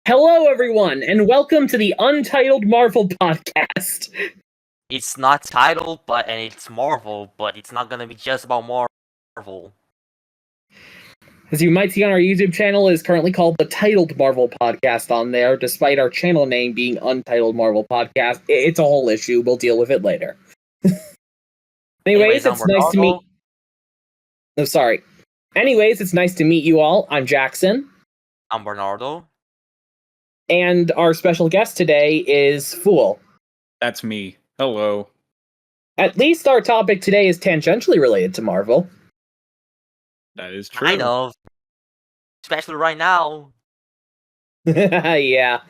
Hello, everyone, and welcome to the Untitled Marvel Podcast. It's not titled, and it's Marvel, but it's not gonna be just about Marvel. As you might see on our YouTube channel, it is currently called the Titled Marvel Podcast on there, despite our channel name being Untitled Marvel Podcast. It's a whole issue. We'll deal with it later. Anyways, it's nice to meet... Oh, sorry. Anyways, it's nice to meet you all. I'm Jackson. I'm Bernardo. And our special guest today is Fool. That's me. Hello. At least our topic today is tangentially related to Marvel. That is true. Kind of. Especially right now. Yeah.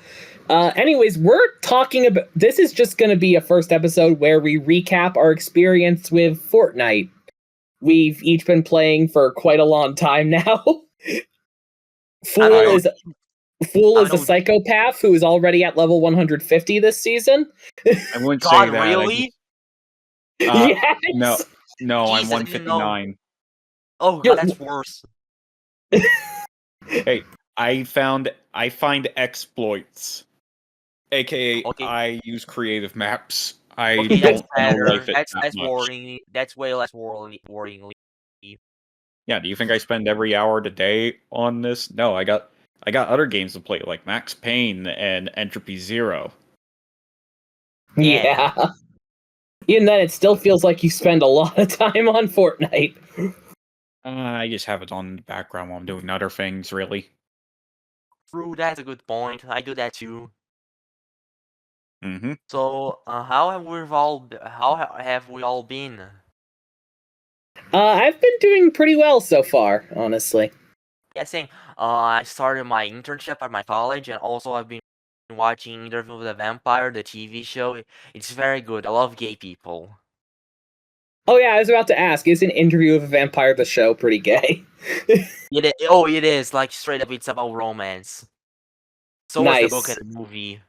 Anyways, we're talking about... This is just going to be a first episode where we recap our experience with Fortnite. We've each been playing for quite a long time now. Fool is a psychopath who is already at level 150 this season. I wouldn't say that. Really? Yes! No, Jesus, I'm 159. Oh god, that's worse. Hey, I find exploits, aka Okay. I use creative maps. I Okay, don't that's know better. life it That's much. worrying. That's way less worrying. Yeah, do you think I spend every hour of the day on this? No, I got other games to play like Max Payne and Entropy Zero. Yeah. Even then, it still feels like you spend a lot of time on Fortnite. I just have it on in the background while I'm doing other things, really. True, that's a good point. I do that too. Mm-hmm. So, how have we all been? I've been doing pretty well so far, honestly. Yeah, same. I started my internship at my college, and also I've been watching Interview with a Vampire, the TV show. It's very good. I love gay people. Oh yeah, I was about to ask, is an Interview with a Vampire the show pretty gay? It is. Like, straight up, it's about romance. So was the Nice. book and the movie.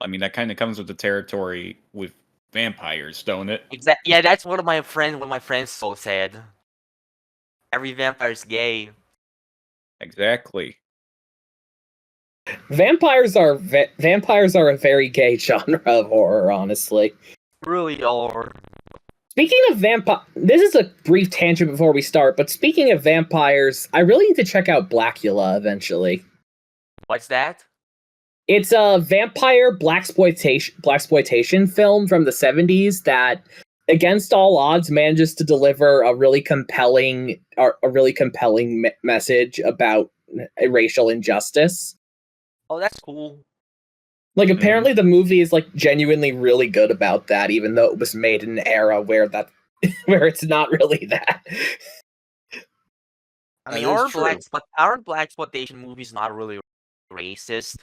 I mean, that kind of comes with the territory with vampires, don't it? Yeah, that's what my friends so said. Every vampire's gay. Exactly. Vampires are a very gay genre of horror, honestly. Really, or Speaking of this is a brief tangent before we start, but speaking of vampires, I really need to check out Blackula eventually. what's that? It's a vampire blaxploitation film from the 70s that, against all odds, manages to deliver a really compelling message about racial injustice. Oh, that's cool. Like, apparently the movie is, like, genuinely really good about that, even though it was made in an era where it's not really that. I mean, aren't blaxploitation movies not really racist?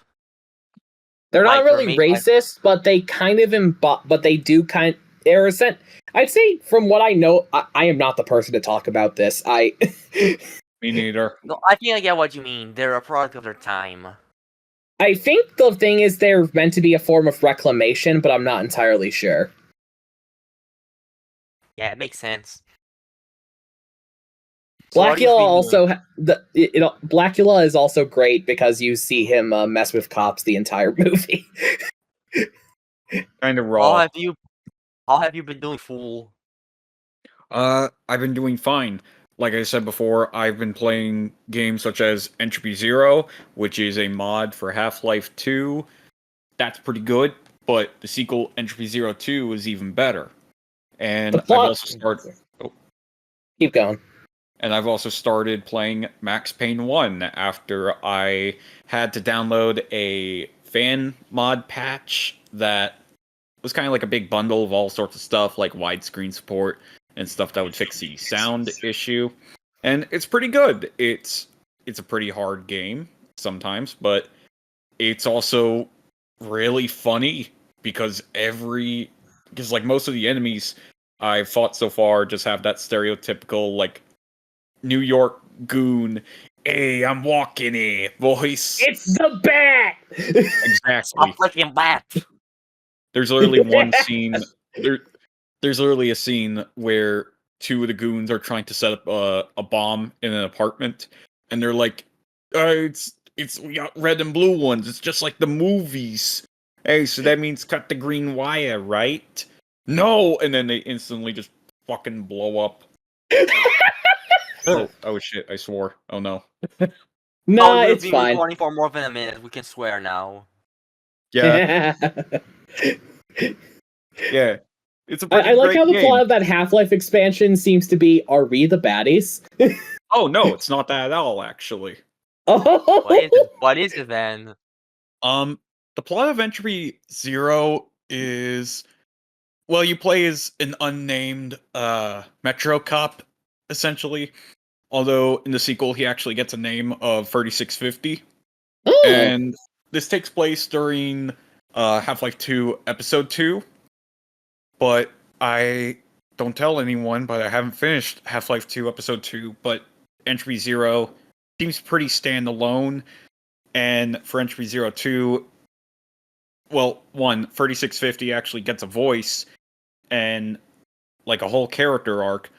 They're not Like, really racist, but they kind of I'd say, from what I know, I am not the person to talk about this. Me neither. No, I think I get what you mean. They're a product of their time. I think the thing is they're meant to be a form of reclamation, but I'm not entirely sure. Yeah, it makes sense. Blackula Blackula is also great because you see him mess with cops the entire movie. Kind of raw. How have you been doing, Fool? I've been doing fine. Like I said before, I've been playing games such as Entropy Zero, which is a mod for Half-Life 2. That's pretty good, but the sequel, Entropy Zero 2, is even better. And I've also started... Keep going. And I've also started playing Max Payne 1 after I had to download a fan mod patch that was kind of like a big bundle of all sorts of stuff, like widescreen support and stuff that would fix the sound issue. And it's pretty good. It's a pretty hard game sometimes, but it's also really funny because like most of the enemies I've fought so far just have that stereotypical like New York goon, "Hey, I'm walking here," voice. It's the bat! Exactly. I'm freaking bat! There's literally one scene. There's literally a scene where two of the goons are trying to set up a bomb in an apartment, and they're like, "It's we got red and blue ones. It's just like the movies. Hey, so that means cut the green wire, right? No, and then they instantly just fucking blow up. Oh shit! I swore. Oh no. Nah, we've it's been fine. recording for more than a minute. We can swear now. Yeah, yeah. It's a pretty I like great how the game. plot of that Half-Life expansion seems to be, are we the baddies? Oh no, it's not that at all, actually. Oh, What is it then? The plot of Entry Zero is, well, you play as an unnamed Metro cop, essentially. Although in the sequel he actually gets a name of 3650. oh. And this takes place during Half-Life 2 Episode 2. But I don't tell anyone, but I haven't finished Half-Life 2 Episode 2, but Entry Zero seems pretty standalone. And for Entry Zero 2, well, 3650 actually gets a voice and like a whole character arc,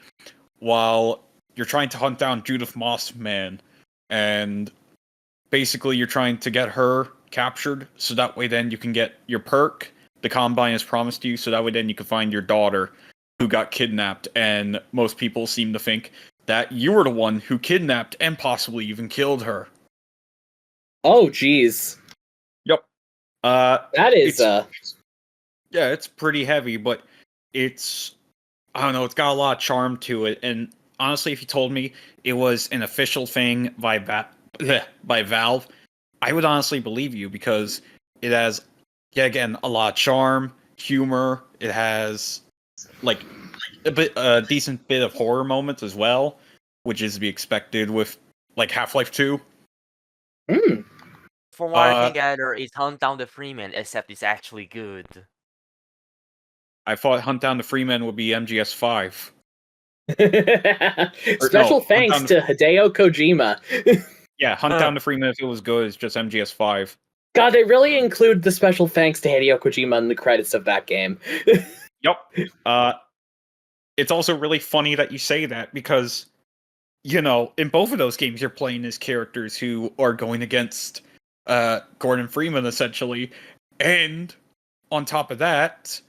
while you're trying to hunt down Judith Mossman, and basically you're trying to get her captured, so that way then you can get your perk the Combine has promised you, so that way then you can find your daughter who got kidnapped, and most people seem to think that you were the one who kidnapped and possibly even killed her. Oh, jeez. Yep. That is, Yeah, it's pretty heavy, but it's, I don't know, it's got a lot of charm to it, and honestly, if you told me it was an official thing by Valve, I would honestly believe you, because it has, yeah, again, a lot of charm, humor, it has, like, a decent bit of horror moments as well, which is to be expected with, like, Half-Life 2. From what I can gather, it's Hunt Down the Freeman, except it's actually good. I thought Hunt Down the Freeman would be MGS5. Special thanks to Hideo Kojima. Yeah, Hunt Down the Freeman, if it was good, is just MGS5. God, they really include the special thanks to Hideo Kojima in the credits of that game. Yep. It's also really funny that you say that, because, you know, in both of those games, you're playing as characters who are going against Gordon Freeman, essentially. And on top of that,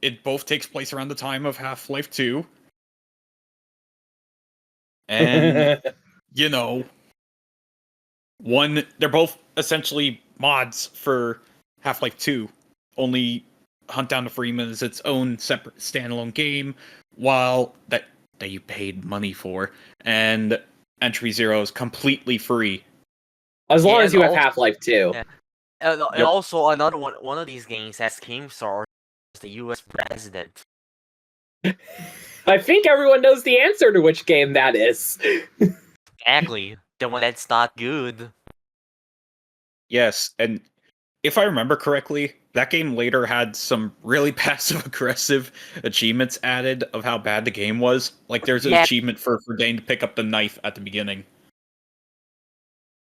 it both takes place around the time of Half-Life 2. And, you know, they're both essentially mods for Half-Life 2. Only Hunt Down the Freeman is its own separate standalone game, while that you paid money for, and Entry Zero is completely free. As long as you have Half-Life 2. Yeah. And also another one of these games has Keemstar, the US president. I think everyone knows the answer to which game that is. Exactly. The one that's not good. Yes, and if I remember correctly, that game later had some really passive-aggressive achievements added of how bad the game was. Like, there's an achievement for getting to pick up the knife at the beginning.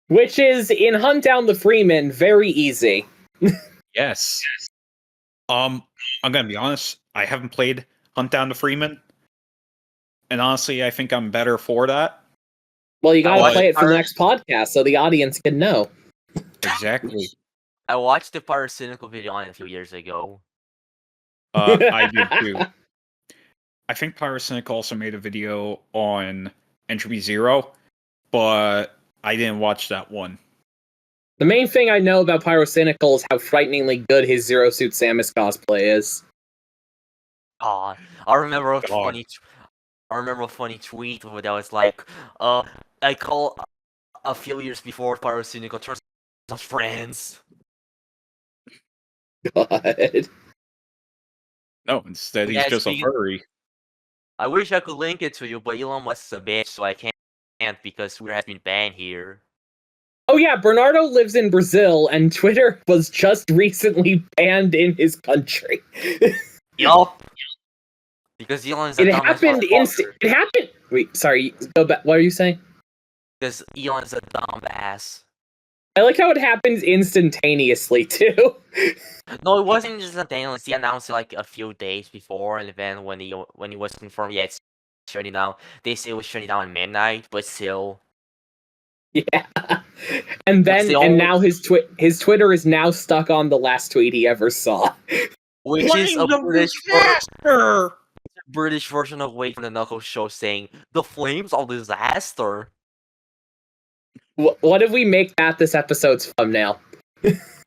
Which is, in Hunt Down the Freeman, very easy. Yes. I'm gonna be honest, I haven't played Hunt Down the Freeman, and honestly, I think I'm better for that. Well, you gotta play it for the next podcast so the audience can know. Exactly. I watched the Pyrocynical video on it a few years ago. I did too. I think Pyrocynical also made a video on Entropy Zero, but I didn't watch that one. The main thing I know about Pyrocynical is how frighteningly good his Zero Suit Samus cosplay is. I remember a funny tweet where that was like, I call a few years before Pyrocynical turns out friends. God. No, instead he's just a furry. I wish I could link it to you, but Elon Musk is a bitch, so I can't because Twitter has been banned here. Oh yeah, Bernardo lives in Brazil, and Twitter was just recently banned in his country. Yup. Because Elon's a It happened. Wait, sorry. Go back. What are you saying? Because Elon's a dumbass. I like how it happens instantaneously too. No, it wasn't just instantaneous. He announced it like a few days before, and then when he was confirmed, yeah, it's shutting down. They say it was shutting down at midnight, but still. Yeah. And now his Twitter is now stuck on the last tweet he ever saw. Which is a British version of Wait for the Knuckles show saying, "The flames of disaster." What if we make that this episode's thumbnail?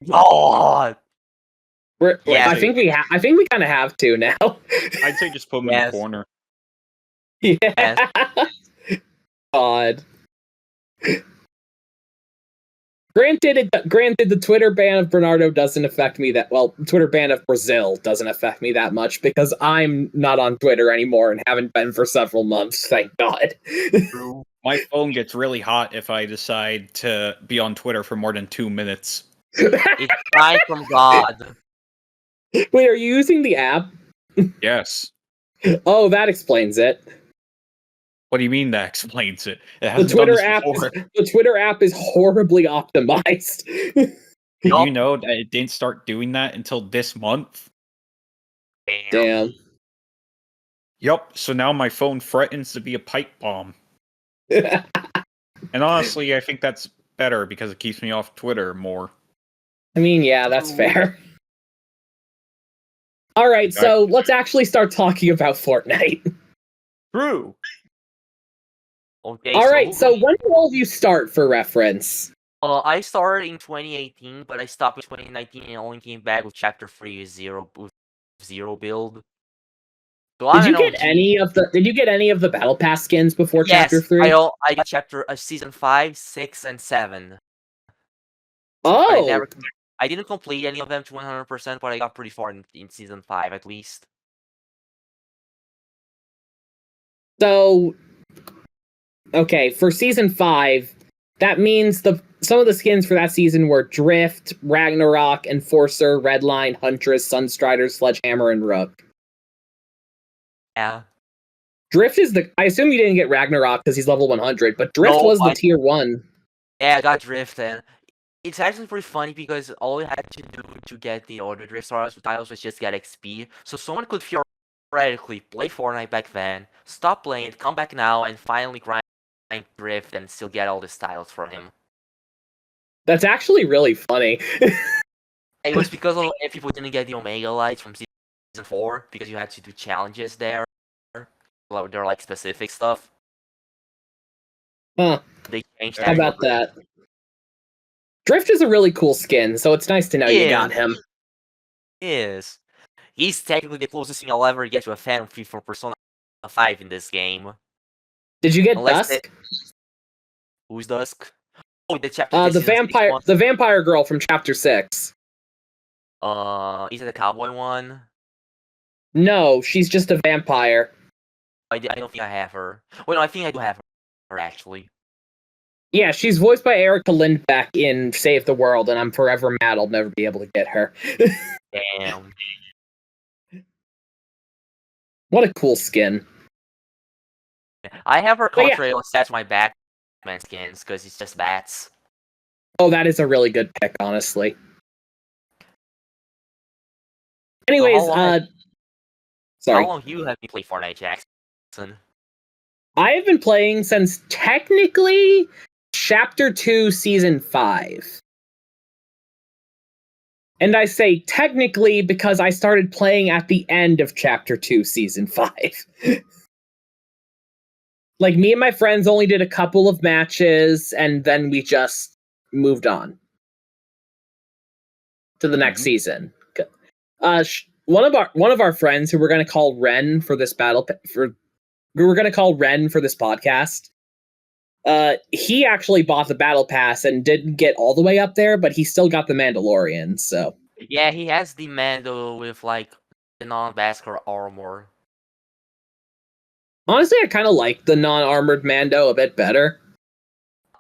God! I think we kind of have to now. I'd say just put him in the corner. Yeah. Yes. God. Granted, the Twitter ban of Bernardo doesn't affect me Twitter ban of Brazil doesn't affect me that much because I'm not on Twitter anymore and haven't been for several months, thank God. My phone gets really hot if I decide to be on Twitter for more than 2 minutes. It's time from God. Wait, are you using the app? Yes. Oh, that explains it. What do you mean that explains it? The Twitter app is horribly optimized. Did you know that it didn't start doing that until this month? Damn. Yup, so now my phone threatens to be a pipe bomb. And honestly, I think that's better because it keeps me off Twitter more. I mean, yeah, that's fair. Alright, so let's actually start talking about Fortnite. True. Okay, Alright, so when did all of you start, for reference? I started in 2018, but I stopped in 2019 and only came back with Chapter 3 with zero build. So Did you get any of the Battle Pass skins before Chapter 3? I got Season 5, 6, and 7. Oh! I didn't complete any of them to 100%, but I got pretty far in Season 5, at least. So... Okay, for Season 5, that means some of the skins for that season were Drift, Ragnarok, Enforcer, Redline, Huntress, Sunstrider, Sledgehammer, and Rook. Yeah. Drift is I assume you didn't get Ragnarok because he's level 100, but Drift was the tier 1. Yeah, I got Drift, and it's actually pretty funny because all you had to do to get the other Drift titles was just get XP, so someone could theoretically play Fortnite back then, stop playing it, come back now, and finally grind Drift and still get all the styles for him. That's actually really funny. It was because if people didn't get the Omega Lights from Season 4, because you had to do challenges there. They're like specific stuff. Huh. They changed that. How about that? Drift is a really cool skin, so it's nice to know you got him. Yes. He's technically the closest thing I'll ever get to a fan fee for Persona 5 in this game. Did you get Dusk? Who's Dusk? Oh, the chapter. The vampire girl from Chapter 6. Is it the cowboy one? No, she's just a vampire. I don't think I have her. Wait, no, I think I do have her actually. Yeah, she's voiced by Erica Lindbeck in Save the World, and I'm forever mad I'll never be able to get her. Damn. What a cool skin. I have her contrail attached to my Batman skins because it's just bats. Oh, that is a really good pick, honestly. Anyways, sorry. How long you have been playing Fortnite, Jackson? I have been playing since technically Chapter 2, Season 5. And I say technically because I started playing at the end of Chapter 2, Season 5. Like, me and my friends only did a couple of matches, and then we just moved on to the next season. One of our friends who we're going to call Ren for this podcast. He actually bought the battle pass and didn't get all the way up there, but he still got the Mandalorian. So yeah, he has the Mando with like the non-Beskar armor. Honestly, I kind of like the non-armored Mando a bit better.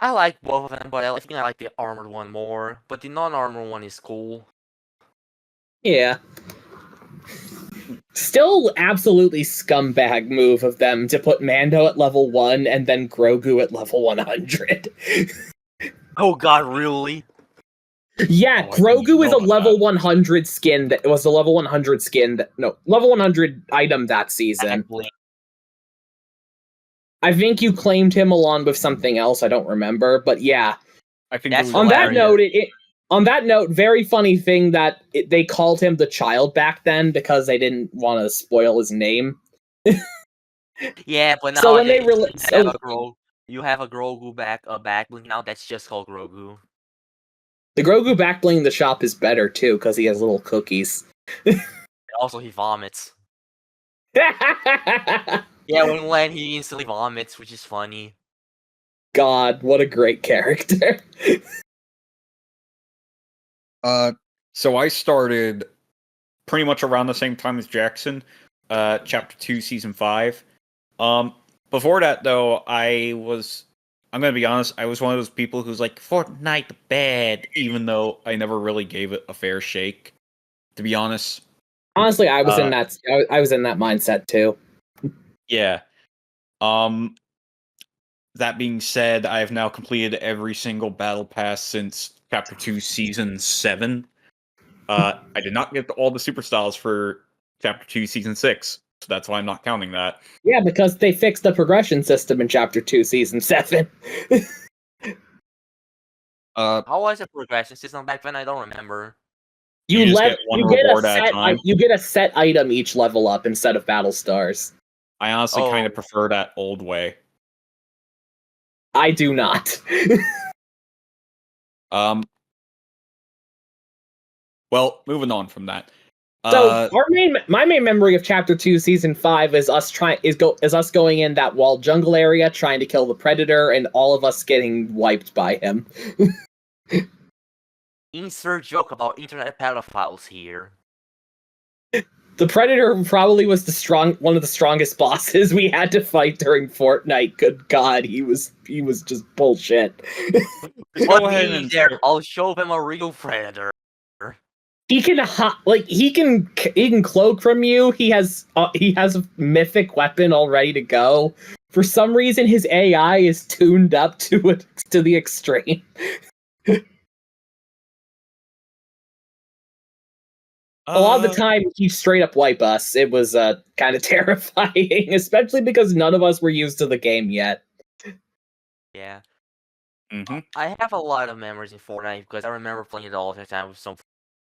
I like both of them, but I think I like the armored one more. But the non-armored one is cool. Yeah. Still absolutely scumbag move of them to put Mando at level 1 and then Grogu at level 100. Oh god, really? Yeah, Grogu is a level 100 skin that was a level 100 skin level 100 item that season. I think you claimed him along with something else. I don't remember, but yeah. I think That's On that hilarious. note, on that note, very funny thing that they called him the child back then because they didn't want to spoil his name. Yeah, but So when they nowadays you have a Grogu back bling now that's just called Grogu. the Grogu back bling in the shop is better too because he has little cookies. And also, he vomits. Yeah, when he instantly vomits, which is funny. God, what a great character. So I started pretty much around the same time as Jackson, chapter 2, season 5. Before that though, I'm gonna be honest, I was one of those people who's like, Fortnite bad, even though I never really gave it a fair shake, to be honest. Honestly, I was in that mindset too. Yeah. That being said, I have now completed every single battle pass since chapter 2, season 7. I did not get all the super styles for chapter 2, season 6, so that's why I'm not counting that. Yeah, because they fixed the progression system in chapter 2, season 7. Uh, How was the progression system back then? I don't remember. You just get one reward at a time. You get a set item each level up instead of battle stars. I honestly kind Oh. of prefer that old way. I do not. Well, moving on from that. So my main memory of chapter 2, season 5 is us going in that walled jungle area trying to kill the predator and all of us getting wiped by him. Insert joke about internet pedophiles here. The predator probably was one of the strongest bosses we had to fight during Fortnite. Good God, he was just bullshit. Go ahead and I'll show them a real predator. He can cloak from you. He has a mythic weapon all ready to go. For some reason, his AI is tuned up to the extreme. A lot of the time, he'd straight up wipe us. It was kind of terrifying, especially because none of us were used to the game yet. Yeah. Mm-hmm. I have a lot of memories in Fortnite because I remember playing it all the time with some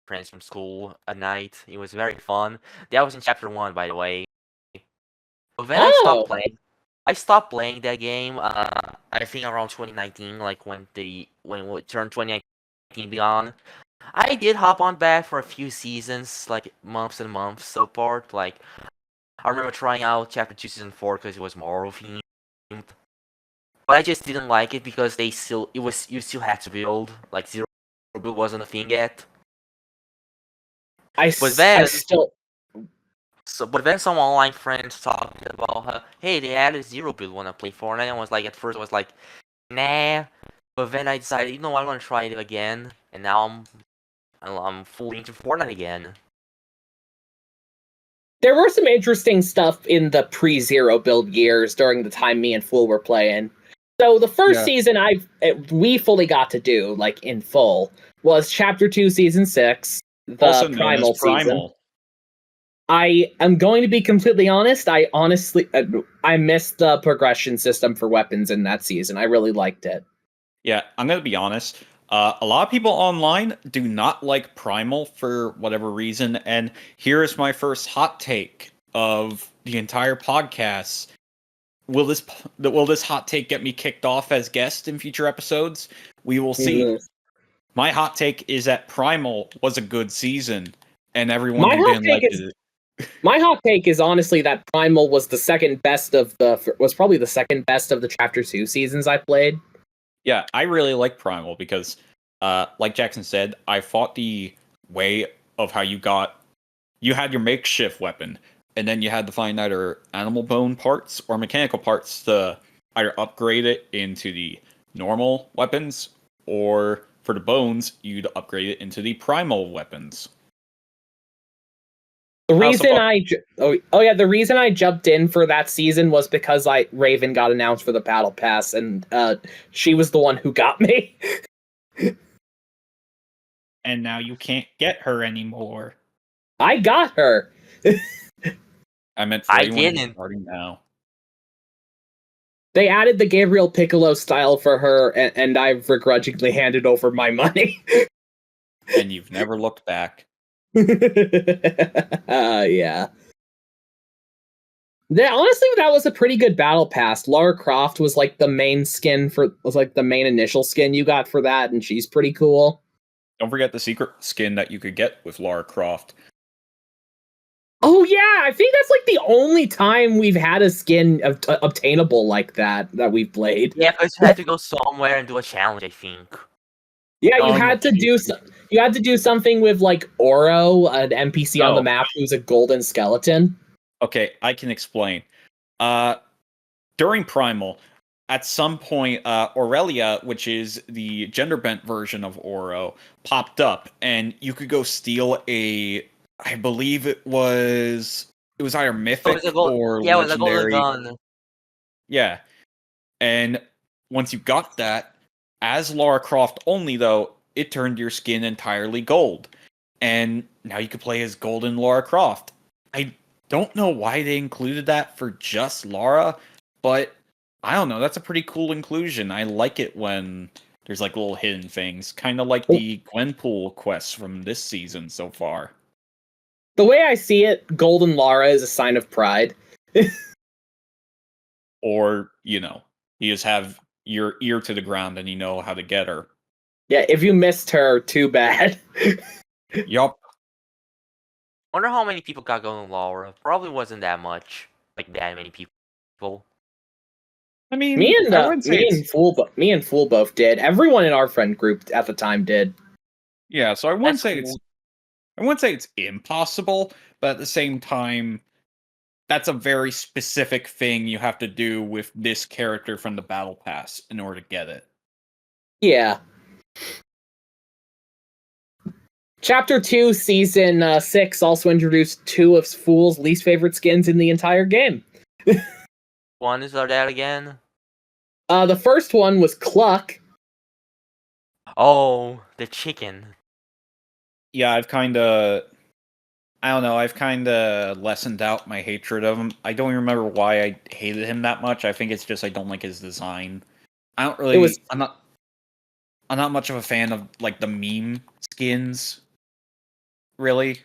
friends from school at night. It was very fun. That was in chapter 1, by the way. But then I stopped playing that game. I think around 2019, like when it turned 2019 beyond. I did hop on back for a few seasons, like months and months apart. Like I remember trying out chapter 2, season 4 because it was Marvel themed. But I just didn't like it because you still had to build. Like zero build wasn't a thing yet. But then some online friends talked about, hey, they added zero build when I play Fortnite. And at first I was like, nah. But then I decided, I'm gonna try it again. And now I'm fully into Fortnite again. There were some interesting stuff in the pre-zero build years during the time me and Fool were playing. So the first season we fully got to do, like in full, was chapter 2, season 6, the also Primal season. Primal. I am going to be completely honest. I missed the progression system for weapons in that season. I really liked it. Yeah, I'm going to be honest. A lot of people online do not like Primal for whatever reason, and here is my first hot take of the entire podcast. Will this hot take get me kicked off as guest in future episodes? We will see. Mm-hmm. My hot take is that Primal was a good season, and everyone who didn't like it. My hot take is honestly that Primal was probably the second best of the chapter 2 seasons I played. Yeah, I really like Primal because, like Jackson said, I fought the way of how you had your makeshift weapon, and then you had to find either animal bone parts or mechanical parts to either upgrade it into the normal weapons, or for the bones, you'd upgrade it into the primal weapons. The reason I jumped in for that season was because Raven got announced for the Battle Pass, and she was the one who got me. And now you can't get her anymore. I got her. I meant for anyone starting now. They added the Gabriel Piccolo style for her, and I've begrudgingly handed over my money. And you've never looked back. Yeah. Honestly, that was a pretty good battle pass. Lara Croft was like the main initial skin you got for that, and she's pretty cool. Don't forget the secret skin that you could get with Lara Croft. Oh yeah, I think that's like the only time we've had a skin obtainable like that we've played. Yeah, because you had to go somewhere and do a challenge, I think. Yeah, you had to do something with like Oro, an NPC on the map who's a golden skeleton. Okay, I can explain. During Primal, at some point, Aurelia, which is the gender-bent version of Oro, popped up, and you could go steal I believe it was either mythic or legendary. It was a golden gun. Yeah, and once you got that, as Lara Croft only, though, it turned your skin entirely gold, and now you could play as golden Lara Croft. I don't know why they included that for just Lara, but I don't know. That's a pretty cool inclusion. I like it when there's like little hidden things, kind of like the Gwenpool quests from this season so far. The way I see it, golden Lara is a sign of pride. Or, you just have your ear to the ground and you know how to get her. Yeah, if you missed her, too bad. Yup. Wonder how many people got going Laura. Probably wasn't that much. Like that many people. I mean, me and Fool both did. Everyone in our friend group at the time did. Yeah, so I wouldn't say it's impossible, but at the same time, that's a very specific thing you have to do with this character from the Battle Pass in order to get it. Yeah. Chapter 2, Season 6 also introduced 2 of Fool's least favorite skins in the entire game. One is that again? The first one was Cluck. Oh, the chicken. Yeah, I've kind of lessened out my hatred of him. I don't even remember why I hated him that much. I think it's just I don't like his design. I'm not much of a fan of like the meme skins. Really?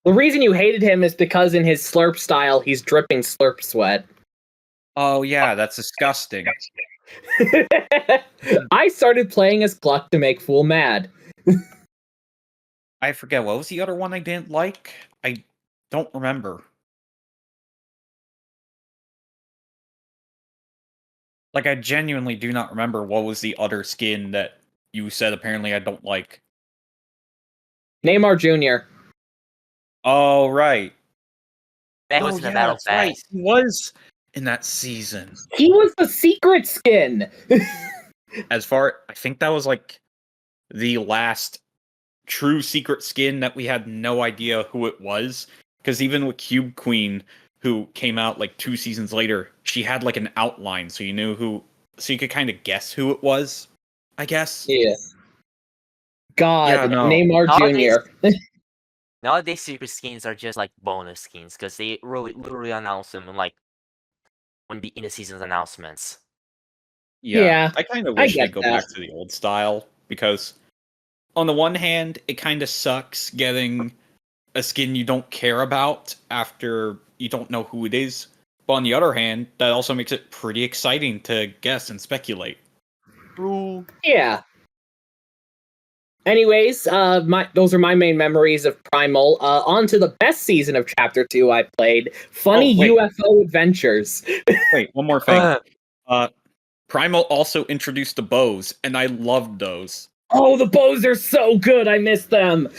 The reason you hated him is because in his slurp style, he's dripping slurp sweat. Oh yeah, that's disgusting. I started playing as Cluck to make Fool mad. I forget, what was the other one I didn't like? I don't remember. Like, I genuinely do not remember what was the other skin that you said apparently I don't like. Neymar Jr. Oh, right. That was in the Battle Pass. Right. He was in that season. He was the secret skin! I think that was like the last true secret skin that we had no idea who it was. Because even with Cube Queen, who came out like 2 seasons later, she had like an outline, so you could kind of guess who it was, I guess. Yeah. God, Yeah, no. Neymar Jr. Nowadays, secret skins are just like bonus skins because they literally announce them in the season's announcements. Yeah, I kind of wish they'd go back to the old style because, on the one hand, it kind of sucks getting a skin you don't care about after you don't know who it is. But on the other hand, that also makes it pretty exciting to guess and speculate. True. Yeah. Anyways, those are my main memories of Primal. On to the best season of Chapter 2 I played, Funny UFO Adventures. Wait, one more thing. Primal also introduced the bows, and I loved those. Oh, the bows are so good! I miss them!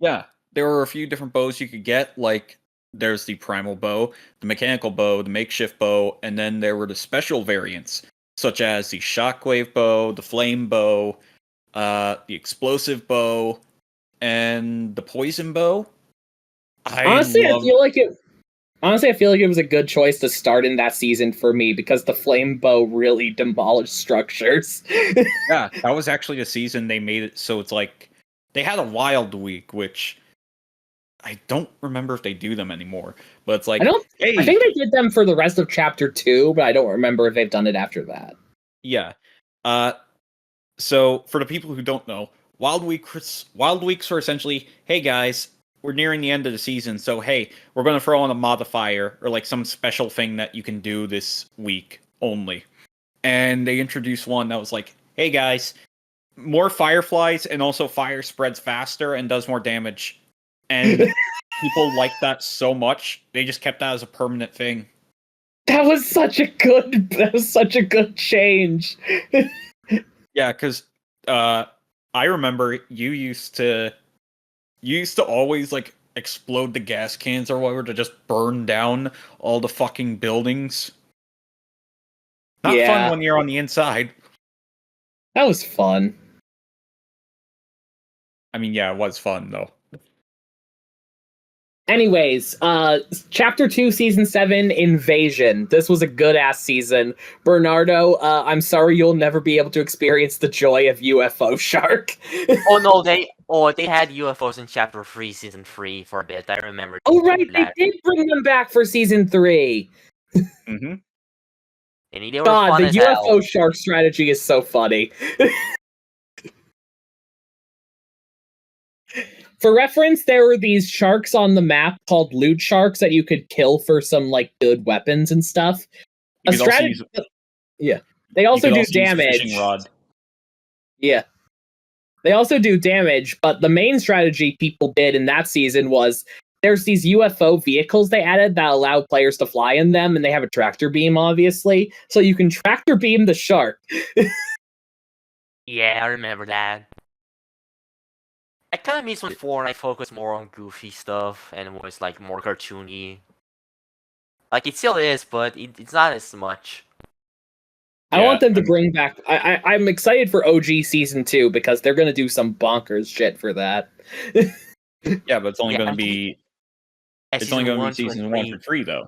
Yeah, there were a few different bows you could get, like there's the Primal bow, the mechanical bow, the makeshift bow, and then there were the special variants, such as the shockwave bow, the flame bow, the explosive bow, and the poison bow. Honestly, I feel like it was a good choice to start in that season for me because the flame bow really demolished structures. Yeah, that was actually the season they made it so it's like they had a wild week, which I don't remember if they do them anymore, but it's like, I think they did them for the rest of Chapter 2, but I don't remember if they've done it after that. Yeah. So for the people who don't know, Wild Weeks are essentially, hey guys, we're nearing the end of the season, so hey, we're going to throw on a modifier or like some special thing that you can do this week only. And they introduced one that was like, hey guys, more fireflies and also fire spreads faster and does more damage. And people liked that so much, they just kept that as a permanent thing. That was such a good change. Yeah, because I remember you used to always like explode the gas cans or whatever to just burn down all the fucking buildings. Not fun when you're on the inside. That was fun. I mean, yeah, it was fun though. Anyways, Chapter 2, Season 7, Invasion. This was a good-ass season. Bernardo, I'm sorry you'll never be able to experience the joy of UFO Shark. Oh no, they had UFOs in Chapter 3, Season 3 for a bit. I remember. Oh right, they did bring them back for Season 3. Mm-hmm. And they were God, fun the as UFO hell. Shark strategy is so funny. For reference, there were these sharks on the map called loot sharks that you could kill for some like good weapons and stuff. You could also use, yeah, they also do use a damage. fishing rod. Yeah, they also do damage. But the main strategy people did in that season was there's these UFO vehicles they added that allow players to fly in them, and they have a tractor beam, obviously, so you can tractor beam the shark. Yeah, I remember that. I kind of miss when Fortnite focused more on goofy stuff and was like more cartoony. Like it still is, but it's not as much. I want them to bring back. I'm excited for OG Season 2 because they're going to do some bonkers shit for that. Yeah, but it's only going to be. It's only going to be Season 1 for 3, though.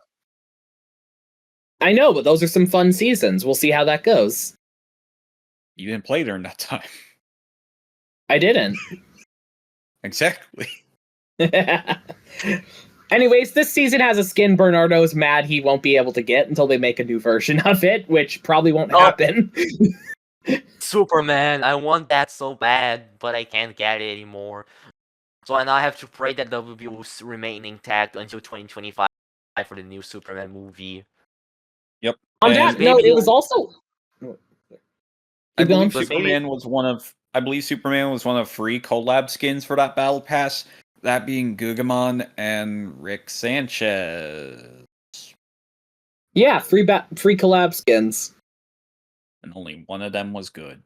I know, but those are some fun seasons. We'll see how that goes. You didn't play during that time. I didn't. Exactly. Anyways, this season has a skin Bernardo's mad he won't be able to get until they make a new version of it, which probably won't happen. Superman, I want that so bad, but I can't get it anymore. So now I have to pray that WB will remain intact until 2025 for the new Superman movie. Yep. On that note, it was also... I believe Superman was one of 3 collab skins for that battle pass. That being Gugamon and Rick Sanchez. Yeah, free collab skins. And only one of them was good.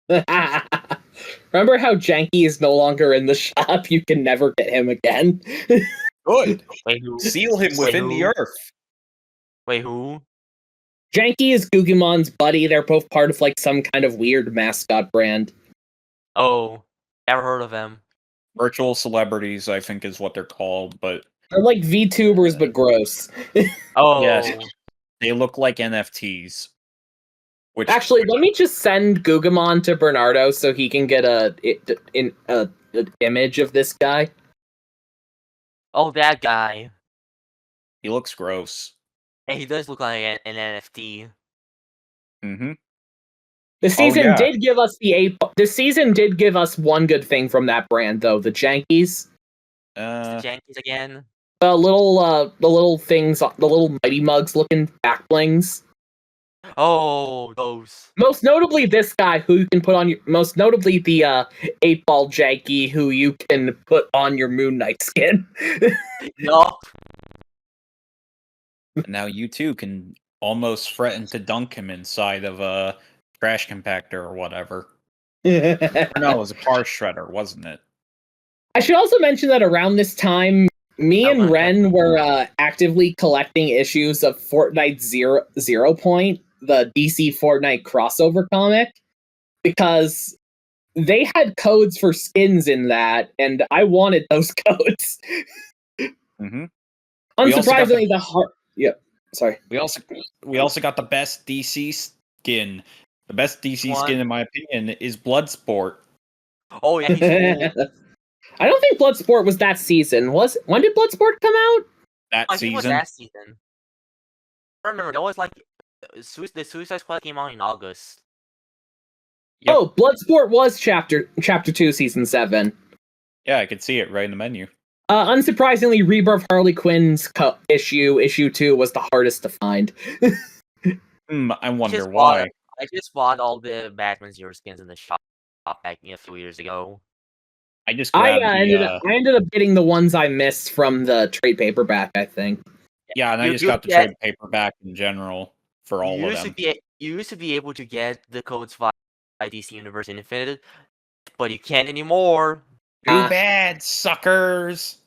Remember how Janky is no longer in the shop? You can never get him again. Good. Wait, who? Seal him within the earth. Wait, who? Janky is Gugamon's buddy. They're both part of like some kind of weird mascot brand. Oh, never heard of them. Virtual celebrities, I think, is what they're called, but they're like VTubers, but gross. Oh, yes, they look like NFTs. Actually, let me just send Gugamon to Bernardo so he can get an image of this guy. Oh, that guy. He looks gross. And he does look like an NFT. Mm-hmm. The season did give us This season did give us one good thing from that brand, though. The Jankies. The Jankies again. The little things, the little Mighty Mugs looking back blings. Oh, those. Most notably, this guy who you can put on your. Most notably, the 8-ball Janky who you can put on your Moon Knight skin. No. Now you too can almost threaten to dunk him inside of a trash compactor or whatever. No, it was a car shredder, wasn't it? I should also mention that around this time, me and Ren were actively collecting issues of Fortnite Zero Point, the DC Fortnite crossover comic, because they had codes for skins in that, and I wanted those codes. Mm-hmm. Unsurprisingly, sorry. We also got the best DC skin. The best DC skin, in my opinion, is Bloodsport. Oh yeah, he's cool. I don't think Bloodsport was that season. When did Bloodsport come out? That I think it was season. last season. I remember that was like the Suicide Squad came out in August. Yep. Oh, Bloodsport was chapter 2, season 7. Yeah, I could see it right in the menu. Unsurprisingly, Rebirth Harley Quinn's issue 2 was the hardest to find. I wonder why. I just bought all the Batman Zero skins in the shop back a few years ago. I just I grabbed ended up getting the ones I missed from the trade paperback, I think. Yeah, and I You just do got the get- trade paperback in general for all You of used them. you used to be able to get the codes via DC Universe Infinite, but you can't anymore. Too bad, suckers!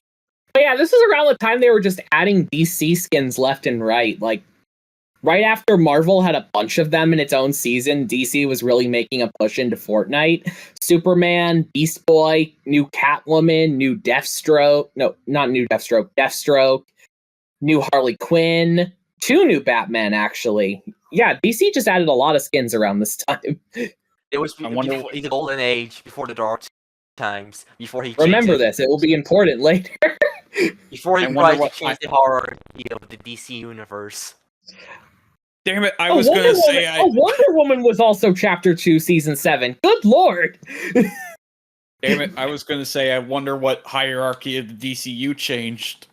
But yeah, this is around the time they were just adding DC skins left and right. Like, right after Marvel had a bunch of them in its own season, DC was really making a push into Fortnite. Superman, Beast Boy, new Catwoman, new Deathstroke. No, not new Deathstroke. Deathstroke, new Harley Quinn, 2 new Batman, actually. Yeah, DC just added a lot of skins around this time. It was I wonder- before, in the golden age, before the dark times, before he Remember changed it, this, it will be important later. before he I wonder tried to what change the hierarchy of the DC universe. Damn it, I was gonna say Wonder Woman was also chapter 2, season 7. Good lord! Damn it, I was gonna say I wonder what hierarchy of the DCU changed.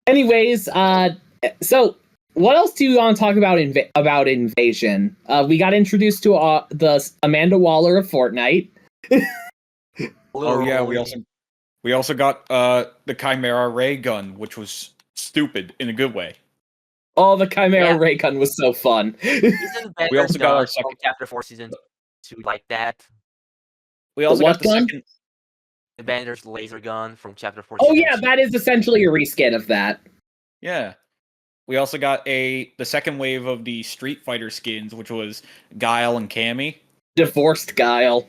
Anyways, so what else do you want to talk about about Invasion? We got introduced to the Amanda Waller of Fortnite. Oh yeah, we Literally. also got the Chimera ray gun, which was stupid in a good way. Oh, the Chimera Yeah. ray gun was so fun. Isn't We also got our from second- chapter 4 season 2 like that? We also what got the gun? second. The Bander's laser gun from chapter 4 Oh season yeah, 2. that is essentially a reskin of that. Yeah. We also got the second wave of the Street Fighter skins, which was Guile and Cammy. Divorced Guile.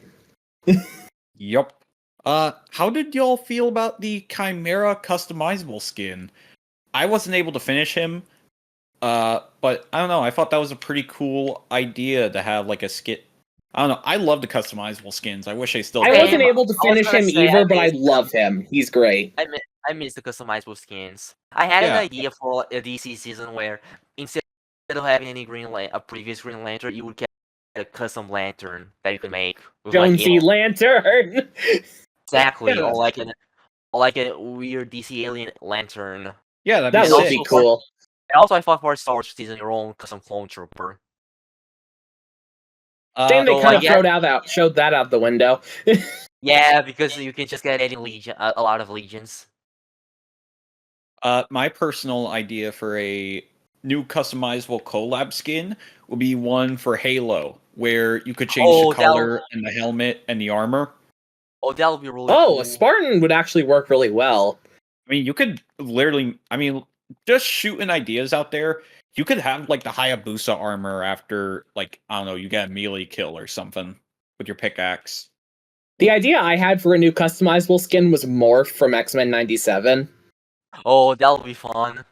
Yup. How did y'all feel about the Chimera customizable skin? I wasn't able to finish him, but I don't know. I thought that was a pretty cool idea to have like a skit. I don't know. I love the customizable skins. I wish I still. I had wasn't them. able to finish gonna him say, either, I but I missed love him. He's great. I miss the customizable skins. I had Yeah. an idea for a DC season where instead of having any a previous Green Lantern, you would get a custom lantern that you could make. With Jonesy Lantern. exactly, Yeah. or like a weird DC alien lantern. Yeah, that'd That be would sick. be cool. And also, I thought for Star Wars season, your own custom clone trooper. Shame they so, kind like, of showed that out the window. Yeah, because you can just get any legion, a lot of legions. My personal idea for a new customizable collab skin would be one for Halo, where you could change Oh, the color and the helmet and the armor. Oh, that would be really Oh, cool. a Spartan would actually work really well. I mean, you could literally, just shooting ideas out there. You could have like the Hayabusa armor after, like, I don't know, you get a melee kill or something with your pickaxe. The idea I had for a new customizable skin was Morph from X-Men 97. Oh, that would be fun.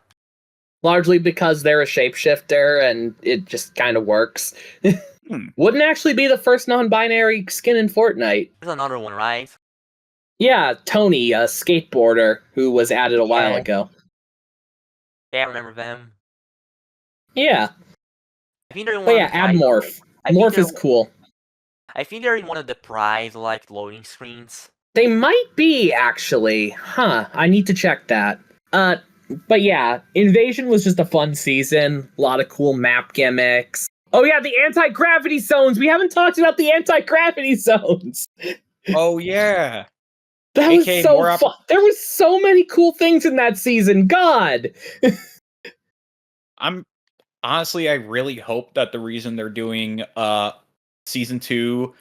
Largely because they're a shapeshifter and it just kind of works. Wouldn't actually be the first non-binary skin in Fortnite. There's another one, right? Yeah, Tony, a skateboarder who was added a while Yeah. ago. Yeah, I remember them. Yeah, I think they're in but one yeah, of the add prize- Morph. I think Morph is they're- cool. I think they're in one of the prize like loading screens. They might be, actually. Huh, I need to check that. But yeah, Invasion was just a fun season. A lot of cool map gimmicks. Oh yeah, the anti-gravity zones! We haven't talked about the anti-gravity zones! Oh yeah. That was AK, so more fun. There was so many cool things in that season. God! Honestly, I really hope that the reason they're doing season 2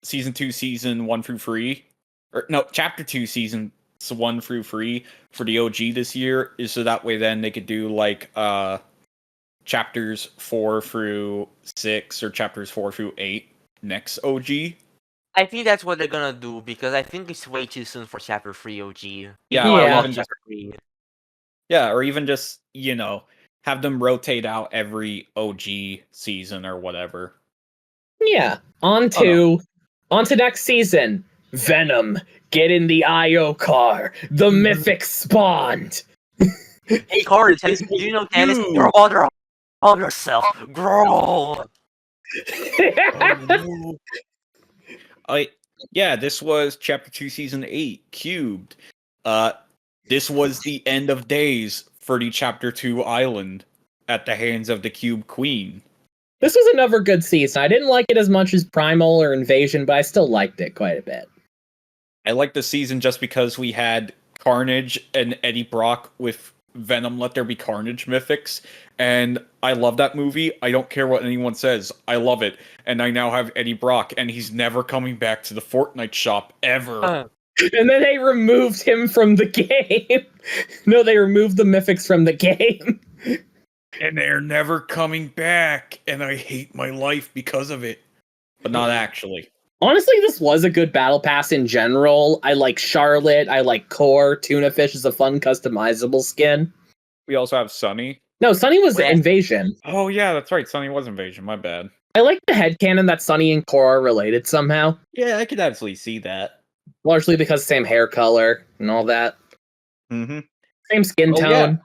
season 1 through 3, or no, chapter 2 season 1 through 3 for the OG this year is so that way then they could do like chapters 4 through 6 or chapters 4 through 8 next OG. I think that's what they're gonna do because I think it's way too soon for chapter 3 OG. Yeah, Yeah. or I love even just, chapter 3. yeah, or even just, have them rotate out every OG season or whatever. Yeah. On to next season. Venom, get in the IO car. The Mythic spawned. Hey, Carter, do you know Dennis? You're mother of yourself. Grow. This was Chapter 2, Season 8, Cubed. This was the end of days for the Chapter 2 island at the hands of the Cube Queen. This was another good season. I didn't like it as much as Primal or Invasion, but I still liked it quite a bit. I liked the season just because we had Carnage and Eddie Brock with Venom Let There Be Carnage mythics, and I love that movie. I don't care what anyone says. I love it. And I now have Eddie Brock, and he's never coming back to the Fortnite shop ever. And then they removed him from the game. No, they removed the mythics from the game. And they're never coming back, and I hate my life because of it. But not actually. Honestly, this was a good battle pass in general. I like Charlotte. I like Core. Tuna Fish is a fun customizable skin. We also have Sunny. No, Sunny was Invasion. Oh yeah, that's right. Sunny was Invasion. My bad. I like the headcanon that Sunny and Core are related somehow. Yeah, I could absolutely see that. Largely because same hair color and all that. Mm-hmm. Same skin tone. Yeah.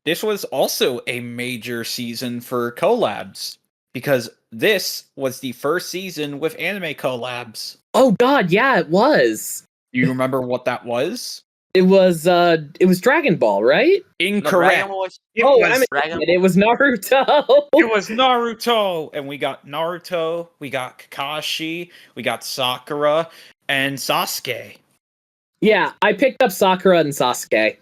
This was also a major season for collabs, because this was the first season with anime collabs. Oh god, yeah, it was. Do you remember what that was? It was Dragon Ball, right? Incorrect. It was Naruto. It was Naruto, and we got Naruto, we got Kakashi, we got Sakura, and Sasuke. Yeah, I picked up Sakura and Sasuke.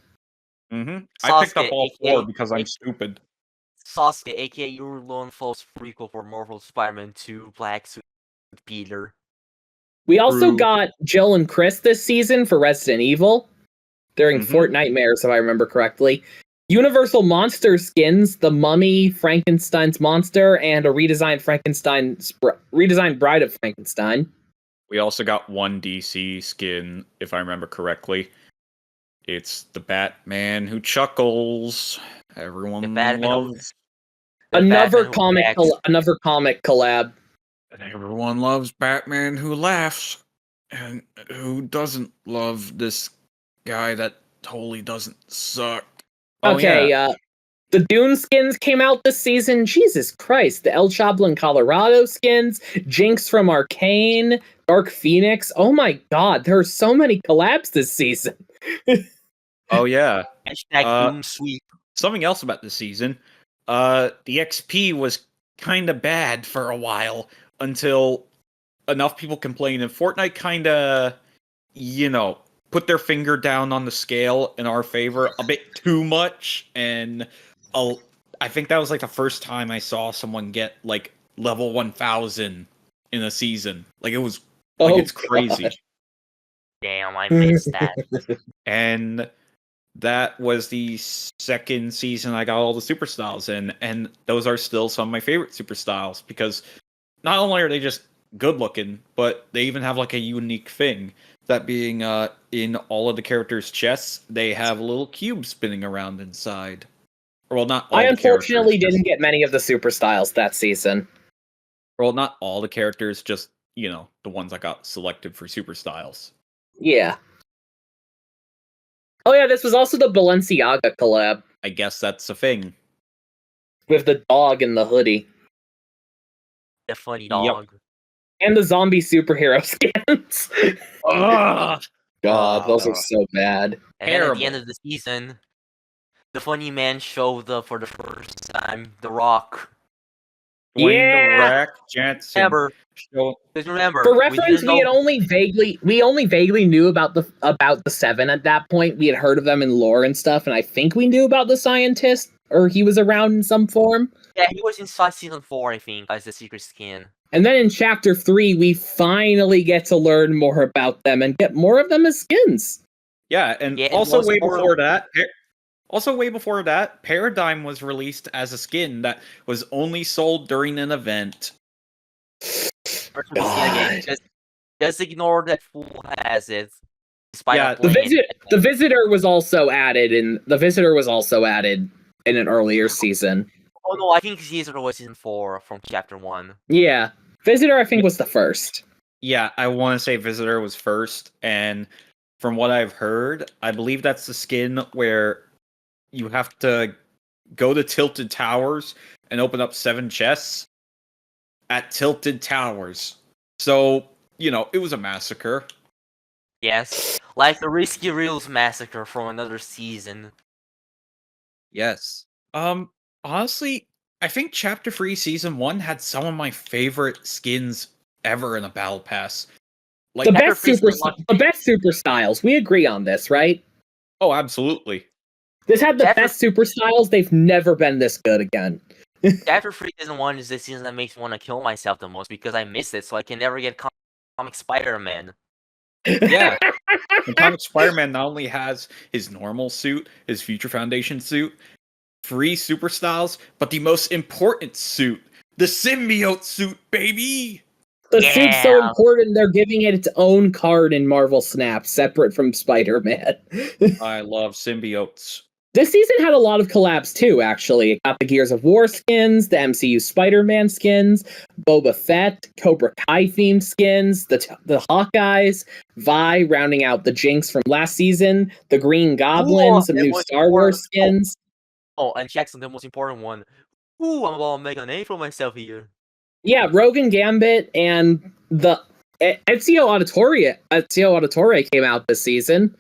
Mm-hmm. I picked up all four because I'm stupid. Sasuke, aka your lone false prequel for Marvel Spider-Man 2 Black Suit Peter. We also got Jill and Chris this season for Resident Evil during Fort Nightmares, if I remember correctly. Universal Monster skins, the Mummy, Frankenstein's Monster, and a redesigned redesigned Bride of Frankenstein. We also got one DC skin, if I remember correctly. It's the Batman who chuckles. Everyone loves another comic collab. And everyone loves Batman who laughs. And who doesn't love this guy that totally doesn't suck. The Dune skins came out this season. Jesus Christ. The El Chablin Colorado skins, Jinx from Arcane, Dark Phoenix. Oh my god, there are so many collabs this season. Oh yeah. Doom sweep. Something else about this season. The XP was kind of bad for a while until enough people complained, and Fortnite kind of, put their finger down on the scale in our favor a bit too much, and I think that was like the first time I saw someone get like level 1000 in a season. Like it was it's crazy. Damn, I missed that. And that was the second season I got all the super styles in, and those are still some of my favorite super styles, because not only are they just good looking, but they even have like a unique thing. That being in all of the characters' chests, they have a little cube spinning around inside. Well, not all I unfortunately didn't get many of the super styles that season. Well, not all the characters, just, the ones that got selected for super styles. Yeah. Oh yeah, this was also the Balenciaga collab. I guess that's a thing. With the dog and the hoodie. The funny dog. Yep. And the zombie superhero skins. Oh, God, those are so bad. And then at the end of the season, the funny man showed up for the first time, The Rock. Dwayne The Rock Johnson. Remember, for reference, we only vaguely knew about the Seven at that point. We had heard of them in lore and stuff, and I think we knew about the scientist, or he was around in some form. Yeah, he was inside season 4, I think, as the secret skin. And then in chapter 3, we finally get to learn more about them and get more of them as skins. Yeah, and also way before that, Paradigm was released as a skin that was only sold during an event. Just ignore that Fool has it. The Visitor was also added in an earlier season. Oh no, I think Caesar was season 4 from chapter 1. Yeah. Visitor, I think, was the first. Yeah, I want to say Visitor was first, and from what I've heard, I believe that's the skin where you have to go to Tilted Towers and open up 7 chests at Tilted Towers. So, it was a massacre. Yes, like the Risky Reels massacre from another season. Yes. Honestly, I think Chapter 3 Season 1 had some of my favorite skins ever in a Battle Pass. Like, The best super styles. We agree on this, right? oh, absolutely. This had the best super styles. They've never been this good again. Chapter 3 Season 1 is the season that makes me want to kill myself the most because I missed it, so I can never get comic Spider-Man. Yeah. And Comic Spider-Man not only has his normal suit, his Future Foundation suit, 3 super styles, but the most important suit, the symbiote suit, baby! The suit's so important, they're giving it its own card in Marvel Snap, separate from Spider-Man. I love symbiotes. This season had a lot of collabs too, actually. It got the Gears of War skins, the MCU Spider-Man skins, Boba Fett, Cobra Kai themed skins, the Hawkeyes, Vi rounding out the Jinx from last season, the Green Goblin, some new Star Wars skins. Oh, and Jackson, the most important one. Ooh, I'm about to make a name for myself here. Yeah, Rogue and Gambit and the Ezio Auditore came out this season.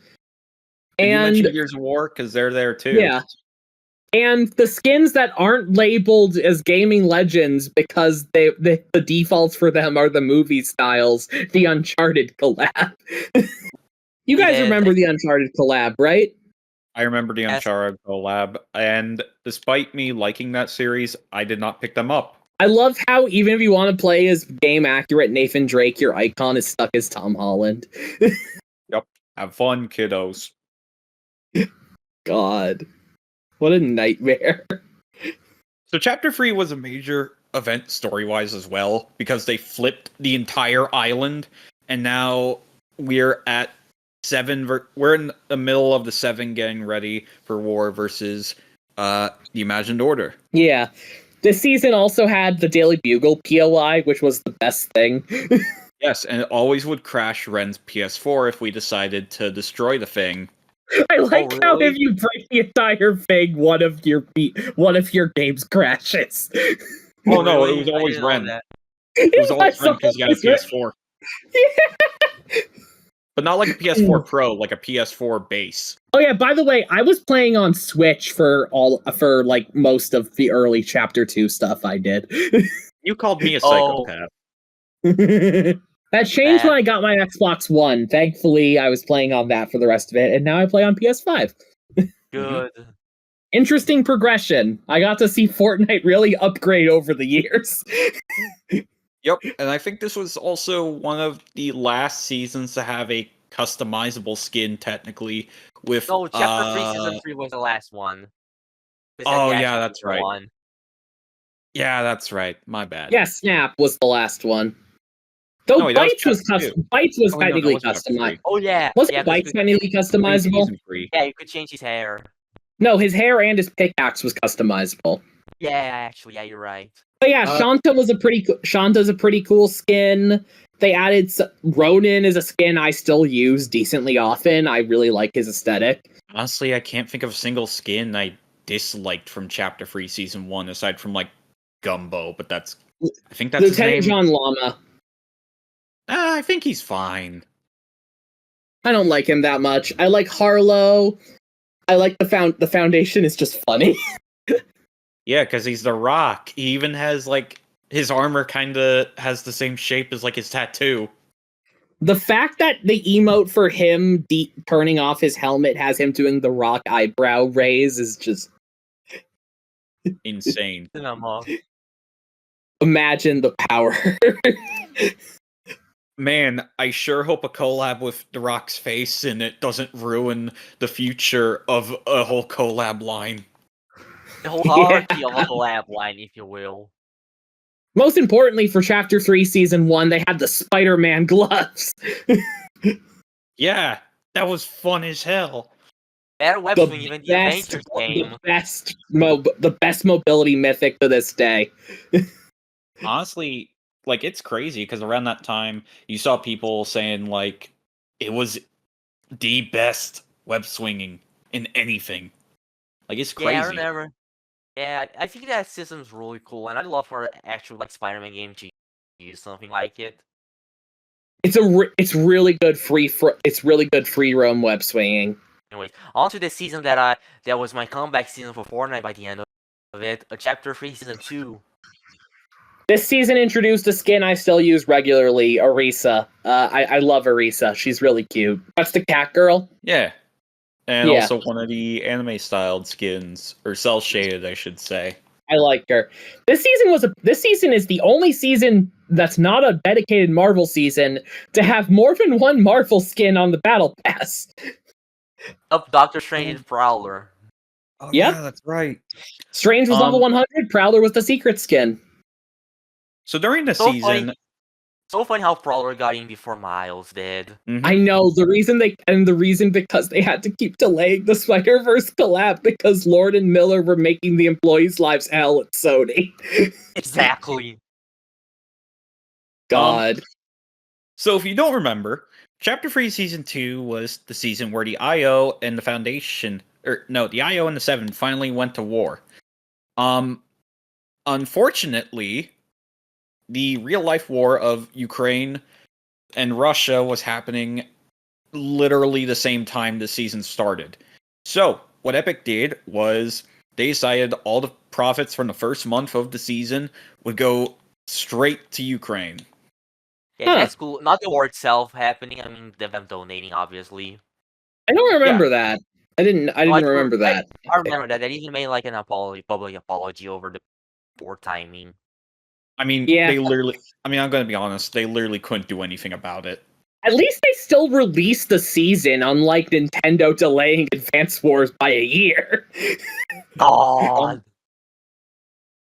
Did you And mention Gears of War? Because they're there too. Yeah. And the skins that aren't labeled as gaming legends because the defaults for them are the movie styles, the Uncharted collab. You guys remember the Uncharted collab, right? I remember the Uncharted collab, and despite me liking that series, I did not pick them up. I love how even if you want to play as game accurate Nathan Drake, your icon is stuck as Tom Holland. Yep. Have fun, kiddos. God. What a nightmare. So Chapter 3 was a major event story-wise as well, because they flipped the entire island, and now we're at 7... we're in the middle of the 7 getting ready for war versus the Imagined Order. Yeah. This season also had the Daily Bugle POI, which was the best thing. Yes, and it always would crash Ren's PS4 if we decided to destroy the thing. I like how if you break the entire thing, one of your games crashes. Oh no, it was always Ren. It was always Ren because he got a PS4. Yeah. But not like a PS4 Pro, like a PS4 base. Oh yeah, by the way, I was playing on Switch for like most of the early Chapter 2 stuff I did. You called me a psychopath. That changed when I got my Xbox One. Thankfully, I was playing on that for the rest of it, and now I play on PS5. Good. Interesting progression. I got to see Fortnite really upgrade over the years. Yep, and I think this was also one of the last seasons to have a customizable skin, technically. With no, Chapter 3 Season 3 was the last one. Oh, yeah, that's right. Yeah, that's right. My bad. Yeah, Snap was the last one. Though no, Bites was technically customized. Oh yeah, wasn't Bites technically customizable? Yeah, you could change his hair. No, his hair and his pickaxe was customizable. Yeah, actually, yeah, you're right. But yeah, Shanta's a pretty cool skin. They added Ronin is a skin I still use decently often. I really like his aesthetic. Honestly, I can't think of a single skin I disliked from Chapter 3 Season 1 aside from like Gumbo, but I think that's Lieutenant his name. John Llama. I think he's fine. I don't like him that much. I like Harlow. I like the Foundation is just funny. Yeah, because he's the Rock. He even has like his armor kind of has the same shape as like his tattoo. The fact that the emote for him turning off his helmet has him doing the Rock eyebrow raise is just insane. Imagine the power. Man, I sure hope a collab with The Rock's face and it doesn't ruin the future of a whole collab line. The whole hierarchy of a collab line, if you will. Most importantly, for Chapter 3 Season 1, they had the Spider-Man gloves. Yeah, that was fun as hell. Better weapon than even the Avengers game. The best mobility mythic to this day. Honestly, like it's crazy because around that time you saw people saying like it was the best web swinging in anything. Like it's crazy. Yeah, I remember. Yeah, I think that system's really cool, and I'd love for actual like Spider-Man game to use something like it. It's really good free roam web swinging. Anyways, on to the season that was my comeback season for Fortnite by the end of it. Chapter 3, Season 2. This season introduced a skin I still use regularly, Orisa. I love Orisa. She's really cute. That's the cat girl. Yeah. And Yeah. also one of the anime styled skins, or cell shaded, I should say. I like her. This season is the only season that's not a dedicated Marvel season to have more than one Marvel skin on the battle pass. Up Doctor Strange and Prowler. Oh, Yep. yeah, that's right. Strange was level 100. Prowler was the secret skin. So during the So season, So funny how Prowler got in before Miles did. I know the reason because they had to keep delaying the Spider-Verse collab because Lord and Miller were making the employees' lives hell at Sony. Exactly. God. So if you don't remember, Chapter 3 Season 2 was the season where the IO and the Foundation, the IO and the Seven finally went to war. Unfortunately, the real-life war of Ukraine and Russia was happening literally the same time the season started. So, what Epic did was they decided all the profits from the first month of the season would go straight to Ukraine. Yeah, that's cool. Not the war itself happening. I mean, them donating, obviously. I don't remember that. I didn't remember that. I remember that. They even made like an public apology over the poor timing. I mean, Yeah. they literally. I mean, I'm going to be honest. They literally couldn't do anything about it. At least they still released the season, unlike Nintendo delaying Advance Wars by a year. God.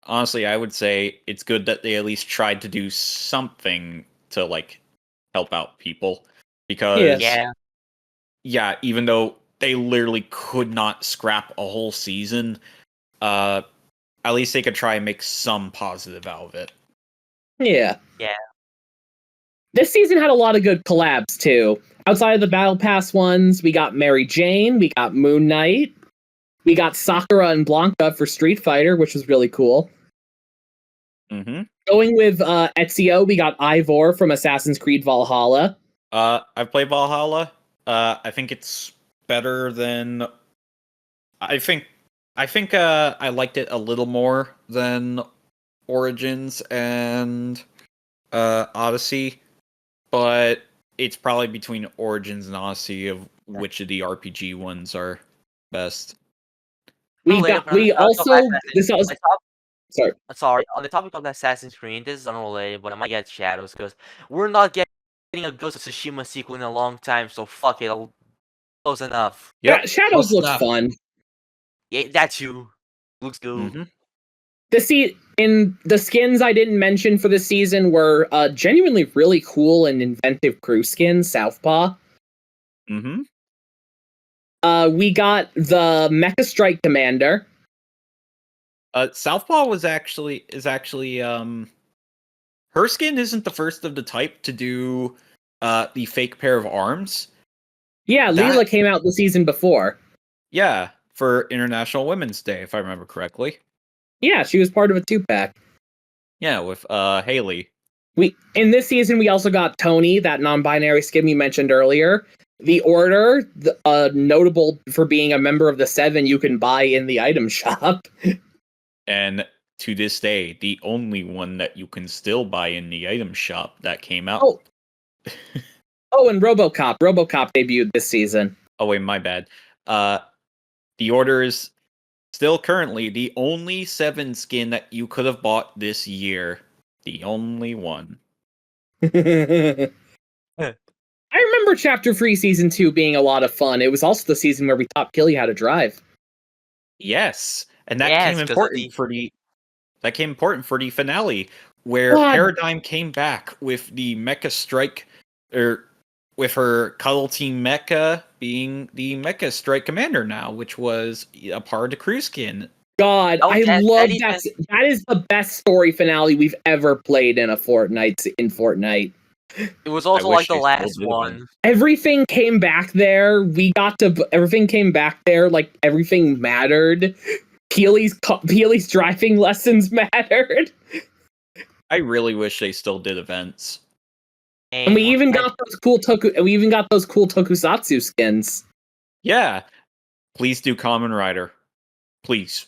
Honestly, I would say it's good that they at least tried to do something to like help out people, because yeah, even though they literally could not scrap a whole season, at least they could try and make some positive out of it. Yeah. Yeah. This season had a lot of good collabs too. Outside of the Battle Pass ones, we got Mary Jane, we got Moon Knight, we got Sakura and Blanca for Street Fighter, which was really cool. Mm-hmm. Going with Ezio, we got Ivor from Assassin's Creed Valhalla. I've played Valhalla. I think it's better than. I think I liked it a little more than Origins and Odyssey, but it's probably between Origins and Odyssey of which of the RPG ones are best. Sorry, on the topic of Assassin's Creed, this is unrelated, but I might get Shadows because we're not getting a Ghost of Tsushima sequel in a long time, so fuck it, close enough. Yeah, Shadows looks fun. Yeah, that too. Looks good. Mm-hmm. The skins I didn't mention for this season were genuinely really cool and inventive crew skins, Southpaw. Mm-hmm. We got the Mecha Strike Commander. Southpaw is actually her skin isn't the first of the type to do the fake pair of arms. Yeah, Leela came out the season before. Yeah, for International Women's Day, if I remember correctly. Yeah, she was part of a 2-pack. Yeah, with Haley. In this season, we also got Tony, that non-binary skin we mentioned earlier. The Order, notable for being a member of the Seven you can buy in the item shop. And to this day, the only one that you can still buy in the item shop that came out. And RoboCop. RoboCop debuted this season. Oh, wait, my bad. The Order is still currently the only 7 skin that you could have bought this year. The only one. I remember Chapter 3 Season 2 being a lot of fun. It was also the season where we taught Killy how to drive. Yes, and that came important for the finale, where Paradigm came back with the Mecha Strike, with her Cuddle Team Mecha being the Mecha Strike Commander now, which was a part of the crew skin. God, Oh, I that- love that that. even- That is the best story finale we've ever played in a Fortnite. It was also wish like the they still last did one. Everything came back there. Everything came back there. Like everything mattered. Peely's driving lessons mattered. I really wish they still did events. And we even got those cool tokusatsu skins. Yeah. Please do Kamen Rider. Please.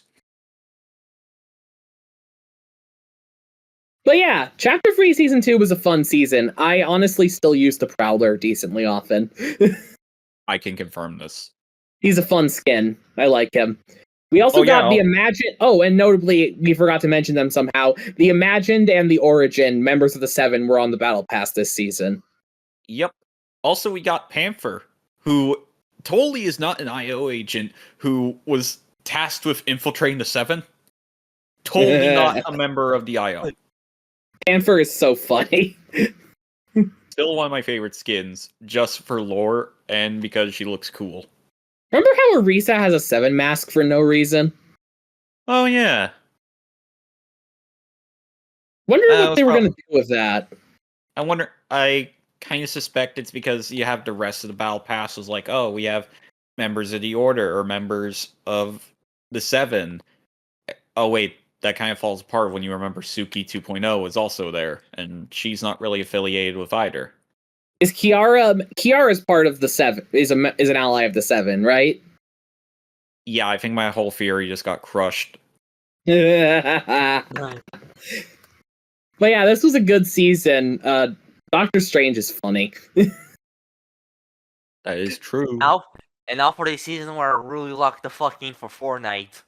But yeah, Chapter 3 Season 2 was a fun season. I honestly still use the Prowler decently often. I can confirm this. He's a fun skin. I like him. We also got the Imagined... Oh, and notably, we forgot to mention them somehow. The Imagined and the Origin members of the Seven were on the Battle Pass this season. Yep. Also, we got Panther, who totally is not an IO agent who was tasked with infiltrating the Seven. Totally not a member of the IO. Panther is so funny. Still one of my favorite skins, just for lore and because she looks cool. Remember how Arisa has a 7 mask for no reason? Oh, yeah. Wonder what they were going to do with that. I wonder, I kind of suspect it's because you have the rest of the battle passes like, oh, we have members of the Order or members of the Seven. Oh, wait, that kind of falls apart when you remember Suki 2.0 is also there, and she's not really affiliated with either. Is Kiara's part of the Seven, is an ally of the Seven, right? Yeah, I think my whole theory just got crushed. But yeah, this was a good season. Doctor Strange is funny. That is true. Now for the season where I really locked the fuck in for Fortnite.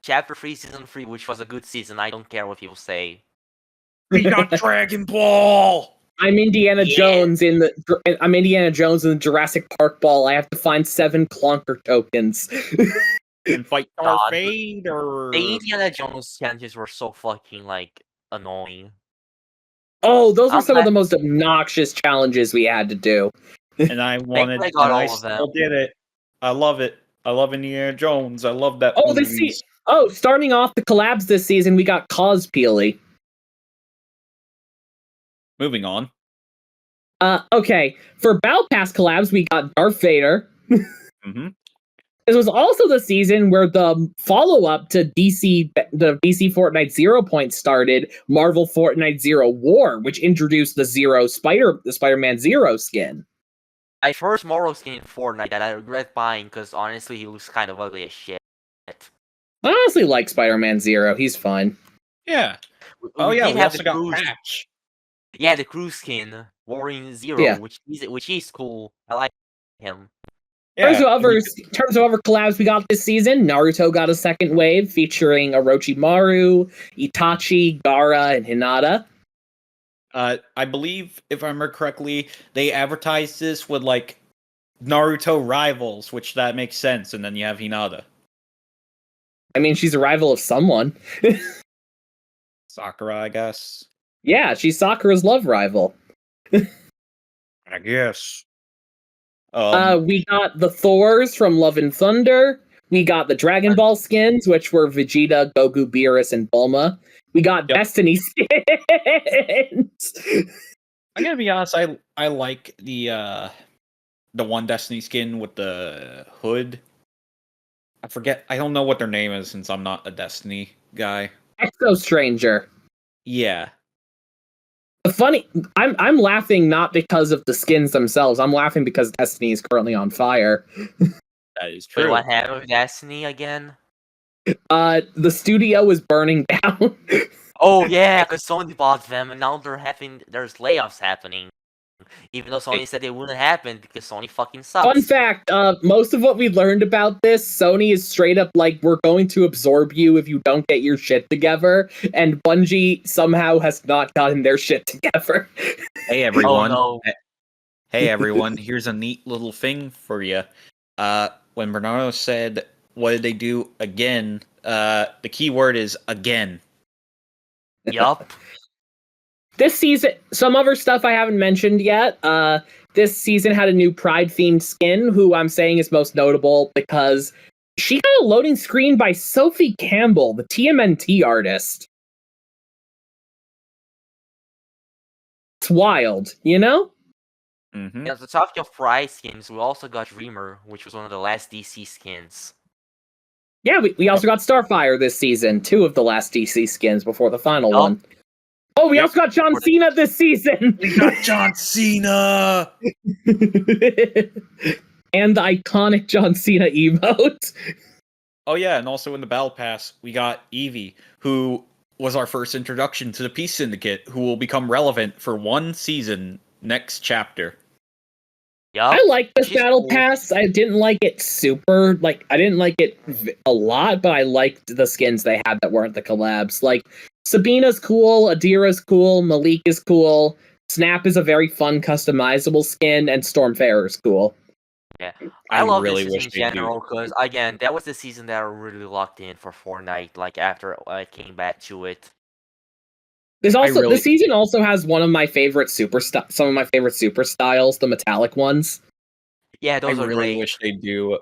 Chapter 3, Season 3, which was a good season. I don't care what people say. We got Dragon Ball! I'm Indiana Jones in the Jurassic Park ball. I have to find 7 Clunker tokens. And fight Darth Vader. The Indiana Jones challenges were so fucking like annoying. Oh, those were some of the most obnoxious challenges we had to do. And I wanted, I got and all I of them. still did it. I love it. I love Indiana Jones. I love that. Oh, movies. starting off the collabs this season, we got Cospeely. Moving on. Okay. For Battle Pass collabs, we got Darth Vader. Mm-hmm. This was also the season where the follow-up to the DC Fortnite Zero Point started, Marvel Fortnite Zero War, which introduced the Spider-Man Zero skin. I first Marvel skin in Fortnite that I regret buying because honestly he looks kind of ugly as shit. I honestly like Spider-Man Zero. He's fine. Yeah. We We did have also the got cruise- Patch. Yeah, the cruise skin, Warring Zero, Yeah. which is cool. I like him. Yeah. In terms of other collabs we got this season, Naruto got a second wave featuring Orochimaru, Itachi, Gaara, and Hinata. I believe, if I remember correctly, they advertised this with like Naruto rivals, which that makes sense, and then you have Hinata. I mean, she's a rival of someone. Sakura, I guess. Yeah, she's Sakura's love rival. I guess. We got the Thors from Love and Thunder. We got the Dragon Ball skins, which were Vegeta, Goku, Beerus, and Bulma. We got Destiny skins. I gotta be honest, I like the one Destiny skin with the hood. I don't know what their name is since I'm not a Destiny guy. Exo Stranger. Yeah. I'm laughing not because of the skins themselves. I'm laughing because Destiny is currently on fire. That is Wait, true. what happened with Destiny again? The studio is burning down. Oh yeah, because Sony bought them, and now there's layoffs happening. Even though Sony said they wouldn't happen because Sony fucking sucks. Fun fact, most of what we learned about this, Sony is straight up like, we're going to absorb you if you don't get your shit together, and Bungie somehow has not gotten their shit together. Hey everyone. Oh, no. Hey everyone, here's a neat little thing for you. When Bernardo said, what did they do again? The key word is again. Yup. This season, some other stuff I haven't mentioned yet. This season had a new Pride-themed skin, who I'm saying is most notable because she got a loading screen by Sophie Campbell, the TMNT artist. It's wild, you know? Mm-hmm. At the top of prize skins, we also got Reamer, which was one of the last DC skins. Yeah, we also got Starfire this season. 2 of the last DC skins before the final one. Oh, we also got John Cena this season! We got John Cena! And the iconic John Cena emote. Oh yeah, and also in the Battle Pass, we got Eevee, who was our first introduction to the Peace Syndicate, who will become relevant for 1 season next chapter. Yep. I like this She's Battle cool. Pass. I didn't like it super, I didn't like it a lot, but I liked the skins they had that weren't the collabs. Like, Sabina's cool, Adira's cool, Malik is cool, Snap is a very fun customizable skin, and Stormfarer's cool. Yeah, I I love really this wish season in they'd do- general because, again, that was the season that I really locked in for Fortnite. Like after I came back to it. The season also has one of my favorite some of my favorite super styles, the metallic ones. Yeah, those I are really great. wish they'd do.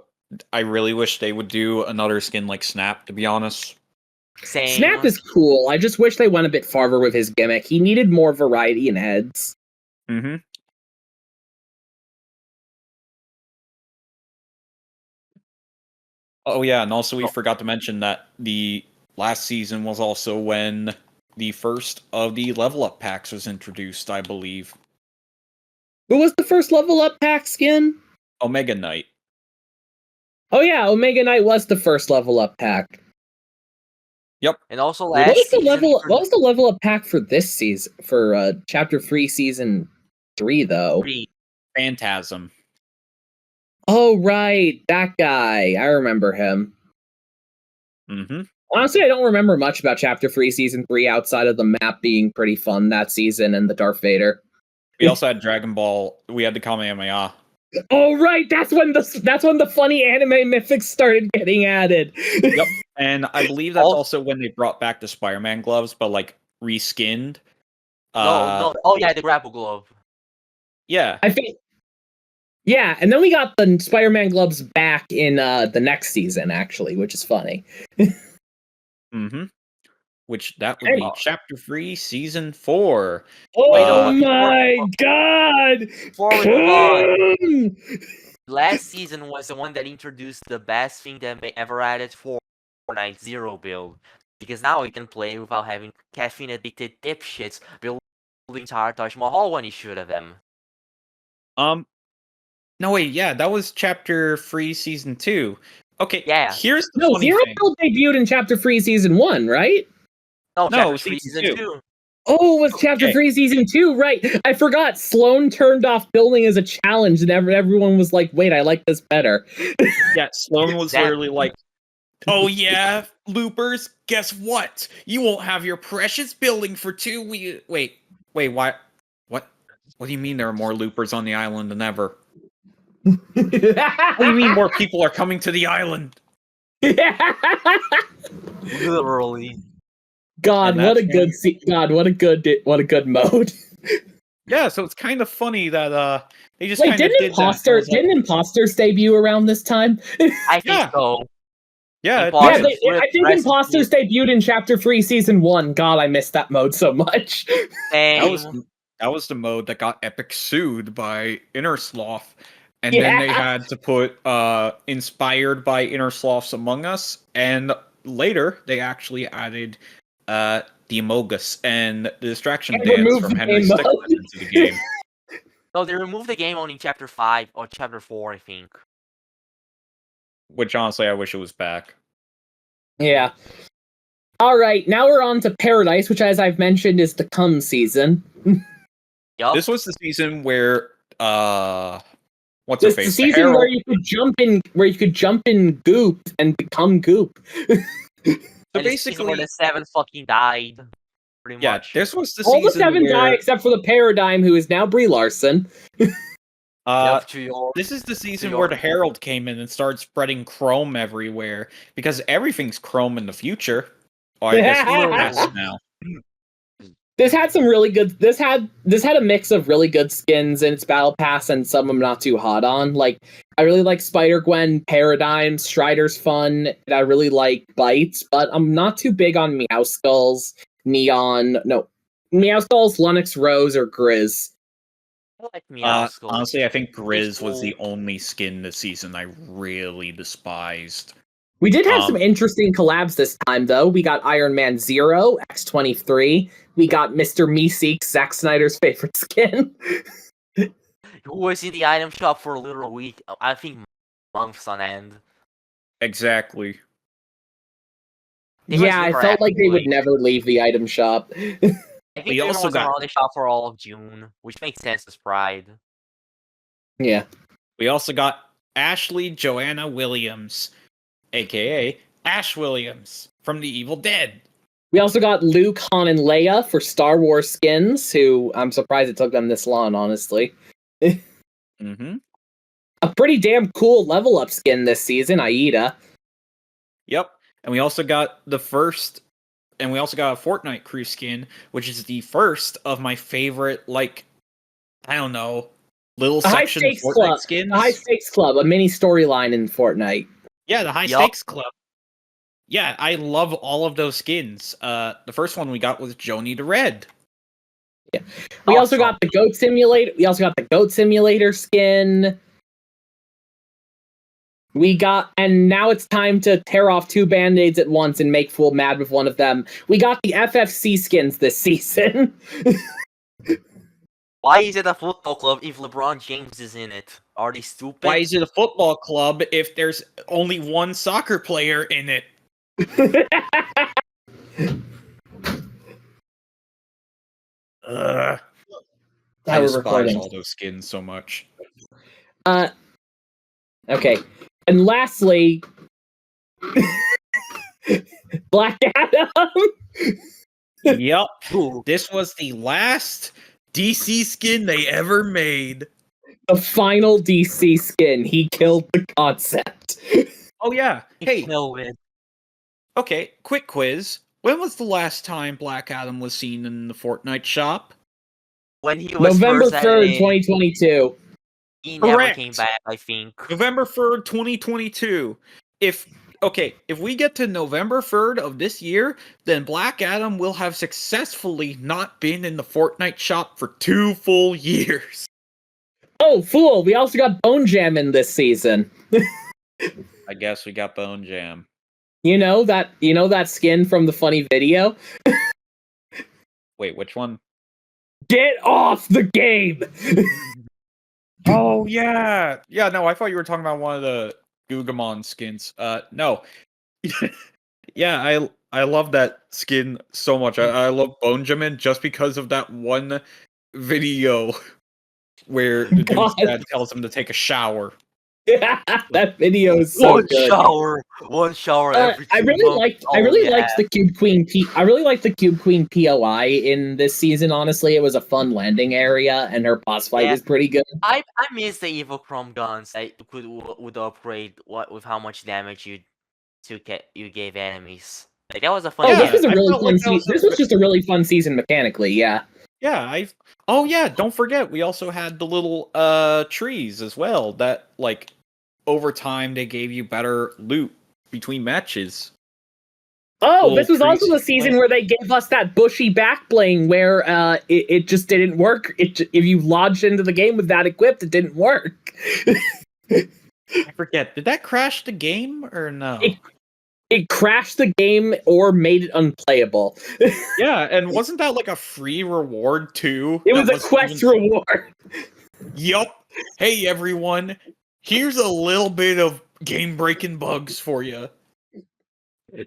I really wish they would do another skin like Snap. To be honest, Same. Snap is cool. I just wish they went a bit farther with his gimmick. He needed more variety in heads. mm-hmm. Oh yeah, and also we forgot to mention that the last season was also when the first of the level up packs was introduced, I believe. Who was the first level up pack skin? Omega Knight. Oh yeah, Omega Knight was the first level up pack. Yep. And also What last was the season. what was the level up pack for this season for Chapter 3 Season 3 though? 3. Phantasm. Oh right, that guy. I remember him. Mm-hmm. Honestly, I don't remember much about Chapter 3 Season 3 outside of the map being pretty fun that season and the Darth Vader. We also had Dragon Ball. We had the Kamehameha. Oh right, that's when the funny anime mythics started getting added. Yep. And I believe that's also when they brought back the Spider-Man gloves, but like reskinned. No. Oh yeah, the grapple glove. Yeah. I think. Yeah, and then we got the Spider-Man gloves back in the next season, actually, which is funny. Mm-hmm. Which that would be Chapter 3, Season 4. Oh my god! Before we move on, last season was the one that introduced the best thing that they ever added for Fortnite Zero build. Because now we can play without having caffeine-addicted dipshits building the entire Taj Mahal when you shoot at them. No, wait, yeah, that was Chapter 3, Season 2. Okay, Yeah. here's the funny Zero thing. Build debuted in Chapter 3 Season 1, right? No, No, Chapter 3 Season Season 2. 2. Oh, it was Chapter Okay. 3 Season 2, right. I forgot. Sloan turned off building as a challenge, and everyone was like, wait, I like this better. Yeah, Sloan was That- literally like, oh yeah, loopers, guess what? You won't have your precious building for 2 weeks. Wait, why? What do you mean there are more loopers on the island than ever? What do you mean more people are coming to the island? Literally. God, And what a that's good what a good mode. Yeah, so it's kind of funny that they just Wait, kind of didn't did Imposters that. Imposters debut around this time? I think Yeah. so. Yeah, Imposters. Yeah, did. Imposters I think with Imposters debuted in Chapter 3 Season 1. God, I missed that mode so much. That was the mode that got Epic sued by Innersloth. And then they had to put inspired by Innersloth's Among Us, and later they actually added the Amogus and the distraction And dance removed from the Henry game Stickmin mode. into the game. No, they removed the game only in Chapter 5 or Chapter 4, I think. Which honestly I wish it was back. Yeah. Alright, now we're on to Paradise, which as I've mentioned is the cum season. Yup. This was the season where what's This her is the face? season Herald- where you could jump in goop and become goop. So And the season where basically, the 7 fucking died. Pretty yeah, much. this was the All the season 7 where die except for the Paradigm, who is now Brie Larson. Yup, to your- this is the season your- where the Herald came in and started spreading chrome everywhere because everything's chrome in the future. Oh, I guess it's past now. This had some really good. This had a mix of really good skins in its battle pass and some I'm not too hot on. Like I really like Spider-Gwen, Paradigm, Strider's fun, and I really like Bites, but I'm not too big on Meowskulls, Meowskulls, Lunix, Rose, or Grizz. I like Meowskulls. Honestly, I think Grizz was cool. the only skin this season I really despised. We did have some interesting collabs this time, though. We got Iron Man 0, X-23. We got Mr. Meeseeks, Zack Snyder's favorite skin. Who was in the item shop for a little week? I think months on end. Exactly. Yeah, I felt like they would never leave the item shop. I think We they also was around the shop for all of June, which makes sense as Pride. Yeah. We also got Ashley Joanna Williams, aka Ash Williams from The Evil Dead. We also got Luke, Han, and Leia for Star Wars skins, who I'm surprised it took them this long, honestly. Mm-hmm. A pretty damn cool level up skin this season, Aida. Yep. And we also got a Fortnite crew skin, which is the first of my favorite, like, I don't know, little section of Fortnite skins. The High Stakes Club, a mini storyline in Fortnite. Yeah, the High Stakes Club. Yeah, I love all of those skins. The first one we got was Joni the Red. Yeah. We also got the Goat Simulator. We also got the Goat Simulator skin. And now it's time to tear off 2 band-aids at once and make Fool mad with one of them. We got the FFC skins this season. Why is it a football club if LeBron James is in it? Are they stupid? Why is it a football club if there's only one soccer player in it? I despise all those skins so much. Okay. And lastly, Black Adam. Yep. This was the last DC skin they ever made. The final DC skin. He killed the concept. Oh yeah. Hey. No, man. Okay, quick quiz. When was the last time Black Adam was seen in the Fortnite shop? When he was November first 3rd, 2022. He never came back, I think. November 3rd, 2022. If we get to November 3rd of this year, then Black Adam will have successfully not been in the Fortnite shop for 2 full years. Oh, Fool, we also got Bone Jam in this season. I guess we got Bone Jam. You know that skin from the funny video? Wait, which one? Get off the game! Oh yeah. Yeah, no, I thought you were talking about one of the Gugamon skins. No. Yeah, I love that skin so much. I love Bonjamin just because of that one video where the dude's dad tells him to take a shower. That video is so good. One shower every 2 I really liked the Cube Queen I really liked the Cube Queen POI in this season, honestly. It was a fun landing area and her boss fight is pretty good. I miss the Evil Chrome guns that would upgrade with how much damage you gave enemies. Like, that was a fun this was a really fun season. This was just a really fun season mechanically, yeah. Yeah, don't forget we also had the little trees as well that, like, over time they gave you better loot between matches. Oh, this was also the season where they gave us that bushy back bling where it just didn't work. If you lodged into the game with that equipped, it didn't work. I forget. Did that crash the game or no? It crashed the game or made it unplayable. Yeah, and wasn't that like a free reward too? It was a quest reward. Yup. Hey everyone, here's a little bit of game-breaking bugs for you.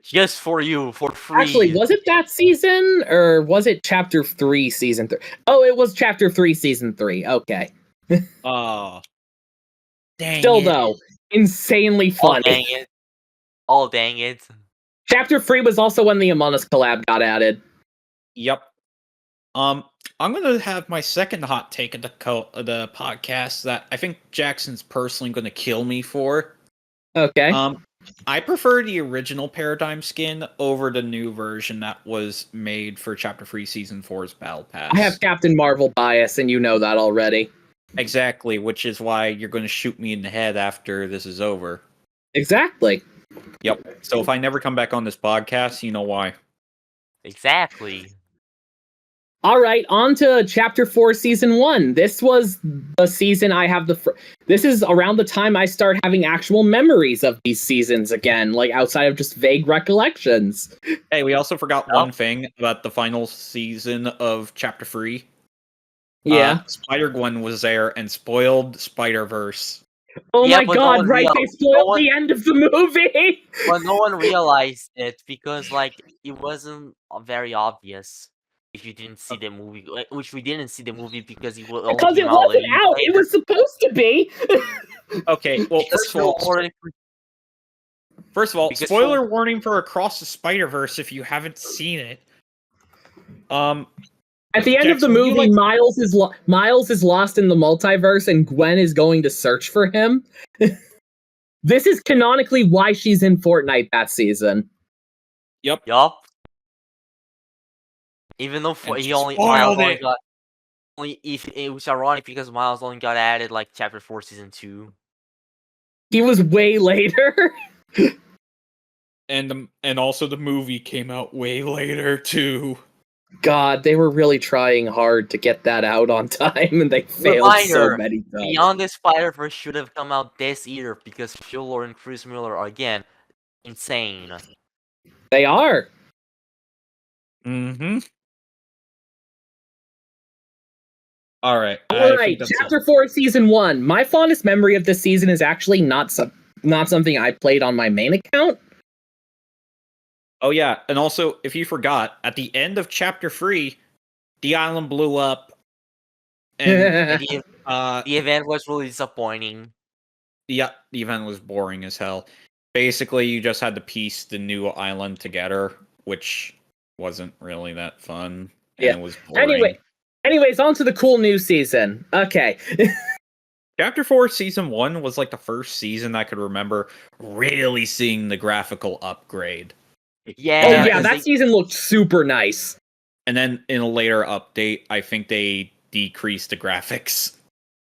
Just for you, for free. Actually, was it that season, or was it Chapter 3, Season 3? Oh, it was Chapter 3, Season 3. Okay. Dang Still, though, insanely funny. Oh, dang it. Chapter 3 was also when the Among Us collab got added. Yep. I'm gonna have my second hot take of the podcast that I think Jackson's personally gonna kill me for. Okay. I prefer the original Paradigm skin over the new version that was made for Chapter 3 Season 4's Battle Pass. I have Captain Marvel bias, and you know that already. Exactly, which is why you're going to shoot me in the head after this is over. Exactly. Yep. So if I never come back on this podcast, you know why. Exactly. All right, on to Chapter 4, Season 1. This was the season I have this is around the time I start having actual memories of these seasons again, like outside of just vague recollections. Hey, we also forgot one thing about the final season of Chapter 3. Yeah. Spider-Gwen was there and spoiled Spider-Verse. Oh Yeah, my but god, no right, one they spoiled the end of the movie! But no one realized it because, like, it wasn't very obvious if you didn't see the movie, which we didn't see the movie because it only Because came it out wasn't out, it was supposed to be! Okay, well, Because first of all, Because spoiler warning for Across the Spider-Verse if you haven't seen it. At the end of the Jackson, you movie, like- Miles is lost in the multiverse and Gwen is going to search for him. This is canonically why she's in Fortnite that season. Yep. Even though And he she only spoiled Miles only it. got if it was ironic because Miles only got added like Chapter 4 Season 2. He was way later. And also the movie came out way later too. God, they were really trying hard to get that out on time, and they failed so many times. Beyond the Spider-Verse should have come out this year because Phil Lord and Chris Miller are again insane. They are. Mm-hmm. All right. Alright, Chapter 4, Season 1. My fondest memory of this season is actually not something I played on my main account. Oh yeah, and also, if you forgot, at the end of Chapter 3, the island blew up, and the event was really disappointing. The event was boring as hell. Basically, you just had to piece the new island together, which wasn't really that fun. And it was boring. Anyways, on to the cool new season. Okay. Chapter 4 Season 1 was like the first season I could remember really seeing the graphical upgrade. Yeah. That season looked super nice. And then in a later update, I think they decreased the graphics.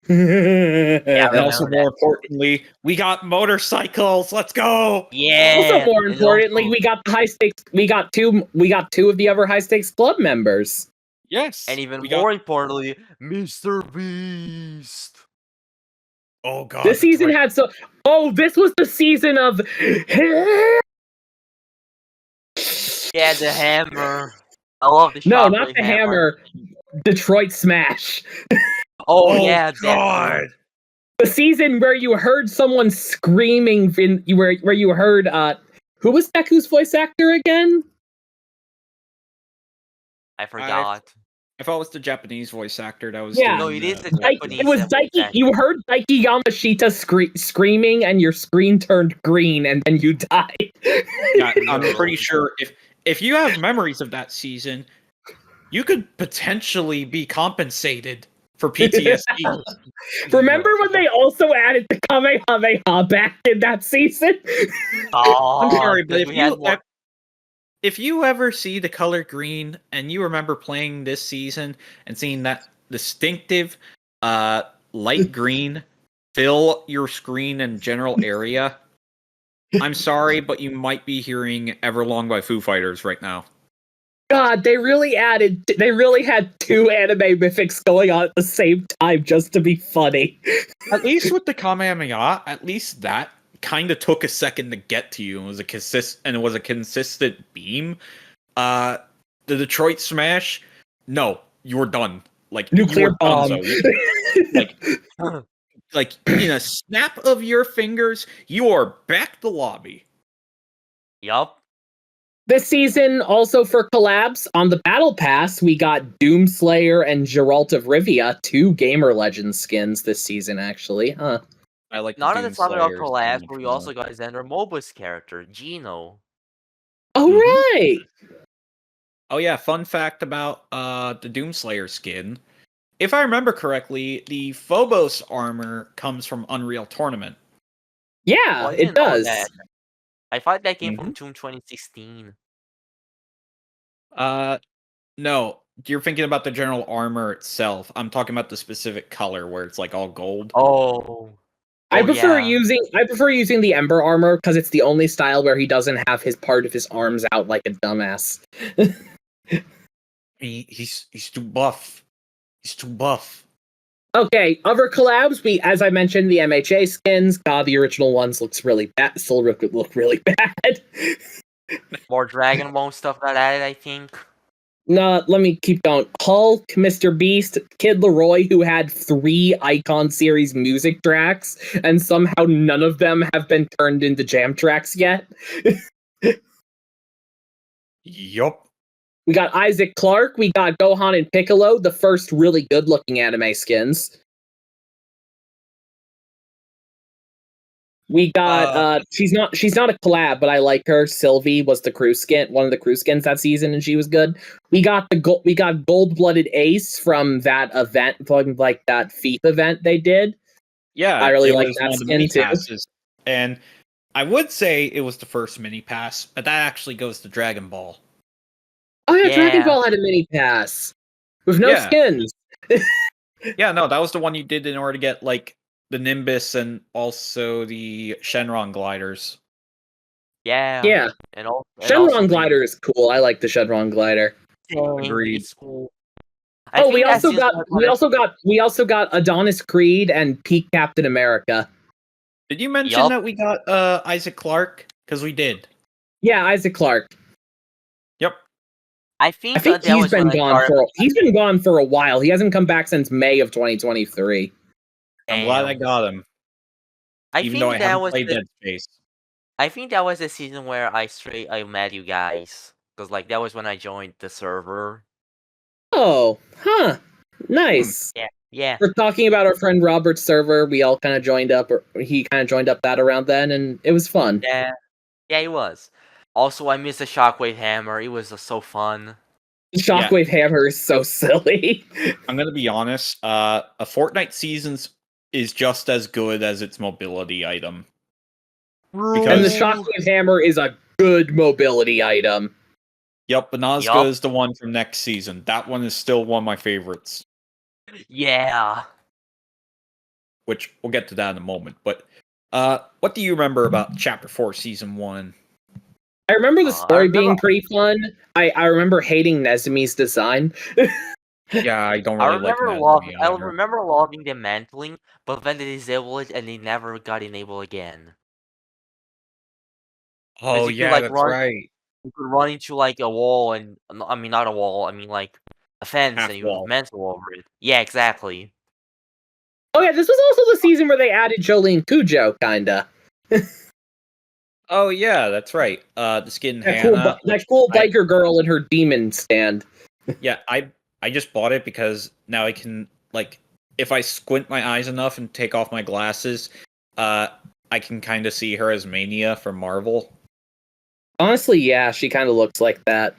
Yeah, and also, more importantly, we got motorcycles. Let's go! Yeah. Also, more importantly, we got the high stakes. We got two of the other high stakes club members. Yes. And even more importantly, Mr. Beast. Oh god. This season had this was the season of Yeah, the hammer. I love the No, not the hammer. Detroit Smash. Oh yeah, god. The season where you heard someone screaming where you heard who was Deku's voice actor again? I forgot. I thought it was the Japanese voice actor that was No, it is the Japanese. It was Daiki. You heard Daiki Yamashita screaming and your screen turned green and then you died. Yeah, I'm pretty sure if you have memories of that season, you could potentially be compensated for PTSD. Remember when they also added the Kamehameha back in that season? I'm sorry, but if you ever see the color green and you remember playing this season and seeing that distinctive light green fill your screen and general area, I'm sorry, but you might be hearing Everlong by Foo Fighters right now. God, they really had two anime mythics going on at the same time just to be funny. At least with the Kamehameha, at least that kind of took a second to get to you and was a consistent beam. The Detroit Smash, no, you were done. Like nuclear bomb. like in a snap of your fingers, you are back to lobby. Yup. This season, also for collabs, on the Battle Pass, we got Doomslayer and Geralt of Rivia, 2 Gamer Legends skins this season, actually. Huh. I like Not only talking about collabs, but we also got Xander Moba's character, Gino. Oh, right! Oh yeah, fun fact about the Doomslayer skin. If I remember correctly, the Phobos armor comes from Unreal Tournament. Yeah, it does. I thought that came from Toon 2016. No. you're thinking about the general armor itself. I'm talking about the specific color where it's like all gold. Oh. I Oh, prefer yeah. using the Ember armor because it's the only style where he doesn't have his part of his arms out like a dumbass. He's too buff. He's too buff. Okay, other collabs. As I mentioned, the MHA skins. God, the original ones look really bad. Still look really bad. More Dragon Ball stuff got added, I think. No, let me keep going. Hulk, Mr. Beast, Kid Leroy, who had 3 Icon series music tracks, and somehow none of them have been turned into jam tracks yet. Yup. We got Isaac Clarke, we got Gohan and Piccolo, the first really good-looking anime skins. We got she's not a collab, but I like her. Sylvie was the crew skin, one of the crew skins that season, and she was good. We got Gold-Blooded Ace from that event, from like that FIFA event they did. Yeah, I really it like was that one of the skin mini too. passes. And I would say it was the first mini pass, but that actually goes to Dragon Ball. Oh yeah, Dragon Yeah. Ball had a mini pass with no Yeah. skins. Yeah, no, that was the one you did in order to get like the Nimbus and also the Shenron gliders. Yeah. Yeah, And also Shenron glider is cool. I like the Shenron glider. Agreed. It's cool. We also got Adonis Creed and Peak Captain America. Did you mention Yup. that we got Isaac Clarke? Because we did. Yeah, Isaac Clarke. Yep. I think He's been gone for a while. He hasn't come back since May of 2023. I'm glad I got him. Even though I haven't played Dead Space. I think that was the season where I met you guys. Because like that was when I joined the server. Oh, huh. Nice. Yeah. We're talking about our friend Robert's server. We all kind of joined up, or he kind of joined up that around then, and it was fun. Yeah, it was. Also, I missed the Shockwave Hammer. It was so fun. Shockwave Hammer is so silly. I'm gonna be honest. A Fortnite seasons is just as good as its mobility item. And the Shockwave Hammer is a good mobility item. Yep, but not as good as the one from next season. That one is still one of my favorites. Yeah. Which we'll get to that in a moment. But what do you remember about Chapter 4, Season 1? I remember the story being pretty fun. I remember hating Nezumi's design. Yeah, I don't really like Nezumi. I remember loving the mantling, but then they disabled it and they never got enabled again. Oh yeah, that's right. You could run into like a wall, and I mean not a wall. I mean like a fence, and you would mantle over it. Yeah, exactly. Oh yeah, this was also the season where they added Jolene Cujo, kinda. Oh yeah, that's right. The skin Hannah. That cool biker girl and her demon stand. Yeah, I just bought it because now I can, like, if I squint my eyes enough and take off my glasses, I can kind of see her as Mania from Marvel. Honestly, yeah, she kind of looks like that.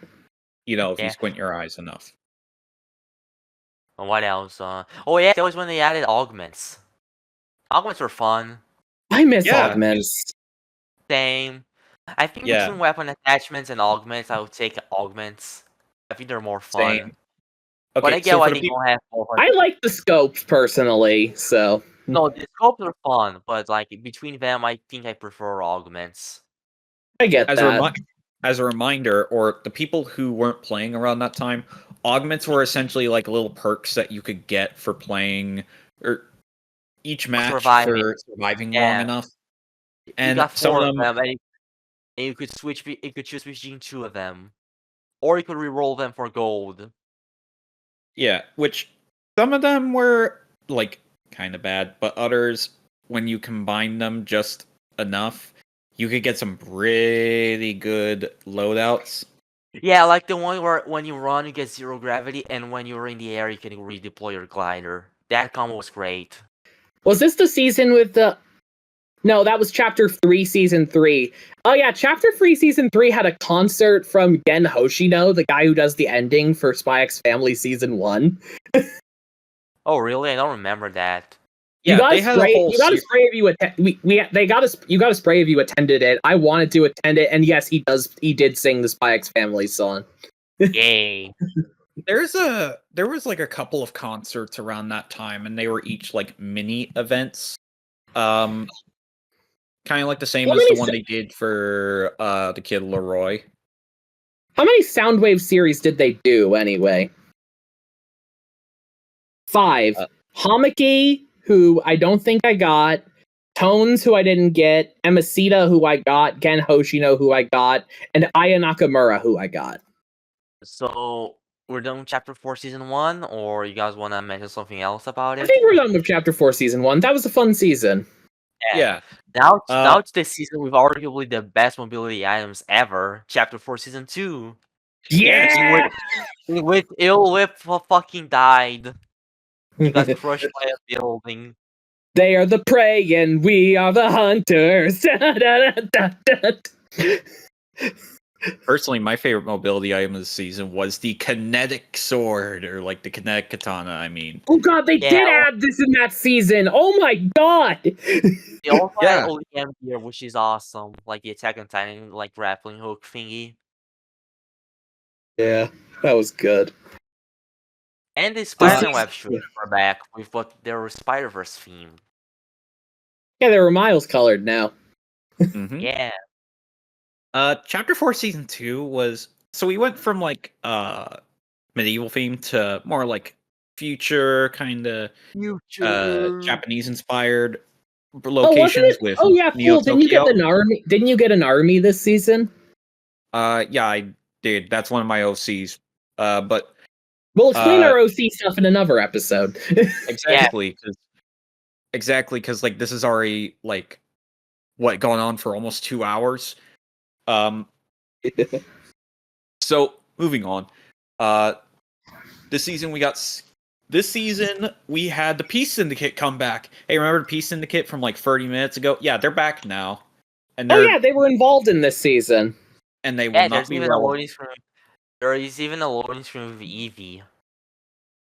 You know, if you squint your eyes enough. What else? Oh yeah, that was when they added augments. Augments were fun. I miss augments. Same. I think between weapon attachments and augments, I would take augments. I think they're more fun. Same. Okay, but I get why they don't have both. I like the scopes personally, so. No, the scopes are fun, but like between them, I think I prefer augments. I get that. As a reminder, or the people who weren't playing around that time, augments were essentially like little perks that you could get for playing, or each match for surviving long enough. And you got some of them, and you could switch. You could choose between 2 of them, or you could re-roll them for gold. Yeah, which some of them were like kind of bad, but others, when you combine them just enough, you could get some pretty good loadouts. Yeah, like the one where when you run, you get 0 gravity, and when you're in the air, you can redeploy your glider. That combo was great. Was this the season with the... No, that was Chapter 3, Season 3. Oh yeah, Chapter 3, Season 3 had a concert from Gen Hoshino, the guy who does the ending for Spy X Family Season 1. Oh really? I don't remember that. Yeah, you got a spray if you attended it. I wanted to attend it, and yes, he did sing the Spy X Family song. Yay. There was like a couple of concerts around that time, and they were each like mini events. Kind of like the same How as the many one they did for the Kid Leroy. How many Soundwave series did they do anyway? 5. Hamaki, who I don't think I got. Tones, who I didn't get. Emasita, who I got. Gen Hoshino, who I got. And Aya Nakamura, who I got. So we're done with Chapter 4, Season 1, or you guys want to mention something else about I it? think we're done with Chapter 4, Season 1. That was a fun season. Yeah. Now it's this season with arguably the best mobility items ever. Chapter 4, Season 2. Yeah! In which Ill Whip fucking died. He got crushed by a building. They are the prey and we are the hunters. Personally, my favorite mobility item of the season was the kinetic sword, or like the kinetic katana, I mean. Oh god, they did add this in that season! Oh my god! They also Yeah. had OEM gear, which is awesome. Like the Attack on Titan, like grappling hook thingy. Yeah, that was good. And the Spider-Man is- web shoots are back with what their Spider-Verse theme. Yeah, they were Miles colored now. Mhm. Yeah. Chapter 4 Season 2 was... So we went from, like, medieval theme to more, like, future, kind of Japanese-inspired locations with yeah, Neo cool. Didn't you Tokyo. get an army? Didn't you get an army this season? Yeah, I did. That's one of my OCs. But We'll explain our OC stuff in another episode. exactly, because like this is already like what gone on for almost 2 hours. So moving on. This season we had the Peace Syndicate come back. Hey, remember the Peace Syndicate from like 30 minutes ago? Yeah, they're back now. And they were involved in this season. And they will not be relevant. There is even a loading screen with Eevee.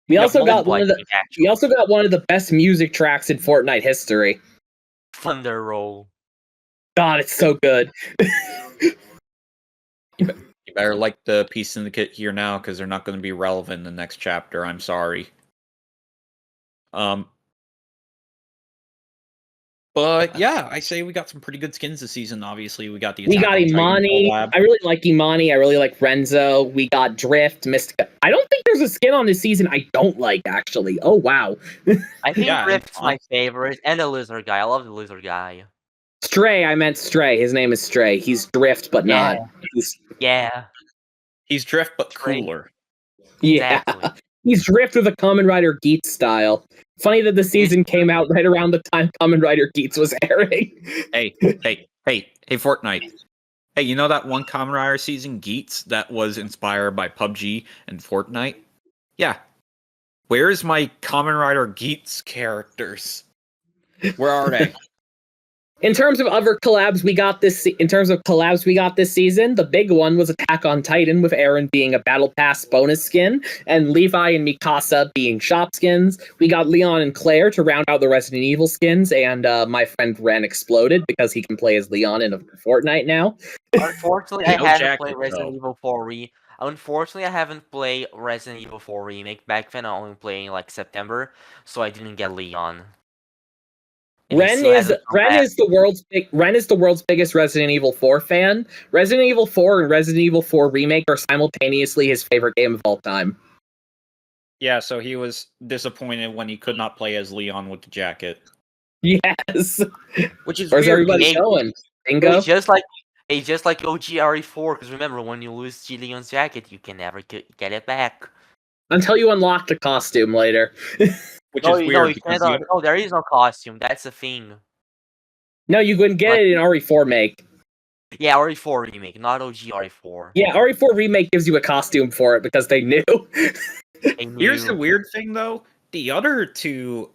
We also got one of the best music tracks in Fortnite history. Thunder Roll. God, it's so good. You better like the Peace Syndicate here now, because they're not going to be relevant in the next chapter. I'm sorry. But yeah, I say we got some pretty good skins this season. Obviously, we got Imani. I really like Imani. I really like Renzo. We got Drift, Mystica. I don't think there's a skin on this season I don't like, actually. Oh, wow. I think Drift's my favorite, and the Lizard guy. I love the Lizard guy. Stray, I meant Stray. His name is Stray. He's Drift, but not. He's Drift, but cooler. Yeah. Exactly. He's Drift with a Kamen Rider Geats style. Funny that the season came out right around the time Kamen Rider Geats was airing. Hey, Fortnite. Hey, you know that one Kamen Rider season, Geats, that was inspired by PUBG and Fortnite? Yeah. Where's my Kamen Rider Geats characters? Where are they? In terms of other collabs we got this season, the big one was Attack on Titan, with Eren being a Battle Pass bonus skin, and Levi and Mikasa being shop skins. We got Leon and Claire to round out the Resident Evil skins, and my friend Ren exploded because he can play as Leon in Fortnite now. Unfortunately, I haven't played Resident Evil 4 Unfortunately, I haven't played Resident Evil 4 Remake. Back then, I only played like September, so I didn't get Leon. Ren is the world's biggest Resident Evil 4 fan. Resident Evil 4 and Resident Evil 4 Remake are simultaneously his favorite game of all time. Yeah, so he was disappointed when he could not play as Leon with the jacket. Yes. Which is Where's weird. everybody going? Bingo? It's just like OG RE4, because remember, when you lose G Leon's jacket, you can never get it back. Until you unlock the costume later. Which is weird. There is no costume. That's the thing. No, you couldn't get it in RE4 Make. Yeah, RE4 Remake, not OG RE4. Yeah, RE4 Remake gives you a costume for it because they knew. Here's the weird thing, though. The other two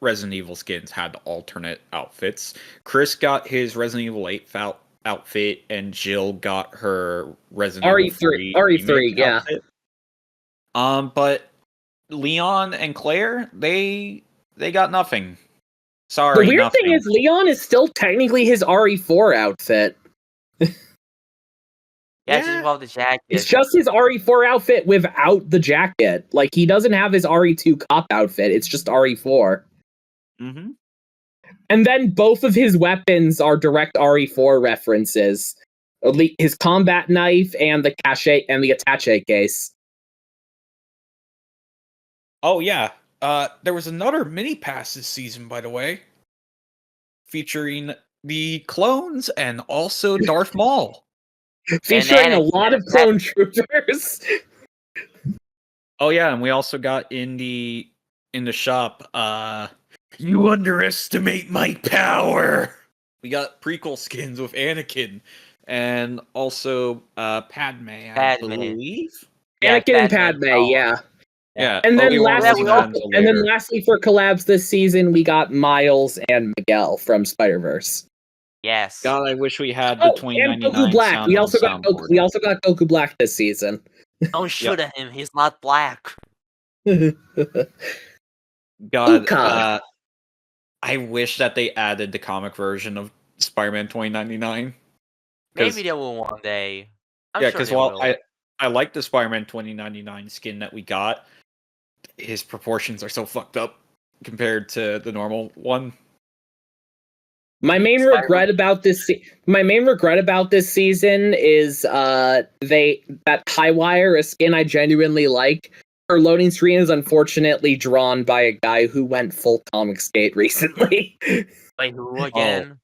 Resident Evil skins had alternate outfits. Chris got his Resident Evil 8 outfit, and Jill got her Resident Evil 3 RE3, yeah. outfit. But Leon and Claire, they got nothing. Sorry, the weird thing is Leon is still technically his RE4 outfit. Yeah, just without the jacket. It's just his RE4 outfit without the jacket. Like, he doesn't have his RE2 cop outfit. It's just RE4. Mm-hmm. And then both of his weapons are direct RE4 references. His combat knife and the cache and the attaché case. Oh yeah. There was another mini pass this season, by the way, featuring the clones and also Darth Maul. Featuring a lot of clone troopers. Oh yeah, and we also got in the shop, you underestimate my power. We got prequel skins with Anakin and also Padme, I believe. Anakin and Padme, yeah. Yeah. And then later. lastly for collabs this season, we got Miles and Miguel from Spider-Verse. Yes. God, I wish we had the and 2099 Goku Black. sound We on also got Goku Black this season. Don't shoot at him. He's not black. God, I wish that they added the comic version of Spider-Man 2099. Maybe they will one day. Because while I like the Spider-Man 2099 skin that we got, his proportions are so fucked up compared to the normal one. My main regret about this season is that Highwire, a skin I genuinely like. Her loading screen is unfortunately drawn by a guy who went full comic skate recently. Wait, who again?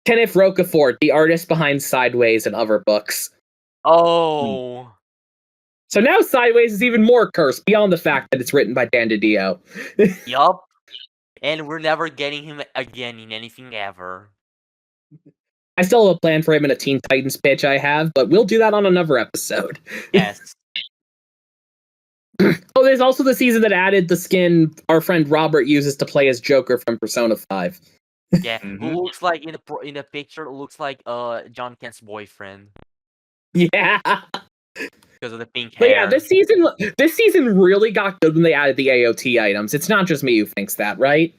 Kenneth Rocafort, the artist behind Sideways and other books. Oh. So now Sideways is even more cursed, beyond the fact that it's written by Dan DiDio. Yup. And we're never getting him again in anything ever. I still have a plan for him in a Teen Titans pitch I have, but we'll do that on another episode. Yes. Oh, there's also the season that added the skin our friend Robert uses to play as Joker from Persona 5. Yeah, who looks like in the picture, it looks like John Kent's boyfriend. Yeah. Because of the pink hair. But yeah, this season really got good when they added the AOT items. It's not just me who thinks that, right?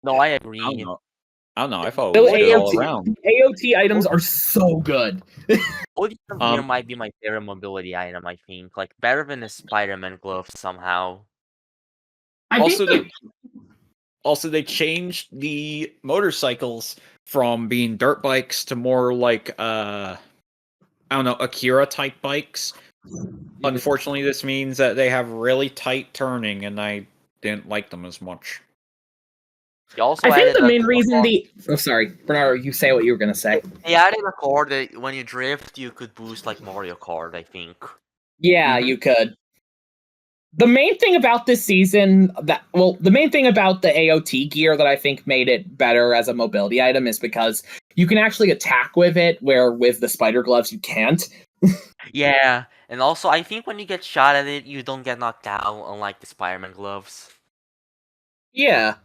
No, I agree. I don't know. I thought it was good all around. AOT items are so good. Hoodie here might be my favorite mobility item, I think. Like, better than the Spider-Man glove somehow. Also, they changed the motorcycles from being dirt bikes to more like, I don't know, Akira type bikes. Unfortunately, this means that they have really tight turning, and I didn't like them as much. I think the main reason Oh, sorry, Bernardo, you say what you were gonna say. They added a cord that when you drift, you could boost like Mario Kart, I think. Yeah, you could. The main thing about this season, the main thing about the AOT gear that I think made it better as a mobility item is because you can actually attack with it, where with the spider gloves you can't. Yeah, and also I think when you get shot at it, you don't get knocked out, unlike the Spider-Man gloves. Yeah.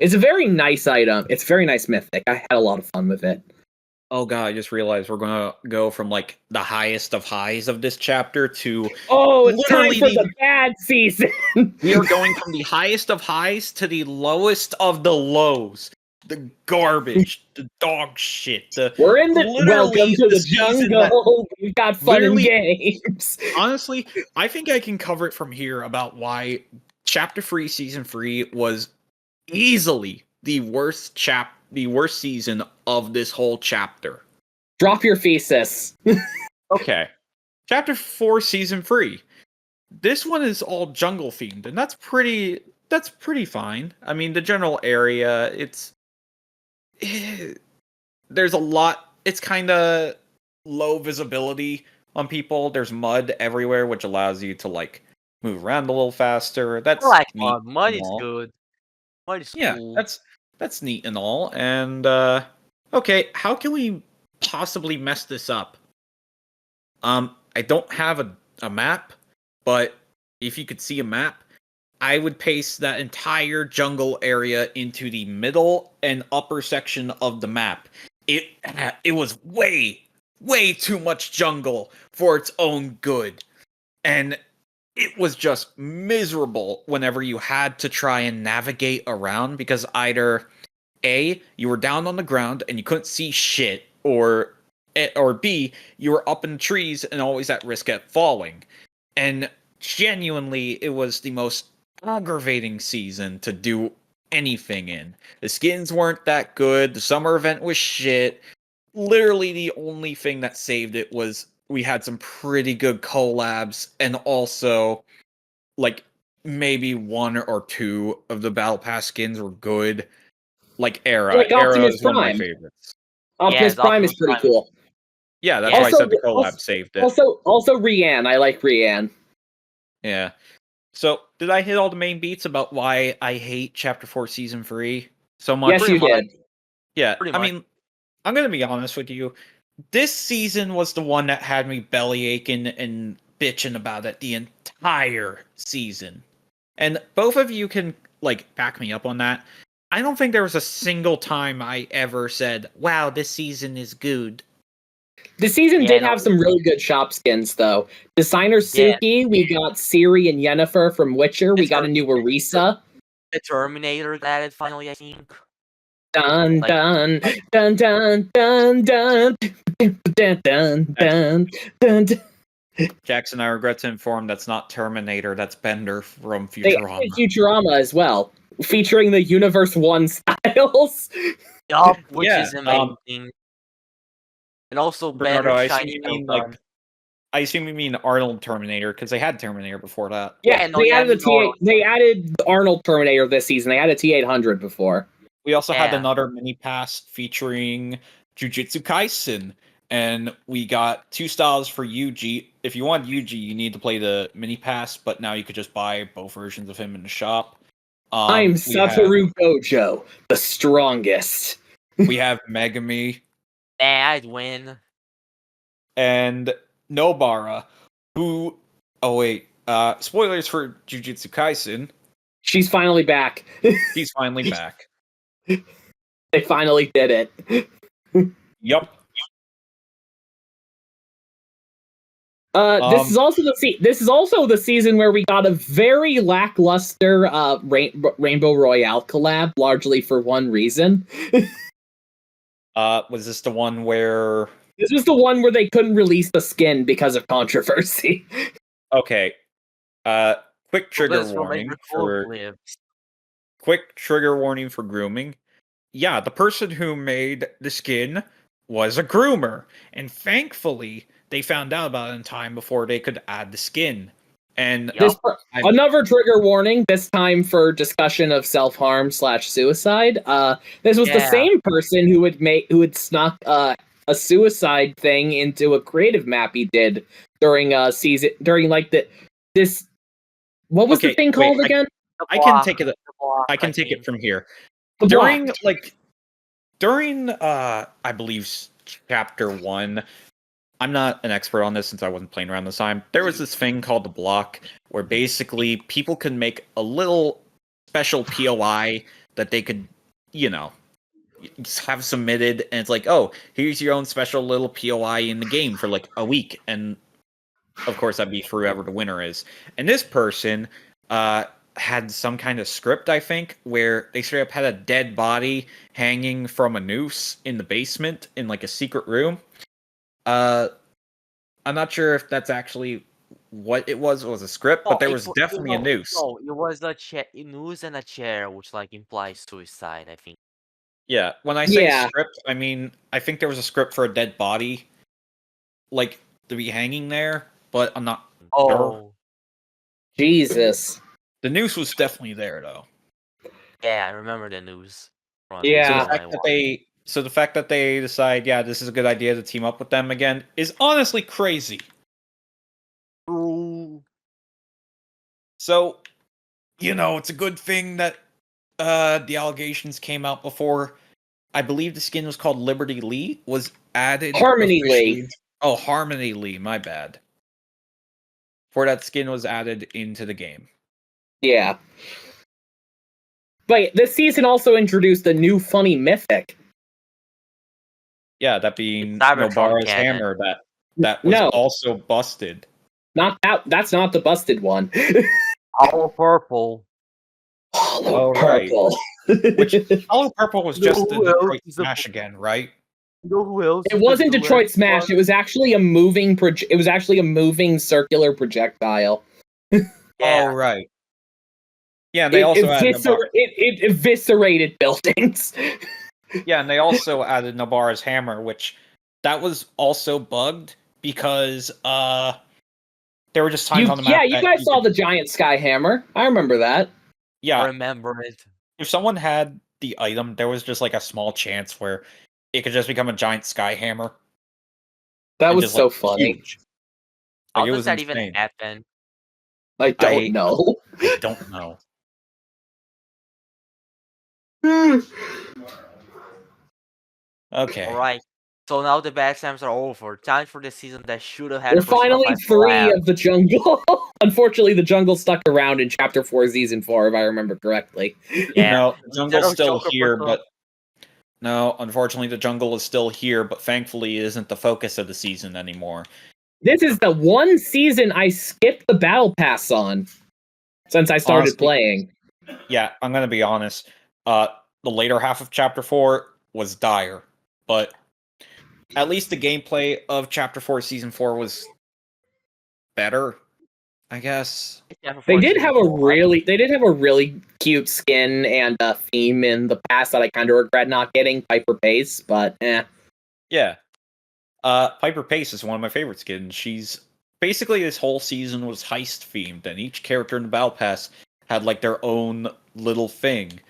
It's a very nice item. It's a very nice mythic. I had a lot of fun with it. Oh god, I just realized we're gonna go from like the highest of highs of this chapter to it's time for the bad season. We are going from the highest of highs to the lowest of the lows. The garbage, the dog shit. We're in the welcome to the jungle. We've got fun and games. Honestly, I think I can cover it from here about why Chapter 3, Season 3 was easily the worst season of this whole chapter. Drop your thesis. Okay. Chapter 4, Season 3. This one is all jungle themed, and that's pretty fine. I mean, the general area, there's a lot, it's kind of low visibility on people. There's mud everywhere, which allows you to like move around a little faster. That's neat. Mud is good. Mud is cool. That's neat and all. And okay, how can we possibly mess this up? I don't have a map, but if you could see a map, I would paste that entire jungle area into the middle and upper section of the map. It was way too much jungle for its own good. And it was just miserable whenever you had to try and navigate around, because either A, you were down on the ground and you couldn't see shit, or or B, you were up in trees and always at risk at falling. And genuinely, it was the most aggravating season to do anything in. The skins weren't that good. The summer event was shit. Literally, the only thing that saved it was we had some pretty good collabs, and also, like, maybe one or two of the Battle Pass skins were good. Like Era. Like Era Optimus is one of my Prime. favorites. Optimus Prime is pretty cool. Yeah, that's Yeah. why I said the Also- collab saved it. Also Rianne. I like Rianne. Yeah. So, did I hit all the main beats about why I hate Chapter 4 Season 3 so much? Yes, you did. Yeah, Pretty I much. mean, I'm going to be honest with you. This season was the one that had me belly aching and bitching about it the entire season. And both of you can, like, back me up on that. I don't think there was a single time I ever said, wow, this season is good. The season Yeah, did no. have some really good shop skins, though. Designer Yeah. Suki, we got Ciri and Yennefer from Witcher, we got a new Orisa. The Terminator got added finally, I think. Dun Like- dun dun dun dun dun dun dun dun dun. Jackson, I regret to inform that's not Terminator, that's Bender from They Futurama. added Futurama as well, featuring the Universe 1 styles. Yup, which Yeah, is amazing. And also Bernardo, better I assume shiny you mean Pokemon. like I assume you mean Arnold Terminator because they had Terminator before that. Yeah, no, they yeah, added the no. T8. They added the Arnold Terminator this season. They added T800 before. We also had Yeah. another mini pass featuring Jujutsu Kaisen, and we got 2 styles for Yuji. If you want Yuji, you need to play the mini pass, but now you could just buy both versions of him in the shop. I'm we Satoru Gojo, the strongest. we have Megami Nah, I'd win. and Nobara, who spoilers for Jujutsu Kaisen. She's finally back. He's finally back. They finally did it. Yup. This is also the season where we got a very lackluster Rainbow Royale collab, largely for one reason. Was this the one where? This was the one where they couldn't release the skin because of controversy. Okay. Quick trigger This will make warning her cool for live. quick trigger warning for grooming. Yeah, the person who made the skin was a groomer, and thankfully they found out about it in time before they could add the skin. And Yup. Another trigger warning, this time for discussion of self-harm / suicide. This was the Yeah. same person who had snuck a suicide thing into a creative map he did during season this. What was the Okay, thing wait, called again? The I can block, take it. the block, I can take think. it from here. The During Block. I believe chapter 1. I'm not an expert on this since I wasn't playing around this time. There was this thing called the block where basically people could make a little special POI that they could, have submitted, and it's like, oh, here's your own special little POI in the game for like a week, and of course that'd be for whoever the winner is. And this person had some kind of script, I think, where they straight up had a dead body hanging from a noose in the basement in like a secret room. I'm not sure if that's actually what it was. It was a script, but there was definitely a noose. No, it was a noose and a chair, which like implies suicide, I think. Yeah, when I say Yeah. script, I mean I think there was a script for a dead body, like to be hanging there, but I'm not. Oh, Jesus. The noose was definitely there though. yeah, I remember the news. Yeah. So the fact that they decide, yeah, this is a good idea to team up with them again is honestly crazy. Ooh. So, it's a good thing that the allegations came out before. I believe the skin was called Liberty Lee, was added. Harmony officially- Lee. Oh, Harmony Lee, my bad. For that skin was added into the game. Yeah. But this season also introduced a new funny mythic. Yeah, that being Cybertron Nobara's cannon. hammer that was No. also busted. Not that. That's not the busted one. All purple. Hollow Oh, right. purple. Which Hollow Purple was just the No, Detroit it's a- Smash again, right? You know who else? It wasn't Detroit Smash. It was actually a moving. It was actually a moving circular projectile. Yeah. Oh right. Yeah, and they also added it eviscerated buildings. Yeah, and they also added Nabara's hammer, which that was also bugged because there were just times on the map. Yeah, you guys saw the giant sky hammer. I remember that. Yeah, I remember it. if someone had the item, there was just like a small chance where it could just become a giant sky hammer. That was just, so like, funny. huge. How Like, it does was that insane. even happen? I don't know. I don't know. Okay. Alright. So now the bad times are over. Time for the season that should have had We're finally free of the jungle. Unfortunately, the jungle stuck around in Chapter 4, Season 4, if I remember correctly. Yeah. No, the jungle's still Joker here, Persona- but no, unfortunately the jungle is still here, but thankfully it isn't the focus of the season anymore. This is the one season I skipped the battle pass on since I started Honestly, playing. Yeah, I'm gonna be honest. The later half of Chapter 4 was dire, but at least the gameplay of Chapter 4 Season 4 was better, I guess. They did have a really cute skin and theme in the past that I kind of regret not getting, Piper Pace, but Yeah. Piper Pace is one of my favorite skins. She's basically, this whole season was heist themed, and each character in the Battle Pass had like their own little thing.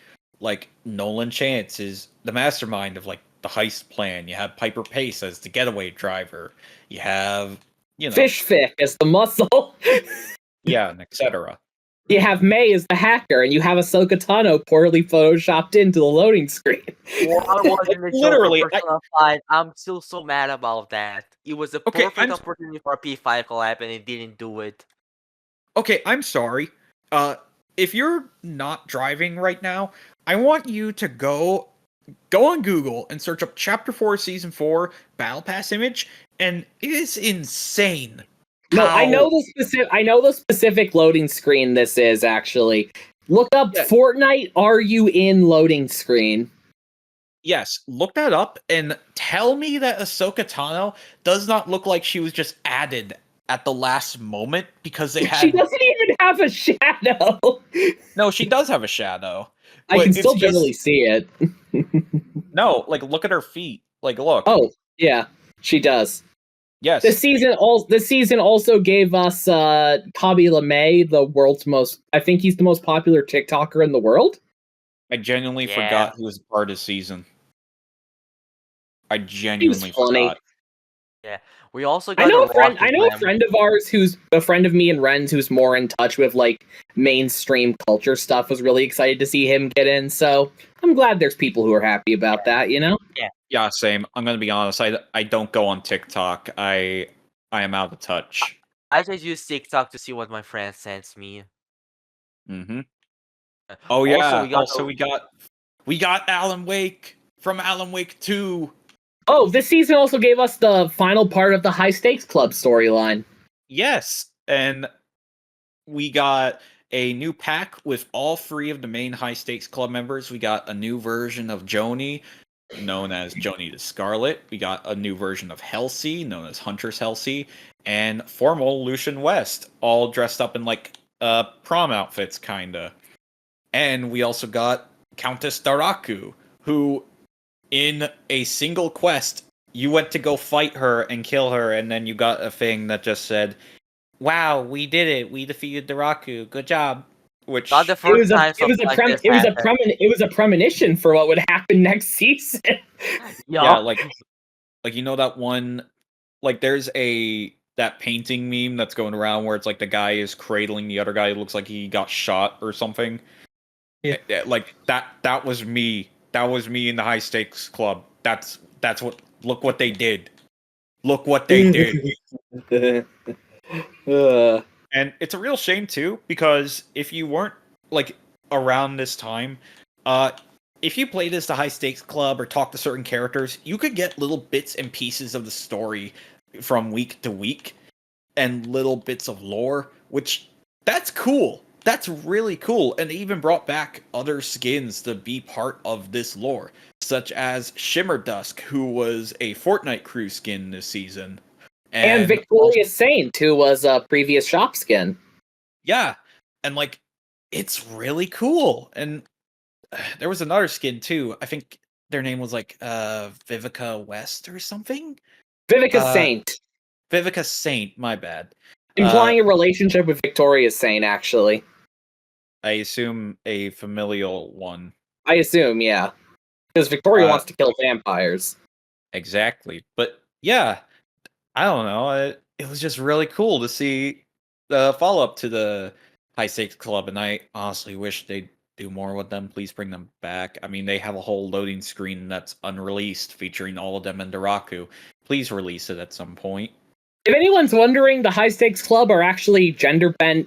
Like Nolan Chance is the mastermind of like the heist plan. You have Piper Pace as the getaway driver. You have, Fish Fick as the muscle. yeah, and etc. You have May as the hacker, and you have Ahsoka Tano poorly photoshopped into the loading screen. Literally, Persona 5. I'm still so mad about that. It was a Okay, perfect opportunity for a P5 collab, and it didn't do it. Okay, I'm sorry. If you're not driving right now, I want you to go on Google and search up Chapter 4 Season 4 Battle Pass image, and it is insane. No, how- I know the specific loading screen this is actually. Look up Yeah. Fortnite, are you in loading screen? Yes, look that up and tell me that Ahsoka Tano does not look like she was just added at the last moment because they had. She doesn't even have a shadow. No, she does have a shadow. I but can it's still just- barely see it. No, like look at her feet. Like look. Oh, yeah, she does. Yes. This season also gave us Kabi LeMay, the world's most. I think he's the most popular TikToker in the world. I genuinely Yeah. forgot he was part of the season. I genuinely funny. forgot. Yeah. We also got I know a Rocket friend of ours who's a friend of me and Ren's who's more in touch with like mainstream culture stuff. Was really excited to see him get in. So I'm glad there's people who are happy about that. You know. Yeah, same. I'm gonna be honest. I don't go on TikTok. I am out of touch. I just use TikTok to see what my friends sends me. Mm-hmm. Oh yeah. Also, We got Alan Wake from Alan Wake 2. Oh, this season also gave us the final part of the High Stakes Club storyline. Yes, and we got a new pack with all 3 of the main High Stakes Club members. We got a new version of Joni, known as Joni the Scarlet. We got a new version of Halsey, known as Huntress Halsey, and formal Lucian West, all dressed up in like prom outfits, kinda. And we also got Countess Daraku, who, in a single quest, you went to go fight her and kill her, and then you got a thing that just said, "Wow, we did it! We defeated Daraku. Good job." Which not the first time it was a premonition for what would happen next season. yeah, like you know that one, like there's that painting meme that's going around where it's like the guy is cradling the other guy. It looks like he got shot or something. Yeah. Like that was me. That was me in the High Stakes Club. That's what. Look what they did. Look what they did. And it's a real shame too, because if you weren't like around this time, if you played as the High Stakes Club or talk to certain characters, you could get little bits and pieces of the story from week to week, and little bits of lore, which that's cool. That's really cool, and they even brought back other skins to be part of this lore. such as Shimmer Dusk, who was a Fortnite crew skin this season. And Victorious Saint, who was a previous shop skin. Yeah, and like, it's really cool. And there was another skin too. I think their name was like Vivica West or something. Vivica Saint. Vivica Saint, my bad. Implying a relationship with Victorious Saint, actually. I assume a familial one. I assume, yeah. Because Victoria wants to kill vampires. Exactly. But yeah, I don't know. It was just really cool to see the follow-up to the High Stakes Club, and I honestly wish they'd do more with them. Please bring them back. I mean, they have a whole loading screen that's unreleased featuring all of them in Daraku. Please release it at some point. If anyone's wondering, the High Stakes Club are actually gender-bent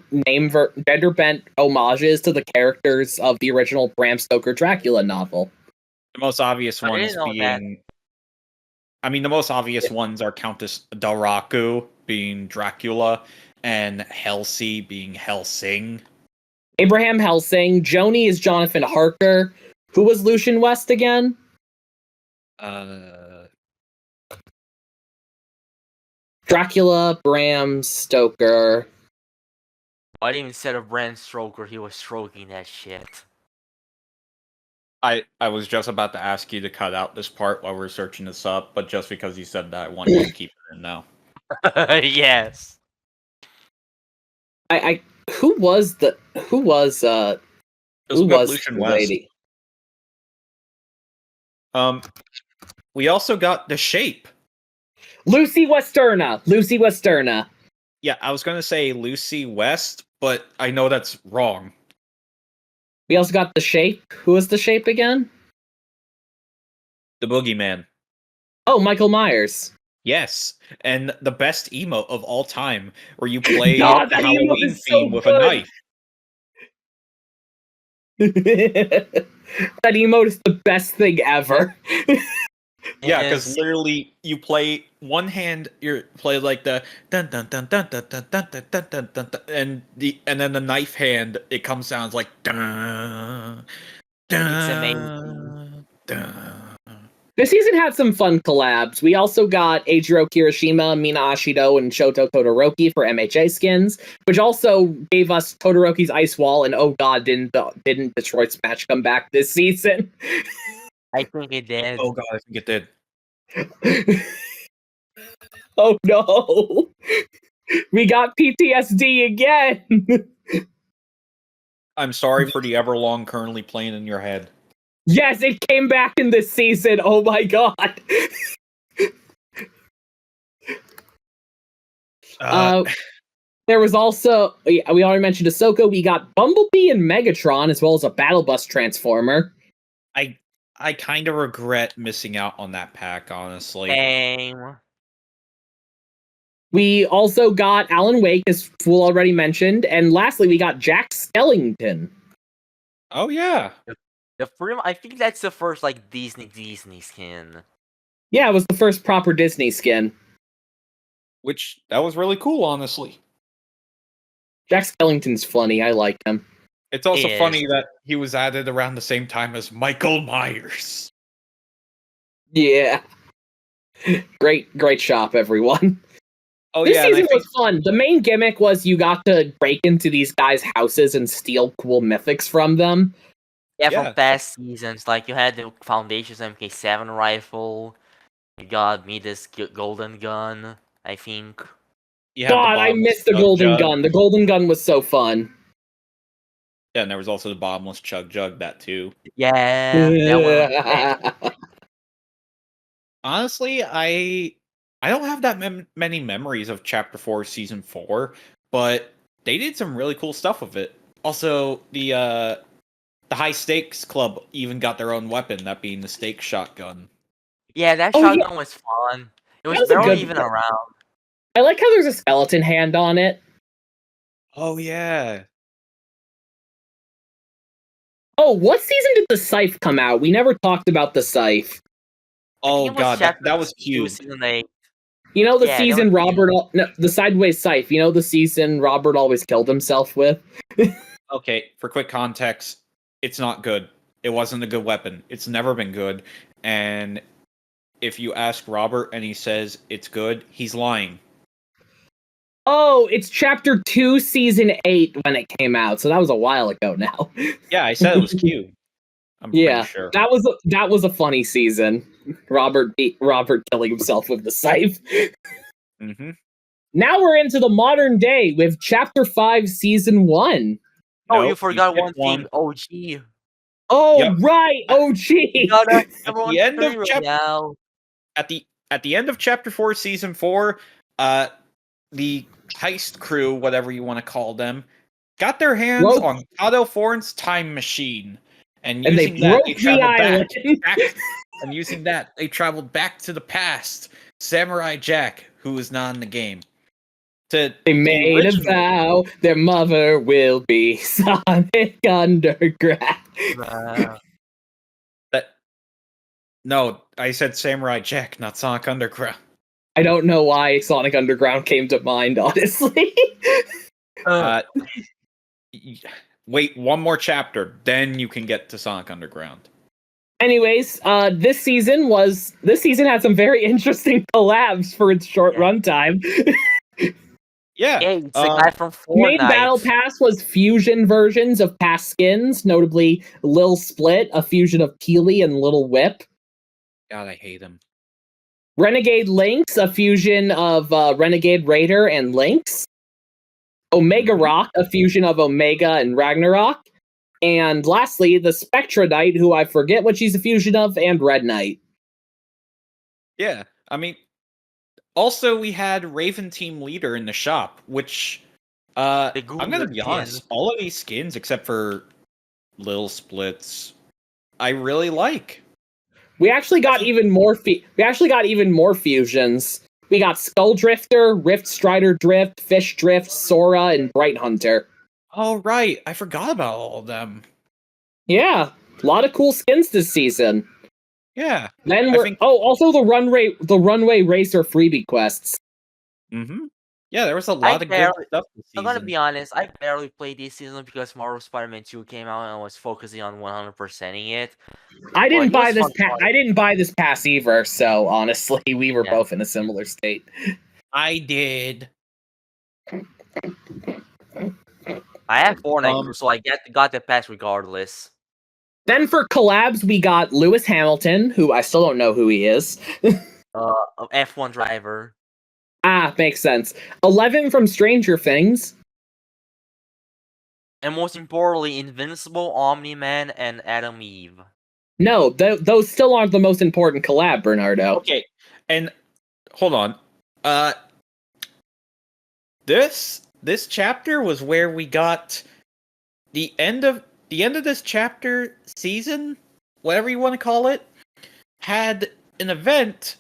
homages to the characters of the original Bram Stoker Dracula novel. The most obvious ones being... I mean, the most obvious ones are Countess Daraku being Dracula, and Helsey being Helsing. Abraham Helsing. Joni is Jonathan Harker. Who was Lucian West again? Dracula, Bram Stoker. I didn't even said of Bram Stoker, he was stroking that shit. I was just about to ask you to cut out this part while we're searching this up, but just because you said that, I want you to keep it in now. Yes. Who was the Lucian West. lady? We also got The Shape. Lucy Westerna. Yeah, I was going to say Lucy West, but I know that's wrong. We also got The Shape. Who was The Shape again? The Boogeyman. Oh, Michael Myers. Yes, and the best emote of all time, where you play God, the that emote Halloween is so theme with a good. knife. That emote is the best thing ever. Yeah, because literally you play one hand, you play like the dun dun dun dun dun dun dun dun dun dun dun, and then the knife hand, it comes sounds like dun dun. It's amazing. Dun. This season had some fun collabs. We also got Eijiro Kirishima, Mina Ashido, and Shoto Todoroki for MHA skins, which also gave us Todoroki's Ice Wall, and oh god, didn't Detroit Smash come back this season? I think it did. Oh god, I think it did. Oh no! We got PTSD again! I'm sorry for the Everlong currently playing in your head. Yes, it came back in this season. Oh my god. There was also, we already mentioned Ahsoka. We got Bumblebee and Megatron, as well as a Battle Bus Transformer. I kind of regret missing out on that pack, honestly. Same. We also got Alan Wake, as Fool already mentioned. And lastly, we got Jack Skellington. Oh yeah. I think that's the first like Disney skin. Yeah, it was the first proper Disney skin. Which, that was really cool, honestly. Jack Skellington's funny. I like him. It's also funny that he was added around the same time as Michael Myers. Yeah. Great shop, everyone. Oh this yeah, season was fun. The main gimmick was you got to break into these guys' houses and steal cool mythics from them. Yeah, from past seasons, like you had the Foundation's MK7 rifle, you got me this golden gun, I think. God, I missed the golden gun. The golden gun was so fun. Yeah, and there was also the bottomless chug jug, that too. Yeah. That one. Honestly, I don't have that many memories of Chapter 4, Season 4, but they did some really cool stuff with it. Also, the High Stakes Club even got their own weapon, that being the stake shotgun. Yeah, that shotgun was fun. It was barely even around. I like how there's a skeleton hand on it. Oh, yeah. Oh, what season did the Scythe come out? We never talked about the Scythe. Oh, God, that was cute. You know the season the Sideways Scythe. You know the season Robert always killed himself with? Okay, for quick context, it's not good. It wasn't a good weapon. It's never been good. and if you ask Robert and he says it's good, he's lying. Oh, it's Chapter 2, Season 8 when it came out, so that was a while ago now. Yeah, I said it was cute. I'm pretty sure. that was a funny season. Robert killing himself with the scythe. Mm-hmm. Now we're into the modern day with Chapter 5, Season 1. Oh, Nope, you forgot skipped one thing. OG. Oh, Yep. right, OG! At the end of now. At the end of Chapter 4, Season 4, the heist crew, whatever you want to call them, got their hands on Otto Thorne's time machine. And using that, they traveled back. And using that, they traveled back to the past. Samurai Jack, who is not in the game. They made a vow their mother will be Sonic Underground. No, I said Samurai Jack, not Sonic Underground. I don't know why Sonic Underground came to mind, honestly. Wait one more chapter, then you can get to Sonic Underground. Anyways, this season had some very interesting collabs for its short runtime. Yeah, it's the guy from Fortnite. Main battle pass was fusion versions of past skins, notably Lil Split, a fusion of Keely and Little Whip. God, I hate him. Renegade Lynx, a fusion of Renegade Raider and Lynx. Omega Rock, a fusion of Omega and Ragnarok. And lastly, the Spectra Knight, who I forget what she's a fusion of, and Red Knight. Yeah, I mean, also we had Raven Team Leader in the shop, which, I'm gonna be honest, all of these skins, except for Lil Splits, I really like. We actually got even more fusions. We got Skull Drifter, Rift Strider Drift, Fish Drift, Sora, and Bright Hunter. Oh, right. I forgot about all of them. Yeah. A lot of cool skins this season. Yeah. Then also the Runway Racer freebie quests. Mm-hmm. Yeah, there was a lot of good stuff this season. I'm gonna be honest, I barely played this season because Marvel Spider-Man 2 came out and I was focusing on 100%ing it. I didn't buy this pass either, so honestly, we were both in a similar state. I did. I have Fortnite, so I got the pass regardless. Then for collabs, we got Lewis Hamilton, who I still don't know who he is. F1 driver. Ah, makes sense. 11 from Stranger Things. And most importantly, Invincible, Omni-Man, and Adam Eve. No, those still aren't the most important collab, Bernardo. Okay, and hold on. This chapter was where we got the end of this chapter season, whatever you want to call it, had an event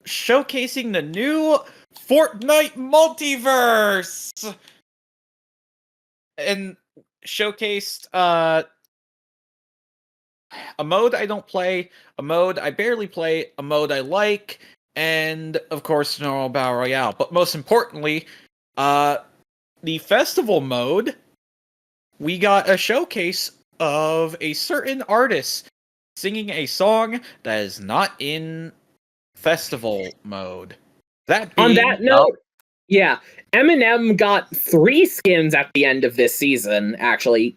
showcasing the new Fortnite multiverse and showcased a mode I don't play, a mode I barely play, a mode I like, and of course normal battle royale. But most importantly, the festival mode, we got a showcase of a certain artist singing a song that is not in festival mode. On that note, yeah, Eminem got 3 skins at the end of this season, actually.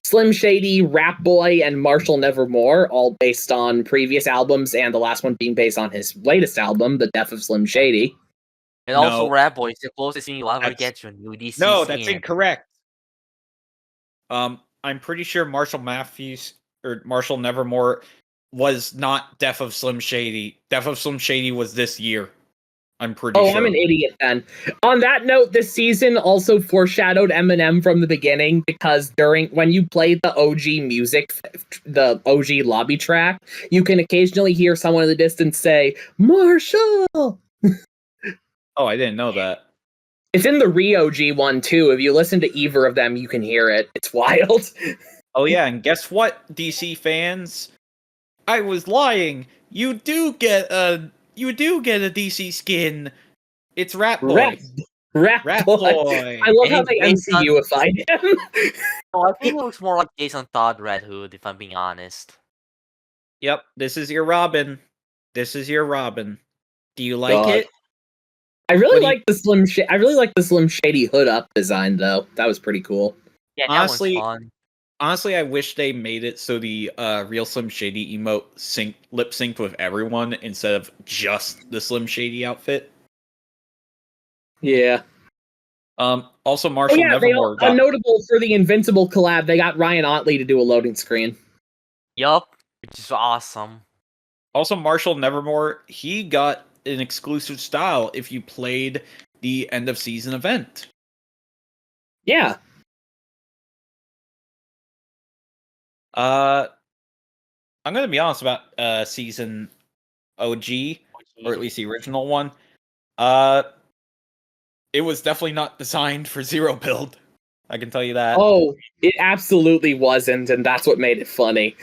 Slim Shady, Rap Boy, and Marshall Nevermore, all based on previous albums, and the last one being based on his latest album, The Death of Slim Shady. And also Rap Boy is the closest thing you'll ever get to a new DC No, skin. that's incorrect. I'm pretty sure Marshall Matthews or Marshall Nevermore was not Death of Slim Shady. Death of Slim Shady was this year. I'm pretty sure. Oh, I'm an idiot then. On that note, this season also foreshadowed Eminem from the beginning, because when you play the OG music, the OG lobby track, you can occasionally hear someone in the distance say, Marshall! Oh, I didn't know that. It's in the re-OG one, too. If you listen to either of them, you can hear it. It's wild. Oh, yeah, and guess what, DC fans? I was lying. You do get a DC skin. It's Rat Boy. Rat Boy. I love how they MCU-ified him. Oh, I think it looks more like Jason Todd Red Hood, if I'm being honest. Yep, this is your Robin. This is your Robin. Do you like God. it? I What really do you- like the I really like the Slim Shady hood up design though. That was pretty cool. Yeah, that Honestly, one's fun. Honestly, I wish they made it so the real Slim Shady emote lip synced with everyone instead of just the Slim Shady outfit. Yeah. Also, Oh Marshall yeah, Nevermore got notable for the Invincible collab. They got Ryan Otley to do a loading screen. Yup, which is awesome. Also, Marshall Nevermore, he got an exclusive style if you played the end of season event. Yeah. I'm gonna be honest about season OG, or at least the original one. It was definitely not designed for zero build. I can tell you that. Oh, it absolutely wasn't, and that's what made it funny.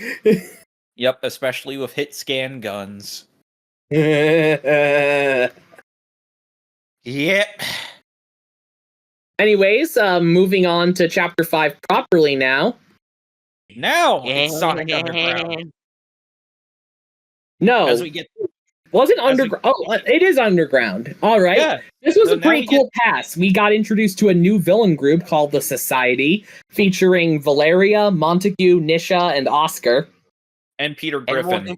Yep, especially with hit scan guns. Anyways, Yep. Moving on to chapter 5 properly now. Now it's Sonic Underground. No, As we get wasn't as we- underground. Oh, it is underground. All right. Yeah. This was So a now pretty we cool pass. We got introduced to a new villain group called the Society, featuring Valeria, Montague, Nisha, and Oscar. And Peter And Griffin,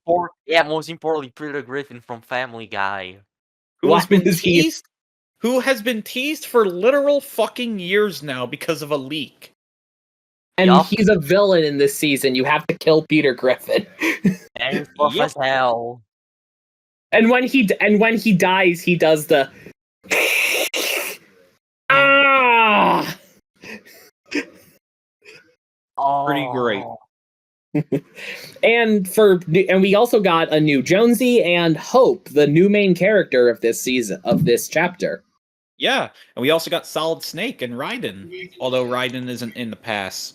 most importantly, Peter Griffin from Family Guy. who has Why been was he- teased, who has been teased for literal fucking years now because of a leak. And Yup. he's a villain in this season. You have to kill Peter Griffin. And he's tough Yep. as hell. And when he dies, he does the ah. Oh. Pretty great. And we also got a new Jonesy and Hope, the new main character of this season, of this chapter. Yeah, and we also got Solid Snake and Raiden, although Raiden isn't in the pass.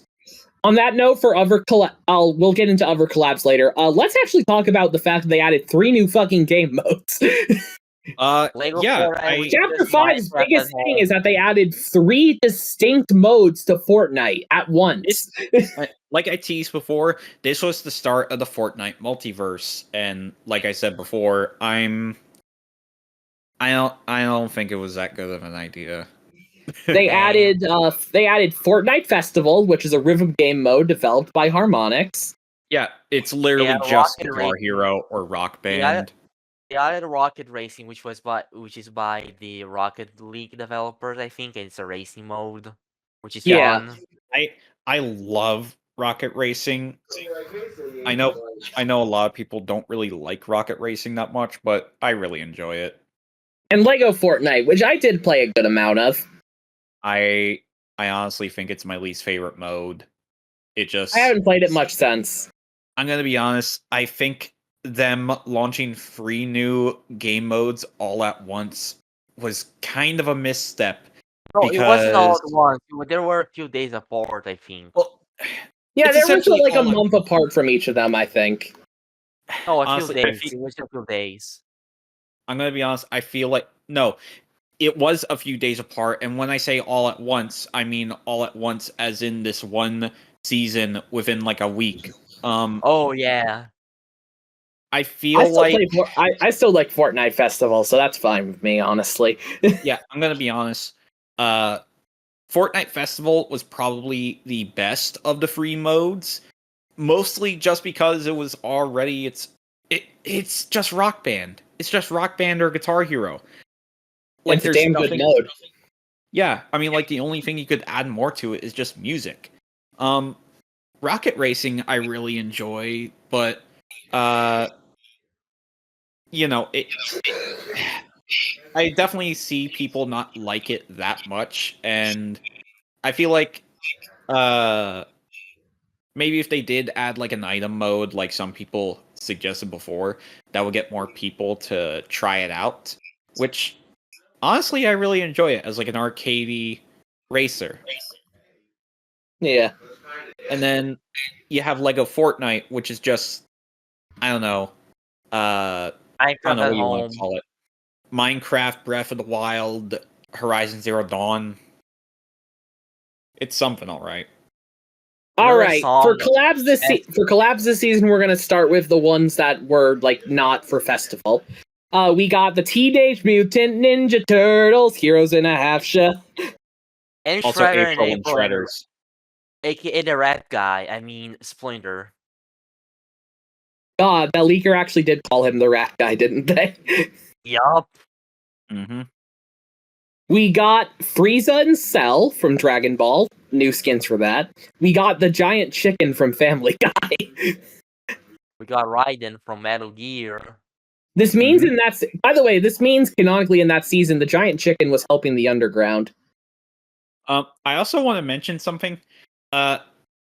On that note, for other we'll get into other collabs later. Let's actually talk about the fact that they added 3 new fucking game modes. Lego Yeah, Fortnite, Chapter just 5's Minecraft biggest at thing home. is that they added 3 distinct modes to Fortnite at once. Like I teased before, this was the start of the Fortnite multiverse, and like I said before, I don't think it was that good of an idea. They added Fortnite Festival, which is a rhythm game mode developed by Harmonix. Yeah, it's literally Yeah, just Rocket Guitar Racing. Hero or Rock Yeah. Band. They added Rocket Racing, which is by the Rocket League developers, I think, and it's a racing mode, which is Yeah. fun. I love Rocket Racing. I know a lot of people don't really like Rocket Racing that much, but I really enjoy it. And Lego Fortnite, which I did play a good amount of. I honestly think it's my least favorite mode. It just I haven't played it much since. I'm gonna be honest, I think them launching 3 new game modes all at once was kind of a misstep. No, it wasn't all at Because- once. There were a few days apart, I think. Well, Yeah, It's there was essentially like a all at month apart from each of them, I think. No, a honestly, few I days. feel- It was a few days. I'm gonna be honest, I feel like no, it was a few days apart, and when I say all at once, I mean all at once as in this one season within like a week. Oh yeah. I feel like I still like Fortnite Festival, so that's fine with me, honestly. yeah, I'm gonna be honest. Fortnite Festival was probably the best of the free modes, mostly just because it was already it's just Rock Band. It's just Rock Band or Guitar Hero. Like It's a there's damn good nothing- mode. Yeah, I mean, like the only thing you could add more to it is just music. Rocket Racing I really enjoy, but you know, I definitely see people not like it that much, and I feel like maybe if they did add like an item mode, like some people suggested before, that would get more people to try it out. Which honestly, I really enjoy it as like an arcadey racer. Yeah. And then you have Lego Fortnite, which is just I don't know. I Minecraft don't know at what you want home. to call it. Minecraft, Breath of the Wild, Horizon Zero Dawn. It's something, all right. All Another right, song for collabs this season, we're gonna start with the ones that were like not for festival. We got the Teenage Mutant Ninja Turtles, Heroes in a Half Shell. and Also, Shredder and April and April, Shredders. aka the rat guy. I mean Splinter. God, that leaker actually did call him the rat guy, didn't they? Yup. Mm-hmm. We got Frieza and Cell from Dragon Ball. New skins for that. We got the giant chicken from Family Guy. We got Raiden from Metal Gear. This means by the way, this means canonically in that season, the giant chicken was helping the underground. I also want to mention something.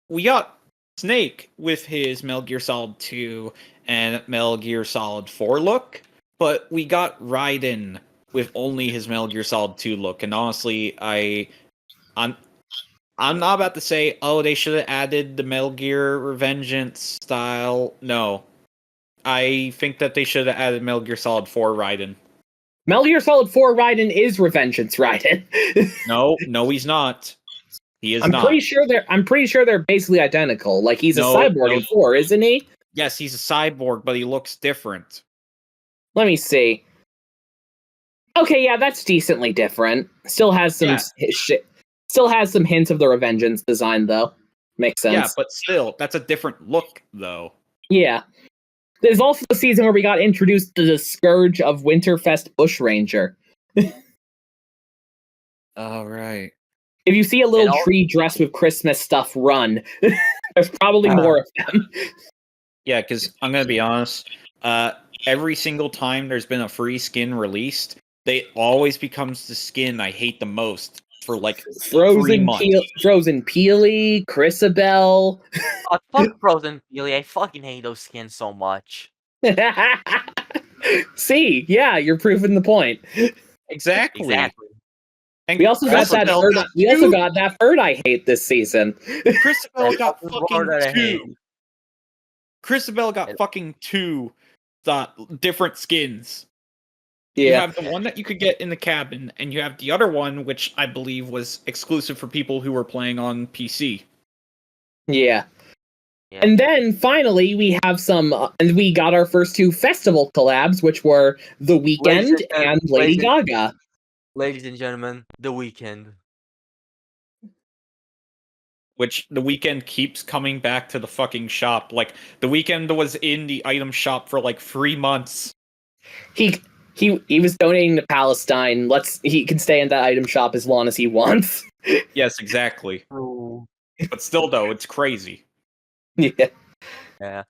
We got Snake with his Metal Gear Solid 2 and Metal Gear Solid 4 look, but we got Raiden with only his Metal Gear Solid 2 look. And honestly, I'm not about to say, oh, they should have added the Metal Gear Revengeance style. No. I think that they should have added Metal Gear Solid 4 Raiden. Metal Gear Solid 4 Raiden is Revengeance Raiden. No, he's not. He is I'm not. pretty sure they're basically identical. Like he's a cyborg in 4, isn't he? Yes, he's a cyborg, but he looks different. Let me see. Okay, yeah, that's decently different. Still has some Still has some hints of the Revengeance design, though. Makes sense. Yeah, but still, that's a different look, though. Yeah. There's also the season where we got introduced to the Scourge of Winterfest Bushranger. All right. If you see a little tree dressed with Christmas stuff, run. There's probably more of them. Yeah, because I'm going to be honest, every single time there's been a free skin released, they always becomes the skin I hate the most for like 3 months. Frozen Peely, Chrisabel. Fuck Frozen Peely. I fucking hate those skins so much. See, yeah, you're proving the point. Exactly. And we also got that bird. We also got that bird I hate this season. Chrisabel got fucking 2. Chrisabel got fucking 2 different skins. Yeah. You have the one that you could get in the cabin, and you have the other one, which I believe was exclusive for people who were playing on PC. Yeah. And then finally we have and we got our first 2 festival collabs, which were The Weeknd and Lady Gaga. Ladies and gentlemen, The Weeknd. Which The Weeknd keeps coming back to the fucking shop. Like, The Weeknd was in the item shop for like 3 months. He was donating to Palestine. He can stay in that item shop as long as he wants. Yes, exactly. But still, though, it's crazy. Yeah. Yeah.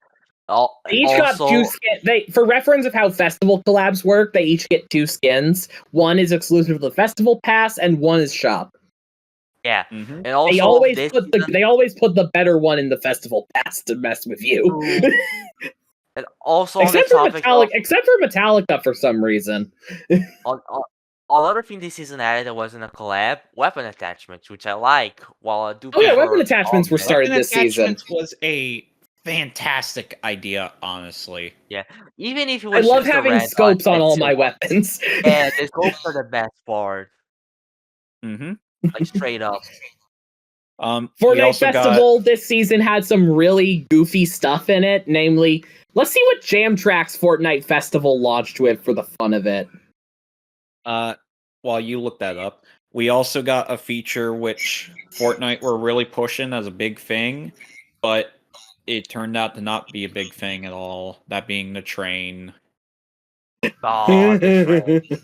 They each got 2 skins. For reference of how festival collabs work, they each get 2 skins. One is exclusive to the festival pass, and one is shop. Yeah. Mm-hmm. And also they always put the better one in the festival pass to mess with you. And also except for Metallica for some reason. Another thing this season added that wasn't a collab, weapon attachments, which I like. While I do. Weapon attachments were started this season. Was a fantastic idea, honestly. Yeah, even if it was. I love having scopes on all my weapons. Yeah, the scopes are the best part. Mm-hmm. Like straight up. Fortnite Festival this season had some really goofy stuff in it. Namely, let's see what jam tracks Fortnite Festival launched with for the fun of it. While you look that up, we also got a feature which Fortnite were really pushing as a big thing, but it turned out to not be a big thing at all. That being the train. Oh, the train.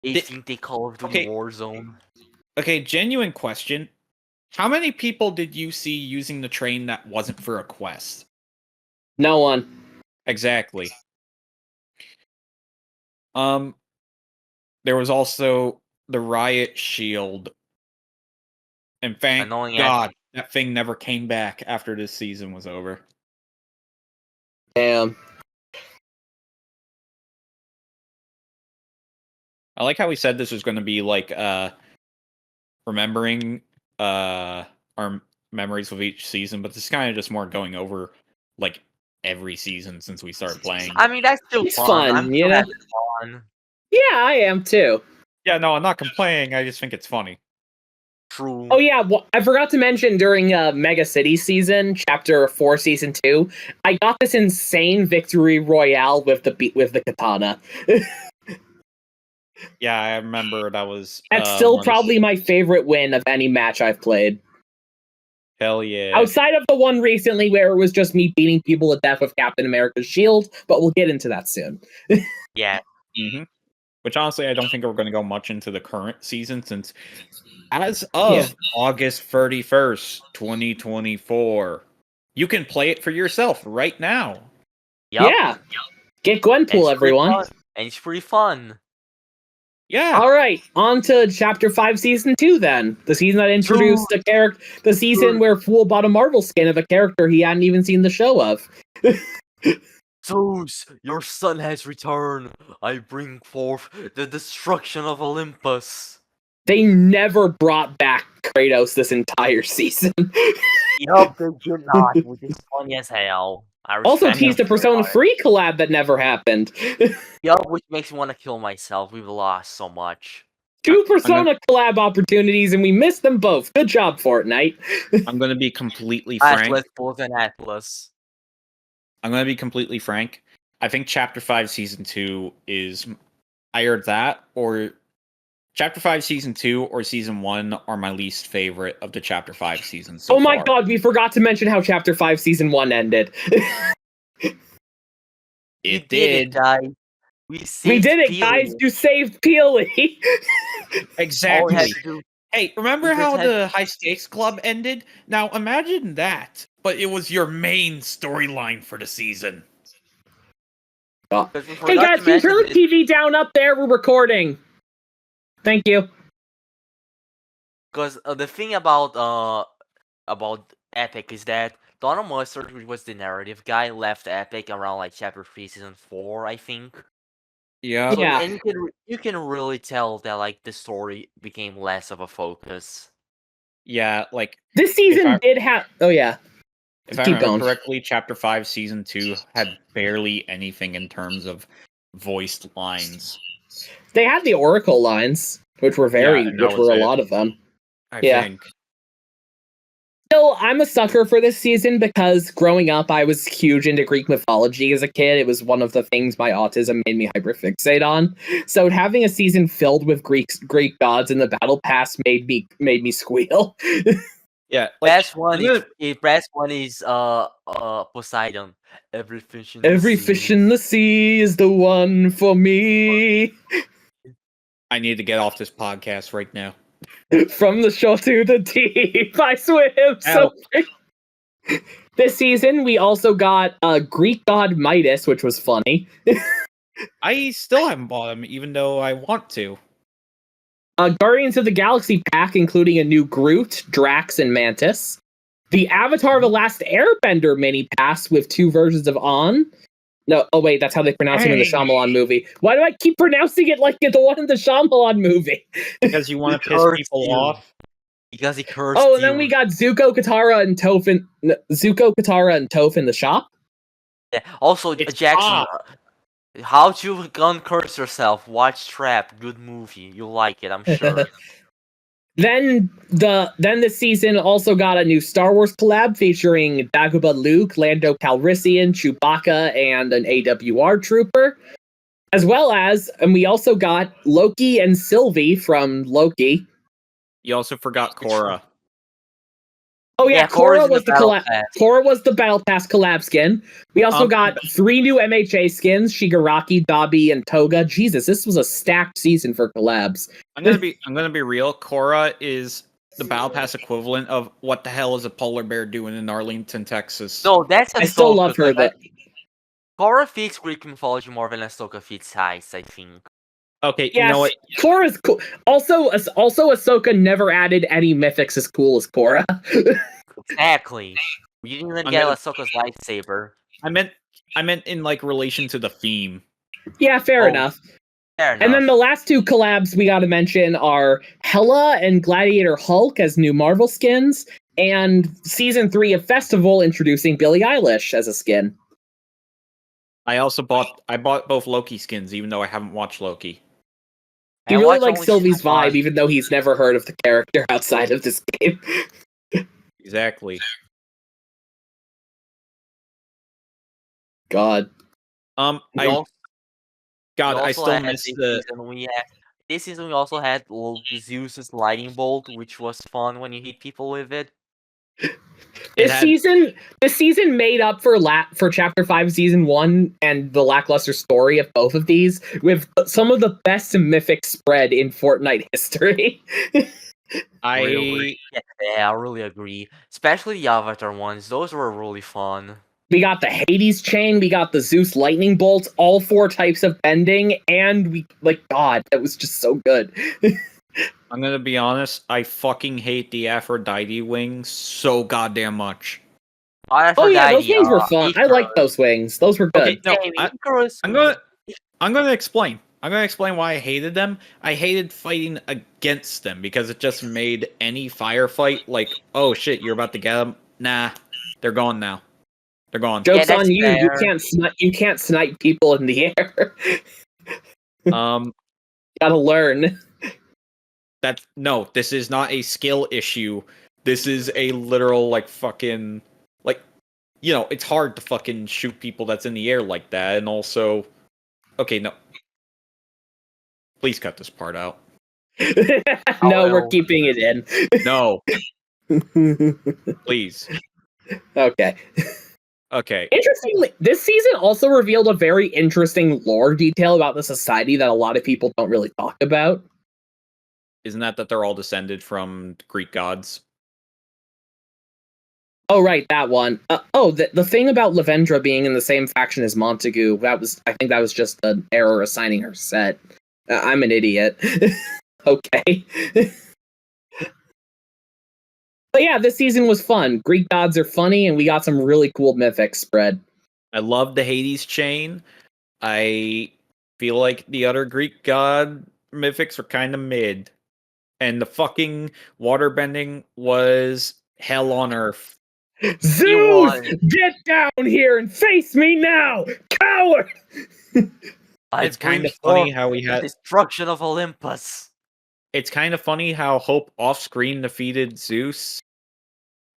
They think they Call of Duty Warzone. Okay, genuine question. How many people did you see using the train that wasn't for a quest? No one. Exactly. There was also the riot shield. And thank God that thing never came back after this season was over. Damn. I like how we said this was going to be like remembering our memories of each season, but this is kind of just more going over like every season since we started playing. I mean, that's still fun. I'm you know? Fun. Yeah, I am too. Yeah, no, I'm not complaining. I just think it's funny. True. Oh yeah, well, I forgot to mention during Mega City season, Chapter 4, Season 2, I got this insane victory royale with the katana. Yeah, I remember that was. That's still one of the- probably my favorite win of any match I've played. Hell yeah! Outside of the one recently where it was just me beating people to death with Captain America's shield, but we'll get into that soon. Yeah. Mm-hmm. Which honestly, I don't think we're going to go much into the current season since, as of Yeah. August 31st, 2024, you can play it for yourself right now. Yup. Yeah. Get And Gwenpool, it's pretty everyone. fun. And it's pretty fun. Yeah. All right, on to Chapter 5, Season 2 then. The season that introduced the character, the season where Fool bought a Marvel skin of a character he hadn't even seen the show of. Zeus, your son has returned. I bring forth the destruction of Olympus. They never brought back Kratos this entire season. Yup, they did not, which is funny as hell. I Also respect teased a them for Persona it. 3 collab that never happened. Yup, which makes me want to kill myself. We've lost so much. 2 Persona collab opportunities and we missed them both. Good job, Fortnite. I'm going to be completely frank. Atlas, both and Atlas. I'm going to be completely frank. I think Chapter 5 Season 2 is either that or Chapter 5 Season 2 or Season 1 are my least favorite of the Chapter 5 seasons so Oh my far. god, we forgot to mention how Chapter 5 Season 1 ended. We did it, guys. We did it, guys. You saved Peely. All we Exactly. had to do- Hey, remember We just how had- the High Stakes Club ended? Now imagine that, but it was your main storyline for the season. because we Hey forgot guys, to can you mention turn the it- TV down up there? We're recording. Thank you. Because the thing about Epic is that Donald Mustard, who was the narrative guy, left Epic around like Chapter 3, Season 4, I think. Yeah. So, Yeah. and you can really tell that like the story became less of a focus. Yeah, like This season I- did have. Oh yeah. if I Keep remember going. correctly, Chapter 5 Season 2 had barely anything in terms of voiced lines. They had the Oracle lines, which were and that which was were a it. lot of them. I Yeah. think. Still, I'm a sucker for this season because growing up, I was huge into Greek mythology as a kid. It was one of the things my autism made me hyperfixate on. So having a season filled with Greek gods in the battle pass made me squeal. Yeah, like, Best one I'm gonna- is Poseidon. Every fish in Every the sea. fish in the sea is the one for me. I need to get off this podcast right now. From the shore to the deep, I swim so free. This season, we also got Greek god Midas, which was funny. I still haven't bought them, even though I want to. Guardians of the Galaxy pack, including a new Groot, Drax, and Mantis. The Avatar: The Last Airbender mini pass with 2 versions of On. No, oh wait, that's how they pronounce him in the Hey. Shyamalan movie. Why do I keep pronouncing it like the one in the Shyamalan movie? Because you want to piss Cursed people you. off. Because he cursed Oh, and then you. we got Zuko, Katara, and Toph in the shop. Yeah. Also, It's Jackson, how to uncurse yourself? Watch Trap. Good movie. You'll like it, I'm sure. Then this season also got a new Star Wars collab featuring Dagobah Luke, Lando Calrissian, Chewbacca, and an AWR trooper. As well as, and we also got Loki and Sylvie from Loki. You also forgot Korra. Oh yeah, Korra's Korra in was the Battle collab. Pass. Korra was the Battle Pass collab skin. We also got 3 new MHA skins: Shigaraki, Dabi, and Toga. Jesus, this was a stacked season for collabs. I'm gonna be real. Korra is the Battle Pass equivalent of what the hell is a polar bear doing in Arlington, Texas? No, that's I still love her. That Korra fits Greek mythology more than Ahsoka fits Heist, I think. Okay, Yes, you know what? Korra's cool. Also, Ahsoka never added any mythics as cool as Korra. Exactly. You didn't even I'm get gonna- Ahsoka's lightsaber. I meant in like relation to the theme. Yeah, fair Oh, enough. Fair enough. And then the last 2 collabs we got to mention are Hela and Gladiator Hulk as new Marvel skins, and Season 3 of Festival introducing Billie Eilish as a skin. I bought both Loki skins, even though I haven't watched Loki. He I really watch likes only Sylvie's season one. vibe, even though he's never heard of the character outside of this game. Exactly. God. We I also, God, we I also still had miss this the. season. This season we also had Zeus's lightning bolt, which was fun when you hit people with it. This season made up for Chapter 5 Season 1 and the lackluster story of both of these with some of the best mythic spread in Fortnite history. I I really agree. Especially the Avatar ones; those were really fun. We got the Hades chain, we got the Zeus lightning bolts, all 4 types of bending, and God, that was just so good. I'm gonna be honest. I fucking hate the Aphrodite wings so goddamn much. Oh yeah, those wings were fun. I like those wings. Those were good. Okay, no, I'm gonna explain. I'm gonna explain why I hated them. I hated fighting against them because it just made any firefight like, oh shit, you're about to get them. Nah, they're gone now. They're gone. Joke's on you. fair. You can't snipe people in the air. Gotta learn. No, this is not a skill issue. This is a literal fucking it's hard to fucking shoot people that's in the air like that, and also, okay, no, please cut this part out. No, we're keeping it in. No, please. Okay. Okay. Interestingly, this season also revealed a very interesting lore detail about the society that a lot of people don't really talk about. Isn't that they're all descended from Greek gods? Oh, right, that one. The thing about Lavendra being in the same faction as Montague, I think that was just an error assigning her set. I'm an idiot. Okay. But yeah, this season was fun. Greek gods are funny, and we got some really cool mythic spread. I love the Hades chain. I feel like the other Greek god mythics were kind of mid. And the fucking waterbending was hell on earth. Zeus! Get down here and face me now! Coward! It's kind of funny how we had destruction of Olympus. It's kind of funny how Hope off-screen defeated Zeus,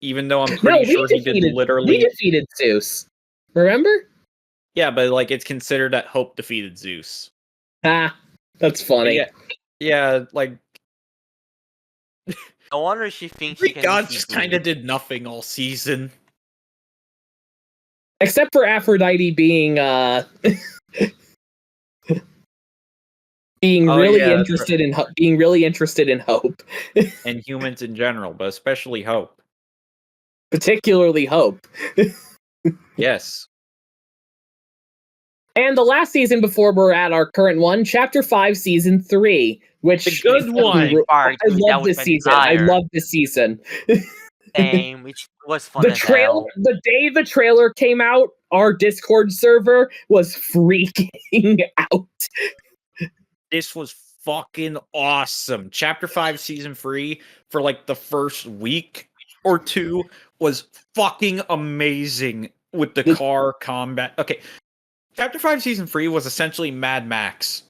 even though I'm pretty sure he did literally. We defeated Zeus. Remember? Yeah, but it's considered that Hope defeated Zeus. Ah, that's funny. Yeah, No wonder she thinks Greek gods just kind of did nothing all season, except for Aphrodite being being really interested in Hope, and humans in general, but especially Hope. Particularly Hope. Yes. And the last season before we're at our current one, Chapter 5, Season 3, which the good one. I love this season. I love this season. Same, which was fun. The day the trailer came out, our Discord server was freaking out. This was fucking awesome. Chapter 5 Season 3 for the first week or two was fucking amazing with the car combat. Okay. Chapter 5 Season 3 was essentially Mad Max.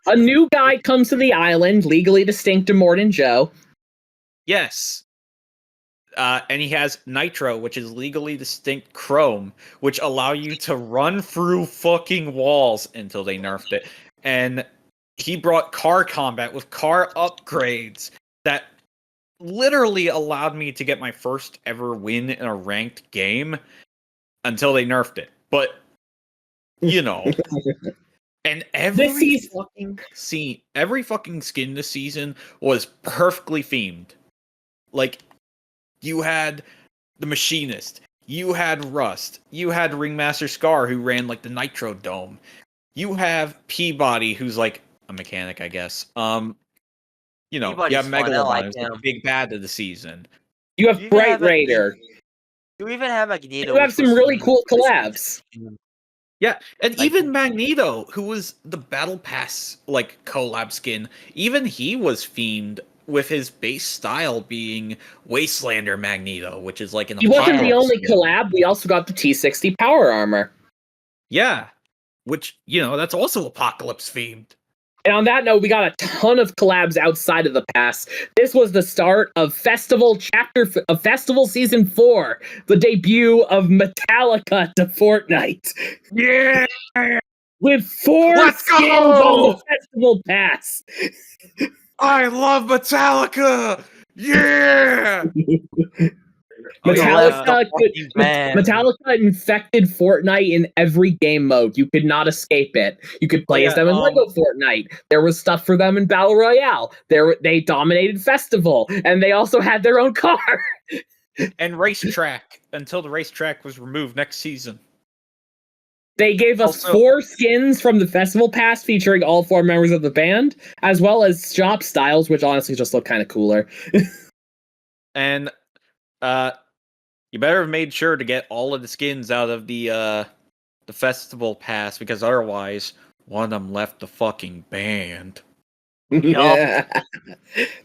A new guy comes to the island, legally distinct to Morton Joe. Yes. And he has Nitro, which is legally distinct Chrome, which allow you to run through fucking walls until they nerfed it. And he brought car combat with car upgrades that literally allowed me to get my first ever win in a ranked game until they nerfed it. But, and every fucking skin this season was perfectly themed. You had the Machinist, you had Rust, you had Ringmaster Scar, who ran the Nitro Dome. You have Peabody, who's a mechanic, I guess. You have Megalodon, who's the big bad of the season. You have Bright Raider. You even have Magneto. You have some really cool collabs. Yeah, and even Magneto, who was the Battle Pass collab skin, even he was themed with his base style being Wastelander Magneto, which is an He wasn't the only collab. We also got the T60 power armor. Yeah, which that's also Apocalypse themed. And on that note, we got a ton of collabs outside of the pass. This was the start of Festival Season 4, the debut of Metallica to Fortnite. Yeah. With 4 Let's skins go! on the Festival Pass. I love Metallica. Yeah. Metallica infected Fortnite in every game mode. You could not escape it. You could play as them in Lego Fortnite. There was stuff for them in Battle Royale. They dominated Festival, and they also had their own car. And Racetrack until the Racetrack was removed next season. They gave us 4 skins from the Festival Pass featuring all 4 members of the band, as well as shop styles, which honestly just look kind of cooler. And you better have made sure to get all of the skins out of the Festival Pass, because otherwise one of them left the fucking band. Yeah.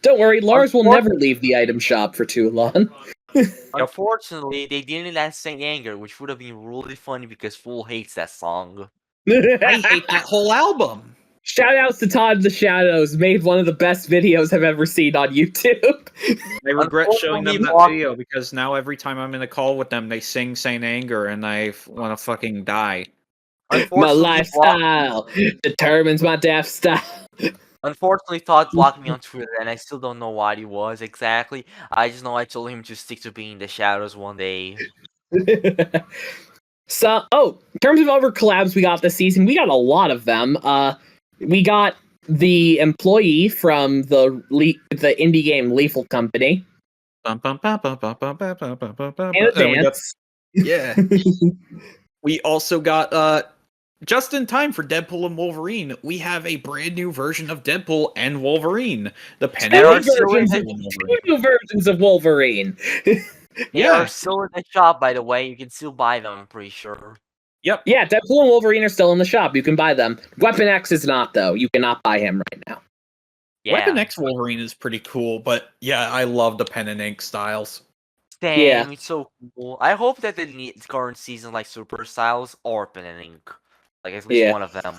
Don't worry, Lars will never leave the item shop for too long. Unfortunately, they didn't let Saint Anger, which would have been really funny because Fool hates that song. I hate that whole album. Shoutouts to Todd the Shadows, made one of the best videos I've ever seen on YouTube. I regret showing them that video because now every time I'm in a call with them, they sing Saint Anger and I want to fucking die. My lifestyle determines my death style. Unfortunately, Todd blocked me on Twitter, and I still don't know what he was exactly. I just know I told him to stick to being the Shadows one day. So, in terms of other collabs we got this season, we got a lot of them. We got the employee from the indie game Lethal Company. And a dance. We also got just in time for Deadpool and Wolverine, we have a brand new version of Deadpool and Wolverine. The Two new versions of Wolverine. They are still in the shop, by the way. You can still buy them, I'm pretty sure. Yep. Yeah, Deadpool and Wolverine are still in the shop. You can buy them. Weapon X is not, though. You cannot buy him right now. Yeah. Weapon X Wolverine is pretty cool, but yeah, I love the pen and ink styles. Damn, it's so cool. I hope that the current season, like Super Styles or pen and ink. Like, at least one of them.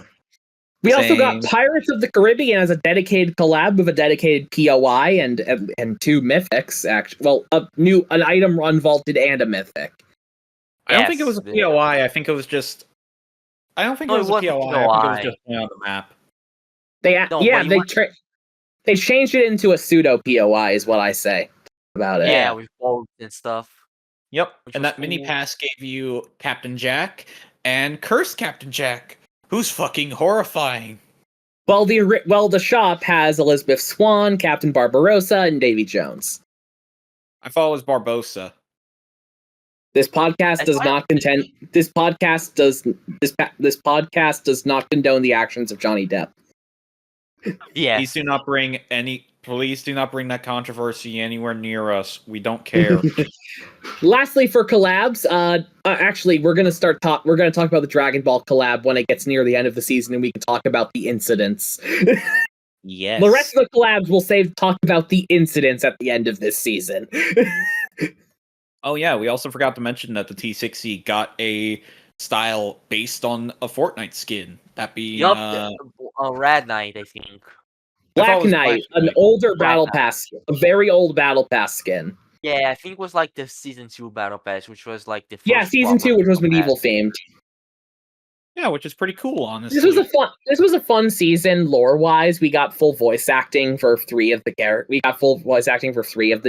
We also got Pirates of the Caribbean as a dedicated collab with a dedicated POI and 2 mythics. Actually, well, an item unvaulted and a mythic. I don't think it was a POI. I think it was just. I don't think it was a POI. I think it was just on the map. They changed it into a pseudo POI, is what I say about it. Yeah, with bolts and stuff. Yep, and that mini pass gave you Captain Jack and Cursed Captain Jack, who's fucking horrifying. Well, the shop has Elizabeth Swann, Captain Barbarossa, and Davy Jones. I thought it was Barbossa. This podcast does not condone the actions of Johnny Depp. Yeah. Please do not bring that controversy anywhere near us. We don't care. Lastly, for collabs, actually, we're gonna talk about the Dragon Ball collab when it gets near the end of the season, and we can talk about the incidents. Yes. The rest of the collabs we'll talk about the incidents at the end of this season. Oh yeah, we also forgot to mention that the T60 got a style based on a Fortnite skin. That being Rad Knight, I think. Black Knight, an older Battle Pass, a very old Battle Pass skin. Yeah, I think it was like the Season 2 Battle Pass, which was like the first Season 2, which was medieval themed. Yeah, which is pretty cool, honestly. This was a fun season, lore-wise. We got full voice acting for 3 of the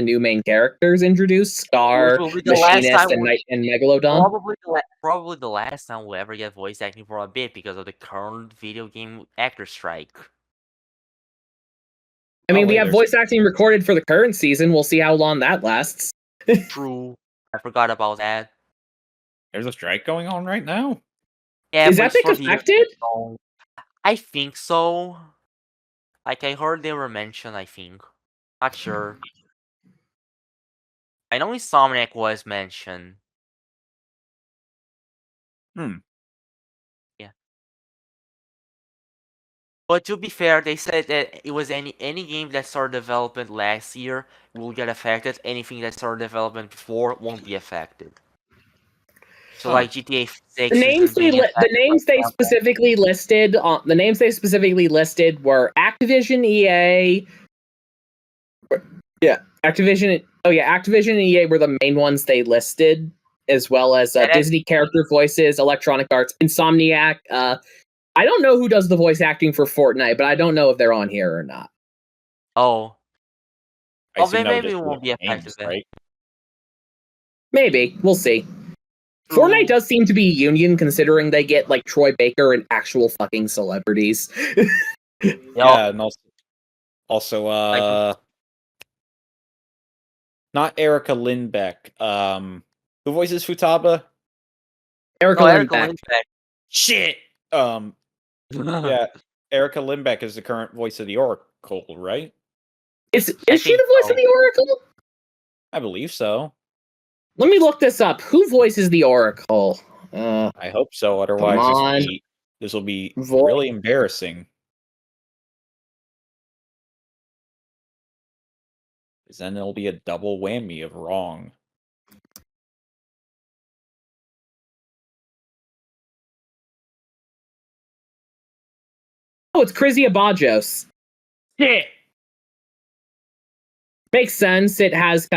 new main characters introduced: Scar, Machinist, and Megalodon. Probably the last time we'll ever get voice acting for a bit because of the current video game actor strike. I mean, we have voice acting recorded for the current season. We'll see how long that lasts. True. I forgot about that. There's a strike going on right now. Yeah, is Epic affected? I think so. Like, I heard they were mentioned, I think. Not sure. I know Insomniac was mentioned. Yeah. But to be fair, they said that it was any game that started development last year will get affected. Anything that started development before won't be affected. So like GTA 6 The names isn't being the names they affected by specifically listed were Activision, EA. Yeah, Activision. Oh yeah, Activision and EA were the main ones they listed, as well as Disney character voices, Electronic Arts, Insomniac. I don't know who does the voice acting for Fortnite, but I don't know if they're on here or not. Oh. I assume that would Maybe it just be won't be the names, affected then. right? Maybe we'll see. True. Fortnite does seem to be a union, considering they get like Troy Baker and actual fucking celebrities. Yeah, and also not Erica Lindbeck. Who voices Futaba? Erica Erica Lindbeck. Lindbeck. Shit. Yeah, Erica Lindbeck is the current voice of the Oracle, right? Is she I the think voice so. of the Oracle? I believe so. Let me look this up. Who voices the Oracle? I hope so. Otherwise, on. this will be Voice. really embarrassing. Because then it'll be a double whammy of wrong. Oh, it's Krizia Bajos. Shit. Makes sense. It has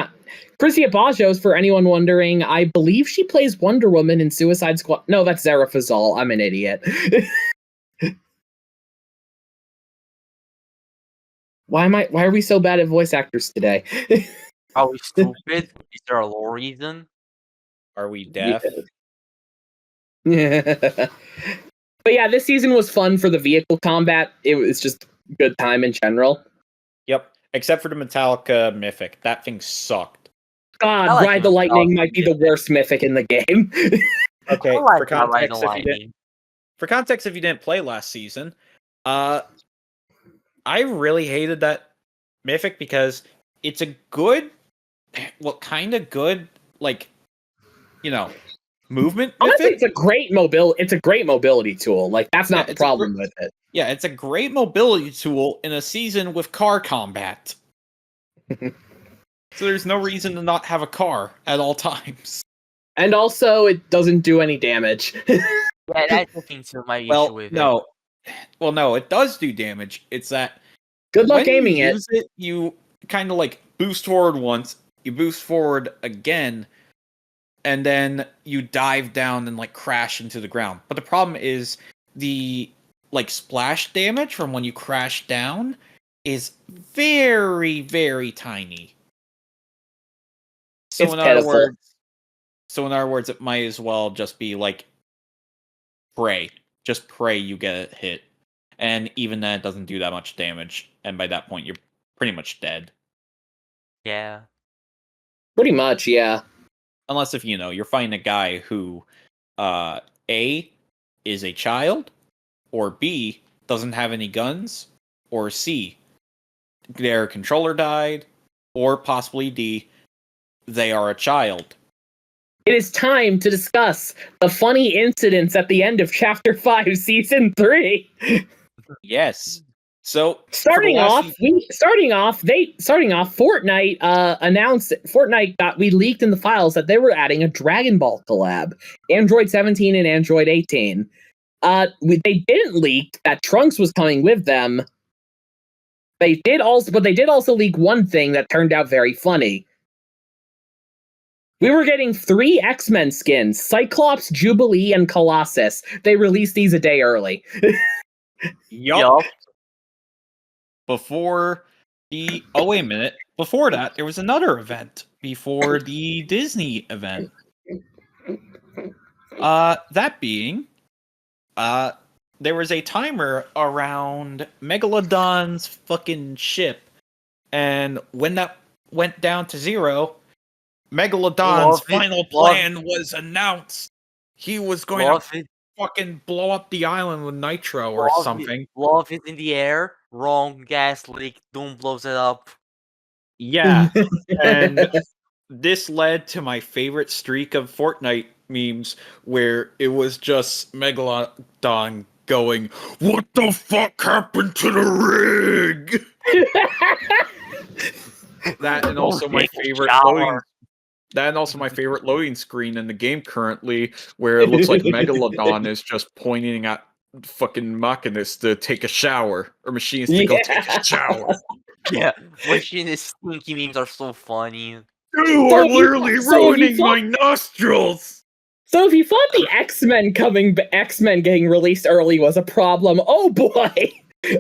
Krizia Bajos, for anyone wondering. I believe she plays Wonder Woman in Suicide Squad. No, that's Zara Fazal. I'm an idiot. Why are we so bad at voice actors today? Are we stupid? Is there a low reason? Are we deaf? But yeah, this season was fun for the vehicle combat. It was just good time in general. Yep. Except for the Metallica Mythic. That thing sucked. God, I like Ride the the Lightning Metallica might be the worst mythic in the game. Okay, I like for that Ride the context, Lightning. if you didn't play last season, I really hated that Mythic because it's a good, kind of good, movement Honestly, Mythic. it's a great mobility tool. Like, that's not the problem with it. Yeah, it's a great mobility tool in a season with car combat. So there's no reason to not have a car at all times. And also, it doesn't do any damage. Yeah, that's the thing too. My issue with it. No. Well, no, it does do damage. It's that Good luck when you aiming it. use it, you kind of like boost forward once, you boost forward again, and then you dive down and like crash into the ground. But the problem is the splash damage from when you crash down is very, very tiny. So It's in other pitiful. words, it might as well just be like pray. Just pray you get hit. And even then it doesn't do that much damage. And by that point you're pretty much dead. Yeah. Pretty much, yeah. Unless if you're fighting a guy who A is a child, or B doesn't have any guns, or C their controller died, or possibly D they are a child. It is time to discuss the funny incidents at the end of Chapter 5, Season 3. Yes. So Starting off, Fortnite announced we leaked in the files that they were adding a Dragon Ball collab, Android 17 and Android 18. They didn't leak that Trunks was coming with them. They did also leak one thing that turned out very funny. We were getting 3 X-Men skins: Cyclops, Jubilee, and Colossus. They released these a day early. Yup. Before the wait a minute. Before that, there was another event before the Disney event. That being, there was a timer around Megalodon's fucking ship, and when that went down to 0, Megalodon's final plan was announced. He was going to fucking blow up the island with nitro or something. Love is in the air. Wrong. Gas leak. Doom blows it up. Yeah. And this led to my favorite streak of Fortnite memes, where it was just Megalodon going, "What the fuck happened to the rig?" That, and also my favorite That and also my favorite loading screen in the game currently, where it looks like Megalodon is just pointing at fucking machinists to take a shower, or machines to go take a shower. Yeah, machinist stinky memes are so funny. You So are if you- literally so if you ruining thought- my nostrils! So if you thought the X-Men getting released early was a problem, oh boy!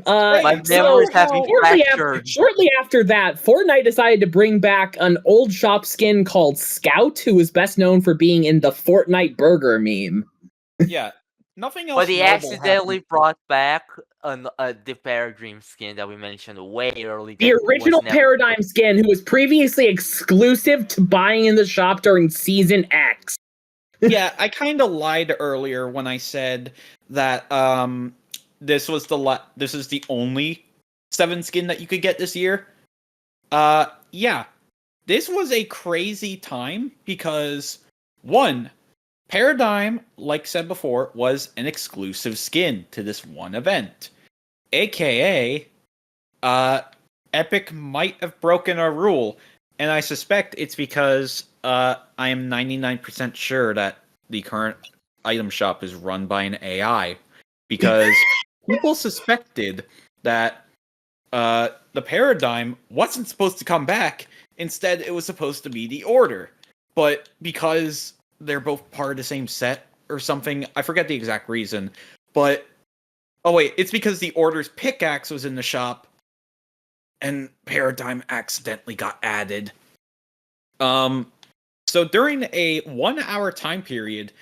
My so memories have been shortly shortly after that, Fortnite decided to bring back an old shop skin called Scout, who is best known for being in the Fortnite burger meme. Yeah, nothing else. But he notable accidentally happened. brought back the Paradigm skin that we mentioned way early. The that was original never- Paradigm skin, who was previously exclusive to buying in the shop during Season X. Yeah, I kind of lied earlier when I said that this is the only 7 skin that you could get this year. Yeah. This was a crazy time because one, Paradigm, like said before, was an exclusive skin to this one event. AKA Epic might have broken a rule, and I suspect it's because I am 99% sure that the current item shop is run by an AI, because people suspected that the Paradigm wasn't supposed to come back. Instead, it was supposed to be the Order. But because they're both part of the same set or something, I forget the exact reason. But oh wait, it's because the Order's pickaxe was in the shop, and Paradigm accidentally got added. So during a 1-hour time period,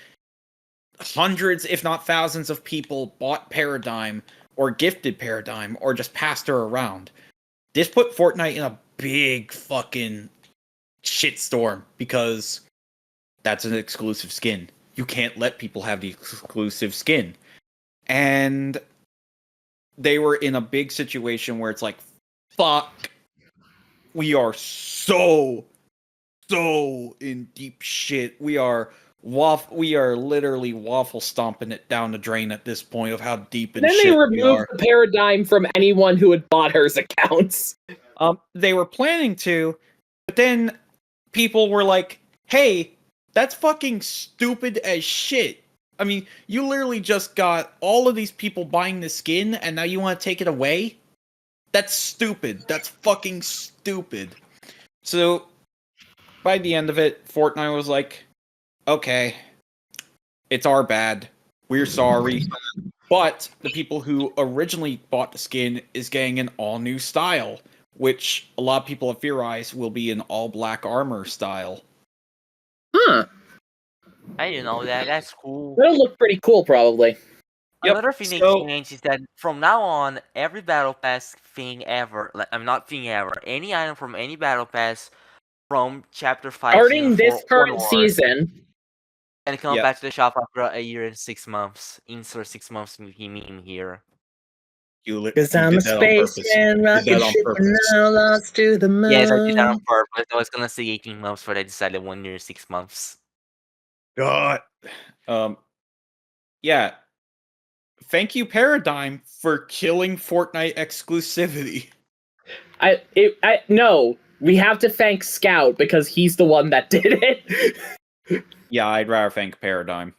hundreds, if not thousands, of people bought Paradigm, or gifted Paradigm, or just passed her around. This put Fortnite in a big fucking shitstorm, because that's an exclusive skin. You can't let people have the exclusive skin. And they were in a big situation where it's like, fuck, we are so in deep shit. We are literally waffle stomping it down the drain at this point of how deep in Then shit they we removed are. the Paradigm from anyone who had bought hers accounts. They were planning to, but then people were like, hey, that's fucking stupid as shit. I mean, you literally just got all of these people buying the skin, and now you want to take it away? That's stupid. That's fucking stupid. So, by the end of it, Fortnite was like, okay, it's our bad. We're sorry. But the people who originally bought the skin is getting an all-new style, which a lot of people have theorized will be an all-black armor style. Huh. I didn't know that. That's cool. That'll look pretty cool, probably. Yep, Another thing they so- changed is that from now on, every battle pass thing ever, not thing ever, any item from any battle pass from Chapter 5 Starting Season this 4 current onward, season, and come Yep. back to the shop after a year and 6 months. Insert 6 months meme here. because I'm a spaceman, rocket ship, and now lost to the moon. Yes, I did that on purpose. I was gonna say 18 months, but I decided 1 year, 6 months. God. Yeah. Thank you, Paradigm, for killing Fortnite exclusivity. No, we have to thank Scout because he's the one that did it. Yeah, I'd rather thank Paradigm.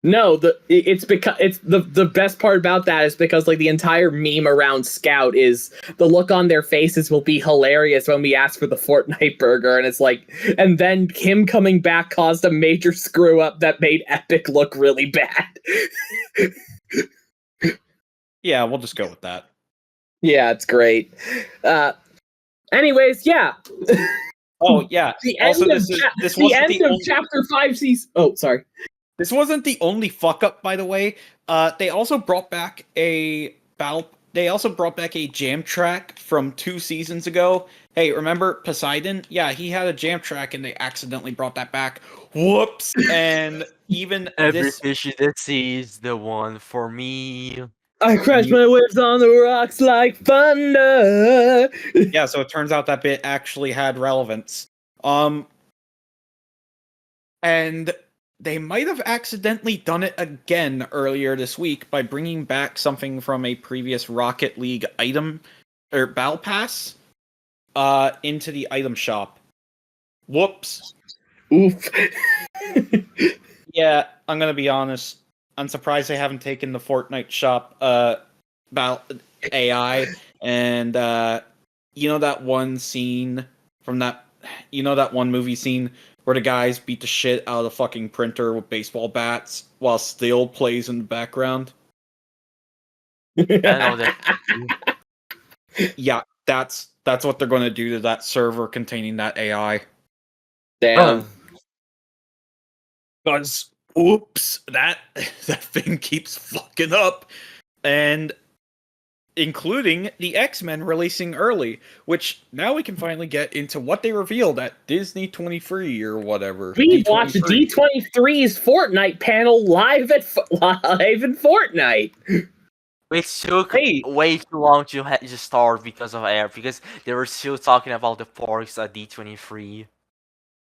No, it's because it's the best part about that is because like the entire meme around Scout is the look on their faces will be hilarious when we ask for the Fortnite burger, and it's like, and then him coming back caused a major screw up that made Epic look really bad. Yeah, we'll just go with that. Yeah, it's great. Anyways, yeah. Oh, yeah. The Also, end this the wasn't end the of only- chapter 5 season. Oh, sorry. This wasn't the only fuck up, by the way. They also brought back a jam track from 2 seasons ago. Hey, remember Poseidon? Yeah, he had a jam track, and they accidentally brought that back. Whoops! And even Every this, fish in the sea is the one for me. I crash my waves on the rocks like thunder. yeah. So it turns out that bit actually had relevance. And they might have accidentally done it again earlier this week by bringing back something from a previous Rocket League item or battle pass into the item shop. Whoops. Oof. Yeah, I'm gonna be honest. I'm surprised they haven't taken the Fortnite shop about AI and you know that one scene from that one movie scene where the guys beat the shit out of the fucking printer with baseball bats while still plays in the background? I know that. Yeah, that's what they're gonna do to that server containing that AI. Damn. Because oops, that thing keeps fucking up. And including the X-Men releasing early, which now we can finally get into what they revealed at Disney 23 or whatever. We D23. watched D23's Fortnite panel live in Fortnite. Which took Hey. way too long to start because of air, because they were still talking about the parks at D23.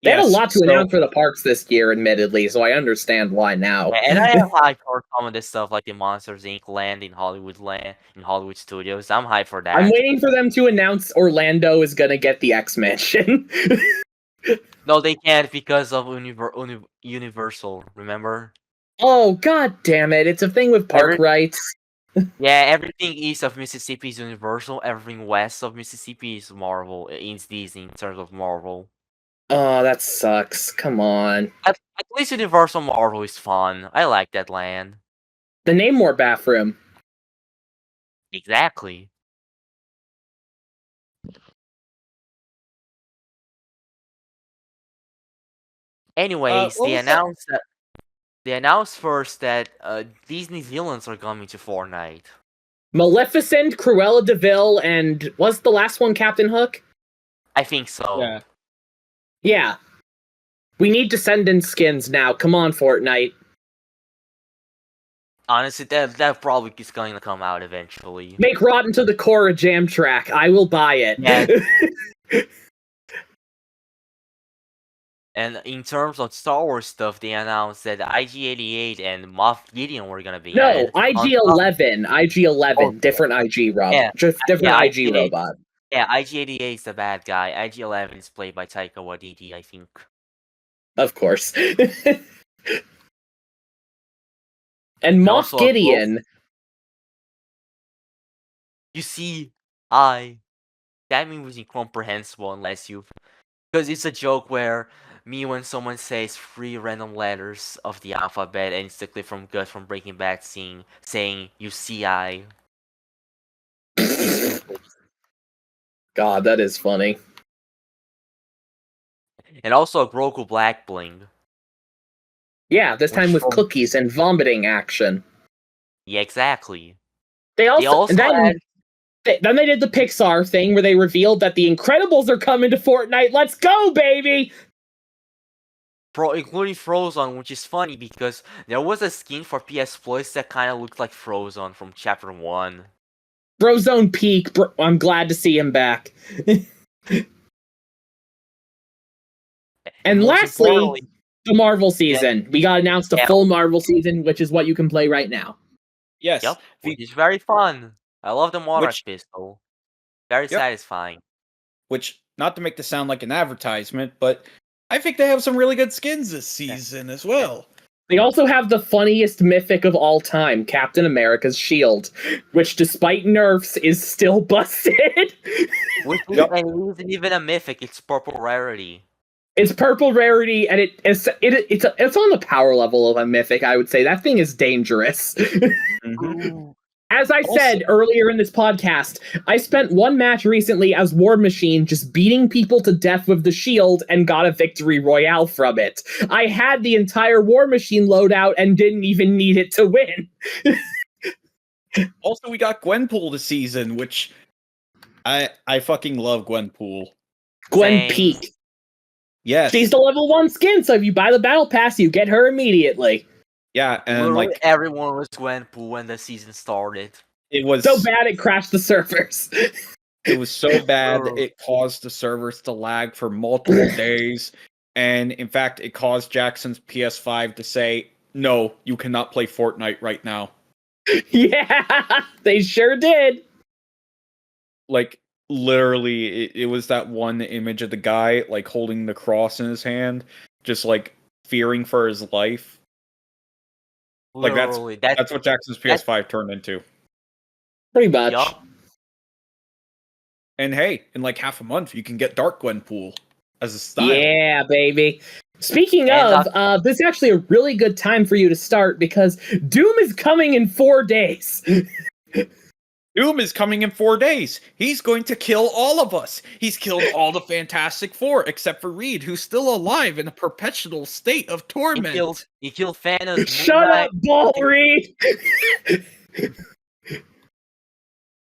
They had a Yes, lot to so- announce for the parks this year, admittedly, so I understand why now. Yeah, and I am hyped for some of this stuff, like the Monsters Inc. land in Hollywood Studios. I'm hyped for that. I'm waiting for them to announce Orlando is gonna get the X-Mansion. No, they can't because of Universal. Remember? Oh, god damn it! It's a thing with park rights. Yeah, everything east of Mississippi is Universal. Everything west of Mississippi is Marvel. It's Disney in terms of Marvel. Oh, that sucks. Come on. At least Universal Marvel is fun. I like that land. The Namor bathroom. Exactly. Anyways, what was that? they announced first that Disney villains are coming to Fortnite. Maleficent, Cruella de Vil, and what's the last one, Captain Hook? I think so. Yeah. Yeah. We need Descendant skins now. Come on, Fortnite. Honestly, that probably is going to come out eventually. Make Rotten to the Core a jam track. I will buy it. Yeah. And in terms of Star Wars stuff, they announced that IG-88 and Moff Gideon were gonna be No, added. IG-11. IG-11. Oh, Different IG robot. yeah. Just different Yeah, IG robot. Yeah, IG-88 is the bad guy. IG-11 is played by Taika Waititi, I think. Of course. And Moff also, Gideon. You see, that meme was incomprehensible unless you... Because it's a joke where when someone says 3 random letters of the alphabet and it's the clip from Gus from Breaking Bad saying, you see I. God, that is funny. And also a Grogu Black Bling. Yeah, this time with from- cookies and vomiting action. Yeah, exactly. They also also had- then they did the Pixar thing where they revealed that the Incredibles are coming to Fortnite. Let's go, baby! Including Frozen, which is funny because there was a skin for PS Plus that kind of looked like Frozen from Chapter 1. Brozone Peak. I'm glad to see him back. And most lastly, importantly- the Marvel season. We got announced a Yeah. full Marvel season, which is what you can play right now. Yes. Yep, which is very fun. I love the Monarch Which- pistol. Very satisfying. Which, not to make this sound like an advertisement, but I think they have some really good skins this season as well. They also have the funniest mythic of all time, Captain America's shield, which despite nerfs is still busted. Which Yep. and it isn't even a mythic, it's purple rarity. It's purple rarity, and it's on the power level of a mythic, I would say. That thing is dangerous. Mhm. As I Also- said earlier in this podcast, I spent one match recently as War Machine just beating people to death with the shield and got a victory royale from it. I had the entire War Machine loadout and didn't even need it to win. Also, we got Gwenpool this season, which I fucking love Gwenpool. Gwen Same. Peak. Yes. She's the level 1 skin, so if you buy the battle pass, you get her immediately. Yeah, and Literally like everyone was Gwenpool when the season started. it was So bad it crashed the servers. It was so bad that Bro. it caused the servers to lag for multiple days. And in fact, it caused Jackson's PS5 to say, no, you cannot play Fortnite right now. Yeah, they sure did. Like, literally, it was that one image of the guy, like, holding the cross in his hand. just like fearing for his life. Like Literally, that's what Jackson's PS5 turned into. Pretty much. yup. And hey, in like half a month, you can get Dark Gwenpool as a style. Yeah, baby. Speaking And, of, this is actually a really good time for you to start because Doom is coming in 4 days. Doom is coming in 4 days. He's going to kill all of us. He's killed all the Fantastic Four except for Reed, who's still alive in a perpetual state of torment. He killed Thanos. Shut up, Ball Reed!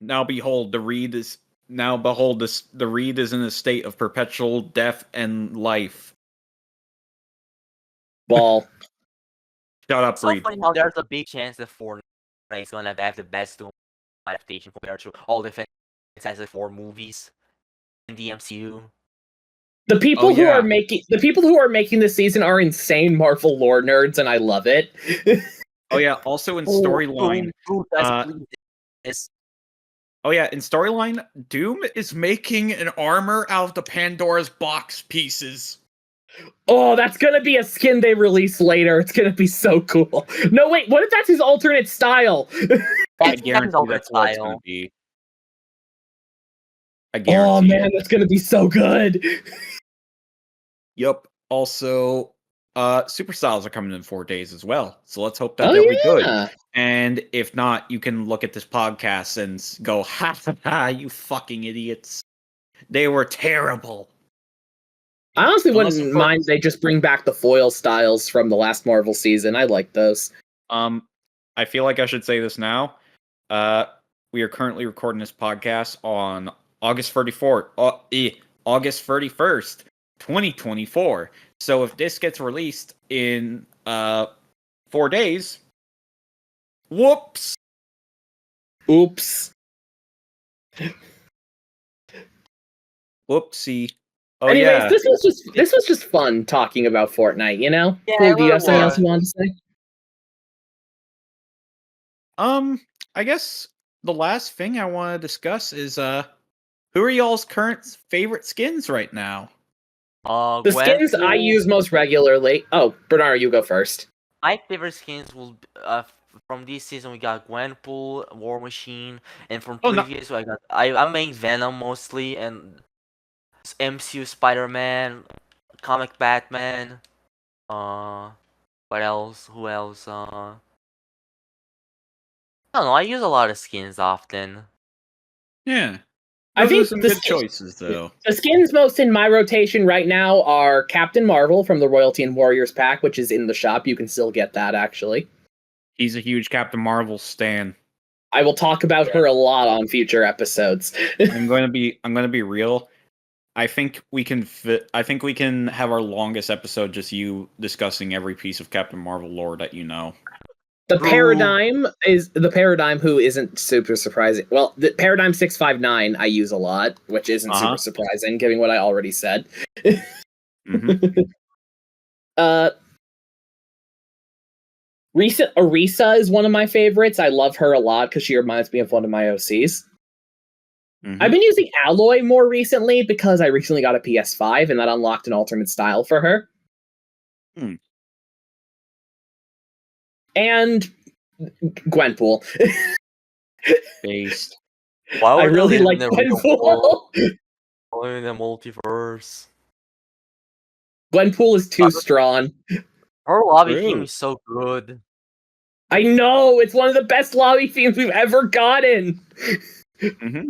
Now behold, the Reed is in a state of perpetual death and life. Ball. Shut up, It's so Reed. funny how there's a big chance that Fortnite is gonna have the best Doom adaptation compared to all the Fantastic Four movies in the MCU. The people who yeah. are making this season are insane Marvel lore nerds, and I love it. Oh yeah, also in storyline. In storyline, Doom is making an armor out of the Pandora's box pieces. Oh, that's gonna be a skin they release later. It's gonna be so cool. No, wait, what if that's his alternate style? I guarantee that's what it's gonna be. I Oh guarantee man, it. that's gonna be so good. Yup. Also, Super Styles are coming in 4 days as well. So let's hope that they'll be good. And if not, you can look at this podcast and go, ha ha ha, you fucking idiots. They were terrible. I honestly wouldn't mind if they just bring back the foil styles from the last Marvel season. I like those. I feel like I should say this now. We are currently recording this podcast on August 31st, 2024. So if this gets released in 4 days, whoops. Oops. Whoopsie. Oh Anyways, yeah. this was just fun talking about Fortnite, you know? Yeah, Cool, it do you have something else was. you wanted to say? I guess the last thing I want to discuss is who are y'all's current favorite skins right now? The skins I use most regularly. Oh, Bernardo, you go first. My favorite skins will from this season we got Gwenpool, War Machine, and from previous I main Venom mostly and MCU Spider-Man, comic Batman. What else? Who else? I don't know. I use a lot of skins often. Yeah. I think some good choices though. The skins most in my rotation right now are Captain Marvel from the Royalty and Warriors pack, which is in the shop. You can still get that actually. He's a huge Captain Marvel stan. I will talk about her a lot on future episodes. I'm going to be real. I think we can have our longest episode just you discussing every piece of Captain Marvel lore that you know. The Paradigm who isn't super surprising. Well, the Paradigm 659 I use a lot, which isn't super surprising given what I already said. Mm-hmm. Arisa is one of my favorites. I love her a lot because she reminds me of one of my OCs. Mm-hmm. I've been using Alloy more recently because I recently got a PS5 and that unlocked an alternate style for her. And Gwenpool. Based. I really like Gwenpool. In the multiverse. Gwenpool is too strong. Her lobby theme is so good. I know! It's one of the best lobby themes we've ever gotten! Mm-hmm.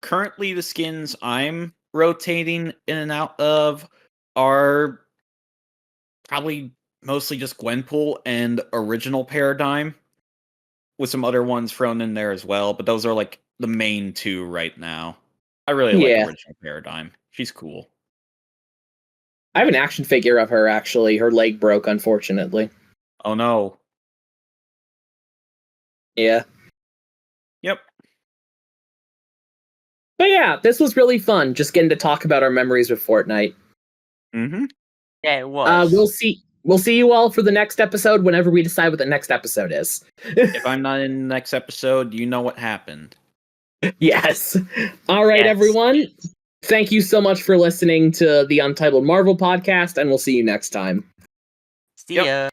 Currently the skins I'm rotating in and out of are probably mostly just Gwenpool and Original Paradigm, with some other ones thrown in there as well, but those are like the main two right now. I really like Original Paradigm. She's cool. I have an action figure of her, actually. Her leg broke, unfortunately. Oh no. Yeah. Yep. But yeah, this was really fun, just getting to talk about our memories with Fortnite. Mm-hmm. Yeah, it was. We'll see you all for the next episode whenever we decide what the next episode is. If I'm not in the next episode, you know what happened. Yes. All right, everyone. Thank you so much for listening to the Untitled Marvel Podcast, and we'll see you next time. See ya.